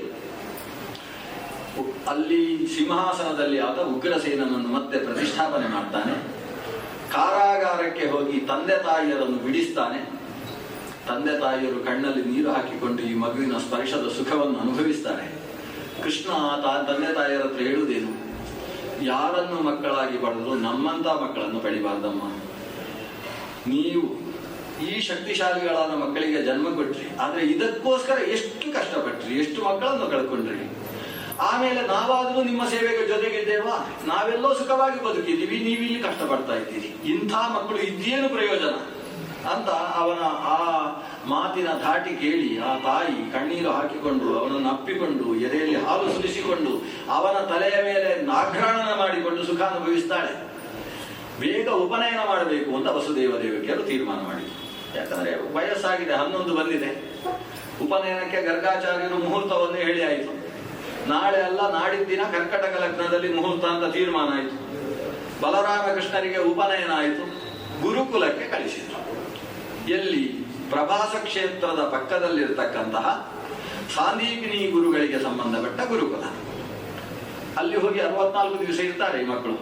A: ಅಲ್ಲಿ ಸಿಂಹಾಸನದಲ್ಲಿ ಆತ ಉಗ್ರಸೇನನನ್ನು ಮತ್ತೆ ಪ್ರತಿಷ್ಠಾಪನೆ ಮಾಡ್ತಾನೆ. ಕಾರಾಗಾರಕ್ಕೆ ಹೋಗಿ ತಂದೆ ತಾಯಿಯರನ್ನು ಬಿಡಿಸ್ತಾನೆ. ತಂದೆ ತಾಯಿಯರು ಕಣ್ಣಲ್ಲಿ ನೀರು ಹಾಕಿಕೊಂಡು ಈ ಮಗುವಿನ ಸ್ಪರ್ಶದ ಸುಖವನ್ನು ಅನುಭವಿಸ್ತಾರೆ. ಕೃಷ್ಣ ತಂದೆ ತಾಯಿಯರ ಹತ್ರ ಹೇಳುವುದೇನು, ಯಾರನ್ನು ಮಕ್ಕಳಾಗಿ ಪಡೆದ್ರು ನಮ್ಮಂತ ಮಕ್ಕಳನ್ನು ಪಡಿಬಾರ್ದಮ್ಮ. ನೀವು ಈ ಶಕ್ತಿಶಾಲಿಗಳಾದ ಮಕ್ಕಳಿಗೆ ಜನ್ಮ ಕೊಟ್ರಿ, ಆದ್ರೆ ಇದಕ್ಕೋಸ್ಕರ ಎಷ್ಟು ಕಷ್ಟಪಟ್ರಿ, ಎಷ್ಟು ಮಕ್ಕಳನ್ನು ಕಳ್ಕೊಂಡ್ರಿ. ಆಮೇಲೆ ನಾವಾದ್ರೂ ನಿಮ್ಮ ಸೇವೆಗೆ ಜೊತೆಗಿದ್ದೇವಾ, ನಾವೆಲ್ಲೋ ಸುಖವಾಗಿ ಬದುಕಿದ್ದೀವಿ, ನೀವಿಲ್ಲಿ ಕಷ್ಟಪಡ್ತಾ ಇದ್ದೀರಿ. ಇಂಥ ಮಕ್ಕಳು ಇದ್ದೇನು ಪ್ರಯೋಜನ ಅಂತ ಅವನ ಆ ಮಾತಿನ ಧಾಟಿ ಕೇಳಿ ಆ ತಾಯಿ ಕಣ್ಣೀರು ಹಾಕಿಕೊಂಡು ಅವನನ್ನು ಅಪ್ಪಿಕೊಂಡು ಎದೆಯಲ್ಲಿ ಹಾಲು ಸುರಿಸಿಕೊಂಡು ಅವನ ತಲೆಯ ಮೇಲೆ ನಾಘ್ರಾಣನ ಮಾಡಿಕೊಂಡು ಸುಖ ಅನುಭವಿಸ್ತಾಳೆ. ಬೇಗ ಉಪನಯನ ಮಾಡಬೇಕು ಅಂತ ವಸುದೇವ ದೇವಕಿಯರು ತೀರ್ಮಾನ ಮಾಡಿದರು. ಯಾಕಂದ್ರೆ ವಯಸ್ಸಾಗಿದೆ, 11 ಬಂದಿದೆ. ಉಪನಯನಕ್ಕೆ ಗರ್ಗಾಚಾರ್ಯರು ಮುಹೂರ್ತವನ್ನು ಹೇಳಿ ಆಯಿತು. ನಾಳೆ ಅಲ್ಲ ನಾಡಿದ್ದಿನ ಕರ್ಕಟಕ ಲಗ್ನದಲ್ಲಿ ಮುಹೂರ್ತ ಅಂತ ತೀರ್ಮಾನ ಆಯಿತು. ಬಲರಾಮಕೃಷ್ಣರಿಗೆ ಉಪನಯನ ಆಯಿತು. ಗುರುಕುಲಕ್ಕೆ ಕಳಿಸಿದ್ರು. ಎಲ್ಲಿ? ಪ್ರಭಾಸ ಕ್ಷೇತ್ರದ ಪಕ್ಕದಲ್ಲಿರ್ತಕ್ಕಂತಹ ಸಾಂದೀಪಿನಿ ಗುರುಗಳಿಗೆ ಸಂಬಂಧಪಟ್ಟ ಗುರುಕುಲ. ಅಲ್ಲಿ ಹೋಗಿ 64 ದಿವಸ ಇರ್ತಾರೆ ಈ ಮಕ್ಕಳು.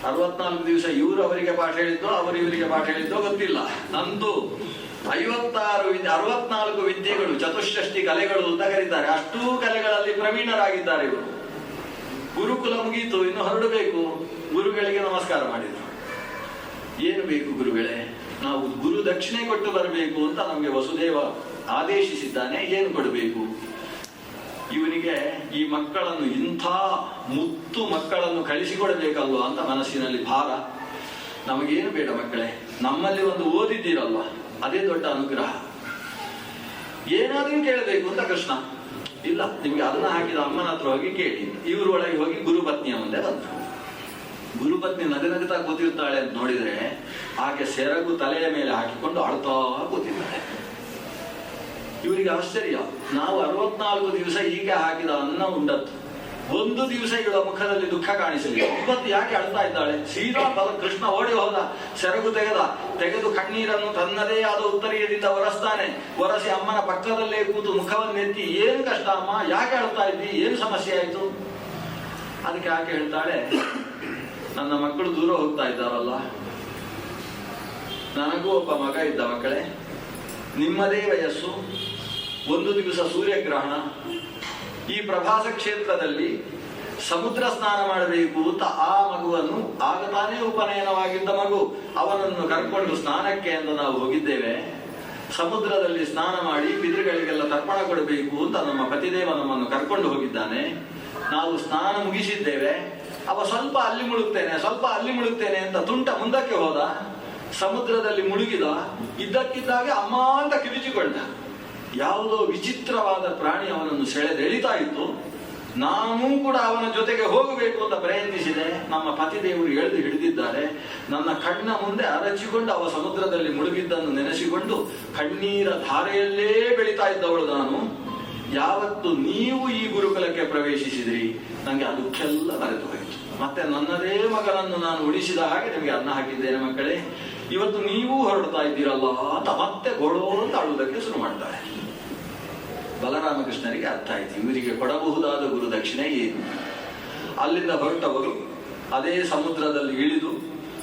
A: 64 ದಿವಸ ಇವರು ಅವರಿಗೆ ಪಾಠ ಹೇಳಿದ್ದೋ ಅವರು ಇವರಿಗೆ ಪಾಠ ಹೇಳಿದ್ದೋ ಗೊತ್ತಿಲ್ಲ. ನಂದು 64 ವಿದ್ಯೆಗಳು, ಚತುಷ್ಷಷ್ಟಿ ಕಲೆಗಳು ಅಂತ ಕರೀತಾರೆ. ಅಷ್ಟೂ ಕಲೆಗಳಲ್ಲಿ ಪ್ರವೀಣರಾಗಿದ್ದಾರೆ ಇವರು. ಗುರುಕುಲ ಮುಗೀತು, ಇನ್ನು ಹೊರಡಬೇಕು. ಗುರುಗಳಿಗೆ ನಮಸ್ಕಾರ ಮಾಡಿದ್ರು. ಏನು ಬೇಕು ಗುರುಗಳೇ? ನಾವು ಗುರು ದಕ್ಷಿಣೆ ಕೊಟ್ಟು ಬರಬೇಕು ಅಂತ ನಮಗೆ ವಸುದೇವ ಆದೇಶಿಸಿದ್ದಾನೆ. ಏನು ಕೊಡಬೇಕು? ಇವನಿಗೆ ಈ ಮಕ್ಕಳನ್ನು, ಇಂಥ ಮುತ್ತು ಮಕ್ಕಳನ್ನು ಕಳಿಸಿಕೊಡಬೇಕಲ್ವ ಅಂತ ಮನಸ್ಸಿನಲ್ಲಿ ಭಾರ. ನಮಗೇನು ಬೇಡ ಮಕ್ಕಳೇ, ನಮ್ಮಲ್ಲಿ ಒಂದು ಓದಿದ್ದೀರಲ್ವ, ಅದೇ ದೊಡ್ಡ ಅನುಗ್ರಹ. ಏನಾದ್ರೂ ಕೇಳಬೇಕು ಅಂತ ಕೃಷ್ಣ. ಇಲ್ಲ, ನಿಮ್ಗೆ ಅದನ್ನ ಹಾಕಿದ ಅಮ್ಮನ ಹತ್ರ ಹೋಗಿ ಕೇಳಿ. ಇವರು ಒಳಗೆ ಹೋಗಿ ಗುರುಪತ್ನಿಯ ಮುಂದೆ ಬಂದರು. ಗುರುಪತ್ನಿ ನಗನಗುತ್ತಾ ಕೂತಿರ್ತಾಳೆ ಅಂತ ನೋಡಿದ್ರೆ ಆಕೆ ಸೆರಗು ತಲೆಯ ಮೇಲೆ ಹಾಕಿಕೊಂಡು ಅಳ್ತಾ ಕೂತಿದ್ದಾಳೆ. ಇವರಿಗೆ ಆಶ್ಚರ್ಯ. ನಾವು 64 ದಿವಸ ಈಗ ಹಾಕಿದ ಅನ್ನ ಉಂಡದ್ದು, ಒಂದು ದಿವಸ ಇವಳ ಮುಖದಲ್ಲಿ ದುಃಖ ಕಾಣಿಸಲಿಲ್ಲ. ಇವತ್ತು ಯಾಕೆ ಅಳ್ತಾ ಇದ್ದಾಳೆ? ಸೀದಾ ಕೃಷ್ಣ ಓಡಿ ಹೋದ, ಸೆರಗು ತೆಗೆದು ಕಣ್ಣೀರನ್ನು ತನ್ನದೇ ಆದ ಉತ್ತರೀಯದಿಂದ ಒರೆಸ್ತಾನೆ. ಒರೆಸಿ ಅಮ್ಮನ ಪಕ್ಕದಲ್ಲೇ ಕೂತು ಮುಖವನ್ನೆತ್ತಿ, ಏನು ಕಷ್ಟ ಅಮ್ಮ, ಯಾಕೆ ಅಳ್ತಾ ಇದ್ದಿ, ಏನು ಸಮಸ್ಯೆ ಆಯ್ತು? ಅದಕ್ಕೆ ಆಕೆ ಹೇಳ್ತಾಳೆ, ನನ್ನ ಮಕ್ಕಳು ದೂರ ಹೋಗ್ತಾ ಇದ್ದಾರಲ್ಲ, ನನಗೂ ಒಬ್ಬ ಮಗ ಇದ್ದ ಮಕ್ಕಳೇ. ನಿಮ್ಮದೇ ವಯಸ್ಸು, ಒಂದು ದಿವಸ ಸೂರ್ಯಗ್ರಹಣ. ಈ ಪ್ರಭಾಸ ಕ್ಷೇತ್ರದಲ್ಲಿ ಸಮುದ್ರ ಸ್ನಾನ ಮಾಡಬೇಕು ಅಂತ ಆ ಮಗುವನ್ನು, ಆಗ ತಾನೇ ಉಪನಯನವಾಗಿದ್ದ ಮಗು, ಅವನನ್ನು ಕರ್ಕೊಂಡು ಸ್ನಾನಕ್ಕೆ ಅಂತ ನಾವು ಹೋಗಿದ್ದೇವೆ. ಸಮುದ್ರದಲ್ಲಿ ಸ್ನಾನ ಮಾಡಿ ಪಿತೃಗಳಿಗೆಲ್ಲ ತರ್ಪಣ ಕೊಡಬೇಕು ಅಂತ ನಮ್ಮ ಪತಿದೇವ ನಮ್ಮನ್ನು ಕರ್ಕೊಂಡು ಹೋಗಿದ್ದಾನೆ. ನಾವು ಸ್ನಾನ ಮುಗಿಸಿದ್ದೇವೆ. ಅವ ಸ್ವಲ್ಪ ಅಲ್ಲಿ ಮುಳುಗ್ತೇನೆ ಅಂತ ತುಂಟ ಮುಂದಕ್ಕೆ ಹೋದ. ಸಮುದ್ರದಲ್ಲಿ ಮುಳುಗಿದ. ಇದ್ದಕ್ಕಿದ್ದಾಗೆ ಅಮ್ಮ ಅಂತ ಕಿವಿಚಿಕೊಂಡ. ಯಾವುದೋ ವಿಚಿತ್ರವಾದ ಪ್ರಾಣಿ ಅವನನ್ನು ಸೆಳೆದೆಳಿತಾ ಇತ್ತು. ನಾನೂ ಕೂಡ ಅವನ ಜೊತೆಗೆ ಹೋಗಬೇಕು ಅಂತ ಪ್ರಯತ್ನಿಸಿದೆ. ನಮ್ಮ ಪತಿದೇವರು ಎಳೆದು ಹಿಡಿದಿದ್ದಾರೆ. ನನ್ನ ಕಣ್ಣ ಮುಂದೆ ಅರಚಿಕೊಂಡು ಅವ ಸಮುದ್ರದಲ್ಲಿ ಮುಳುಗಿದ್ದನ್ನು ನೆನೆಸಿಕೊಂಡು ಕಣ್ಣೀರ ಧಾರೆಯಲ್ಲೇ ಬೆಳೀತಾ ಇದ್ದವಳು ನಾನು. ಯಾವತ್ತು ನೀವು ಈ ಗುರುಕುಲಕ್ಕೆ ಪ್ರವೇಶಿಸಿದ್ರಿ, ನನಗೆ ಆ ದುಃಖೆಲ್ಲ ಮರೆತು ಹೋಯಿತು. ಮತ್ತೆ ನನ್ನದೇ ಮಗನನ್ನು ನಾನು ಉಳಿಸಿದ ಹಾಗೆ ನಿಮಗೆ ಅನ್ನ ಹಾಕಿದ್ದೇನೆ ಮಕ್ಕಳೇ. ಇವತ್ತು ನೀವು ಹೊರಡ್ತಾ ಇದ್ದೀರಲ್ಲ ಅಂತ ಮತ್ತೆ ಗೋಳೋ ಅಂತ ಅಳುವುದಕ್ಕೆ ಶುರು ಮಾಡ್ತಾರೆ. ಬಲರಾಮಕೃಷ್ಣರಿಗೆ ಅರ್ಥ ಆಯ್ತು, ಇವರಿಗೆ ಕೊಡಬಹುದಾದ ಗುರು ದಕ್ಷಿಣೆ ಏನು. ಅಲ್ಲಿಂದ ಹೊರಟವರು ಅದೇ ಸಮುದ್ರದಲ್ಲಿ ಇಳಿದು,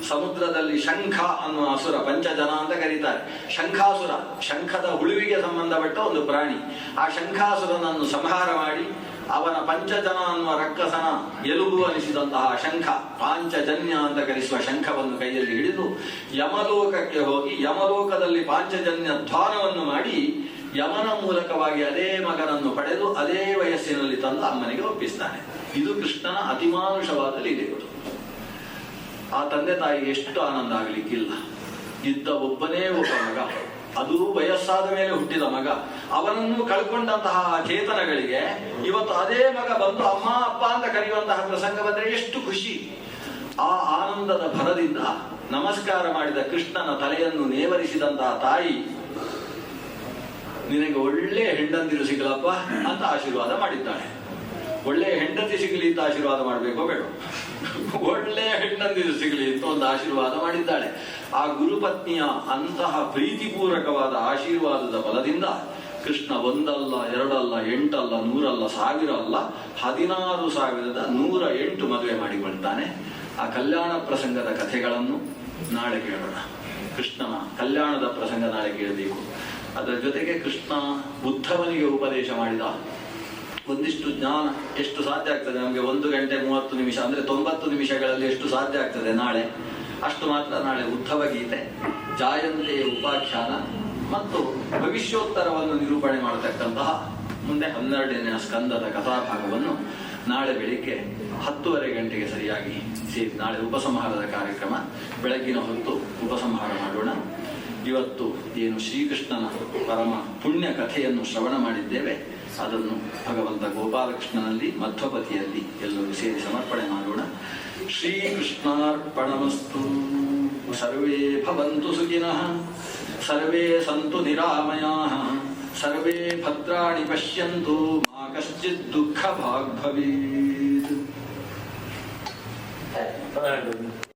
A: ಸಮುದ್ರದಲ್ಲಿ ಶಂಖ ಅನ್ನುವ ಅಸುರ, ಪಂಚಜನ ಅಂತ ಕರೀತಾರೆ, ಶಂಖಾಸುರ, ಶಂಖದ ಹುಳುವಿಗೆ ಸಂಬಂಧಪಟ್ಟ ಒಂದು ಪ್ರಾಣಿ. ಆ ಶಂಖಾಸುರನನ್ನು ಸಂಹಾರ ಮಾಡಿ ಅವನ ಪಂಚಜನ ಅನ್ನುವ ರಕ್ಕಸನ ಎಲುಬು ಅನಿಸಿದಂತಹ ಶಂಖ, ಪಾಂಚಜನ್ಯ ಅಂತ ಕರೆಸುವ ಶಂಖವನ್ನು ಕೈಯಲ್ಲಿ ಹಿಡಿದು ಯಮಲೋಕಕ್ಕೆ ಹೋಗಿ ಯಮಲೋಕದಲ್ಲಿ ಪಾಂಚಜನ್ಯ ಧ್ವಾನವನ್ನು ಮಾಡಿ ಯಮನ ಮೂಲಕವಾಗಿ ಅದೇ ಮಗನನ್ನು ಪಡೆದು ಅದೇ ವಯಸ್ಸಿನಲ್ಲಿ ತಂದು ಅಮ್ಮನಿಗೆ ಒಪ್ಪಿಸ್ತಾನೆ. ಇದು ಕೃಷ್ಣನ ಅತಿಮಾನುಷವಾದ ಲೀಲೆಗಳು. ಆ ತಂದೆ ತಾಯಿಗೆ ಎಷ್ಟು ಆನಂದ ಆಗಲಿಕ್ಕಿಲ್ಲ. ಇದ್ದ ಒಬ್ಬನೇ ಒಬ್ಬ ಮಗ, ಅದು ವಯಸ್ಸಾದ ಮೇಲೆ ಹುಟ್ಟಿದ ಮಗ, ಅವನನ್ನು ಕಳ್ಕೊಂಡಂತಹ ಚೇತನಗಳಿಗೆ ಇವತ್ತು ಅದೇ ಮಗ ಬಂದು ಅಮ್ಮ ಅಪ್ಪ ಅಂತ ಕರೆಯುವಂತಹ ಪ್ರಸಂಗ ಬಂದರೆ ಎಷ್ಟು ಖುಷಿ. ಆ ಆನಂದದ ಭರದಿಂದ ನಮಸ್ಕಾರ ಮಾಡಿದ ಕೃಷ್ಣನ ತಲೆಯನ್ನು ನೇವರಿಸಿದಂತಹ ತಾಯಿ, ನಿನಗೆ ಒಳ್ಳೆ ಹೆಂಡಂದಿರು ಸಿಗಲಪ್ಪ ಅಂತ ಆಶೀರ್ವಾದ ಮಾಡಿದ್ದಾಳೆ. ಒಳ್ಳೆ ಹೆಂಡತಿ ಸಿಗಲಿ ಅಂತ ಆಶೀರ್ವಾದ ಮಾಡಬೇಕೋ ಬೇಡ, ಒಳ್ಳೆ ಹೆಂಡಂದಿರು ಸಿಗಲಿ ಅಂತ ಒಂದು ಆಶೀರ್ವಾದ ಮಾಡಿದ್ದಾಳೆ. ಆ ಗುರುಪತ್ನಿಯ ಅಂತಹ ಪ್ರೀತಿಪೂರ್ವಕವಾದ ಆಶೀರ್ವಾದದ ಬಲದಿಂದ ಕೃಷ್ಣ ಒಂದಲ್ಲ, ಎರಡಲ್ಲ, 8 ಅಲ್ಲ, 100 ಅಲ್ಲ, 1000 ಅಲ್ಲ, 16,108 ಮದುವೆ ಮಾಡಿಕೊಳ್ತಾನೆ. ಆ ಕಲ್ಯಾಣ ಪ್ರಸಂಗದ ಕಥೆಗಳನ್ನು ನಾಳೆ ಕೇಳೋಣ. ಕೃಷ್ಣನ ಕಲ್ಯಾಣದ ಪ್ರಸಂಗ ನಾಳೆ ಕೇಳಬೇಕು. ಅದರ ಜೊತೆಗೆ ಕೃಷ್ಣ ಉದ್ಧವನಿಗೆ ಉಪದೇಶ ಮಾಡಿದ ಒಂದಿಷ್ಟು ಜ್ಞಾನ ಎಷ್ಟು ಸಾಧ್ಯ ಆಗ್ತದೆ ನಮಗೆ 1 ಗಂಟೆ 30 ನಿಮಿಷ ಅಂದ್ರೆ 90 ನಿಮಿಷಗಳಲ್ಲಿ ಎಷ್ಟು ಸಾಧ್ಯ ಆಗ್ತದೆ ನಾಳೆ, ಅಷ್ಟು ಮಾತ್ರ ನಾಳೆ ಉದ್ಧವ ಗೀತೆ, ಜಾಯಂತೆಯ ಉಪಾಖ್ಯಾನ ಮತ್ತು ಭವಿಷ್ಯೋತ್ತರವನ್ನು ನಿರೂಪಣೆ ಮಾಡತಕ್ಕಂತಹ ಮುಂದೆ 12ನೇ ಸ್ಕಂದದ ಕಥಾಭಾಗವನ್ನು ನಾಳೆ ಬೆಳಿಗ್ಗೆ 10:30 ಗಂಟೆಗೆ ಸರಿಯಾಗಿ ಸೇರಿ ನಾಳೆ ಉಪಸಂಹಾರದ ಕಾರ್ಯಕ್ರಮ. ಬೆಳಗ್ಗಿನ ಹೊತ್ತು ಉಪಸಂಹಾರ ಮಾಡೋಣ. ಇವತ್ತು ಏನು ಶ್ರೀಕೃಷ್ಣನ ಪರಮ ಪುಣ್ಯ ಕಥೆಯನ್ನು ಶ್ರವಣ ಮಾಡಿದ್ದೇವೆ, ಅದನ್ನು ಭಗವಂತ ಗೋಪಾಲಕೃಷ್ಣನಲ್ಲಿ ಮಧ್ವಪತಿಯಲ್ಲಿ ಎಲ್ಲರೂ ಸೇರಿ ಸಮರ್ಪಣೆ ಮಾಡೋಣ. ಶ್ರೀಕೃಷ್ಣಾರ್ಪಣಮಸ್ತು. ಸರ್ವೇ ಭವಂತು ಸುಖಿನಃ, ಸರ್ವೇ ಸಂತು ನಿರಾಮಯಾಃ, ಸರ್ವೇ ಭದ್ರಾಣಿ ಪಶ್ಯಂತು, ಮಾ ಕಶ್ಚಿತ್ ದುಃಖ ಭಾಗ್ ಭವೇತ್.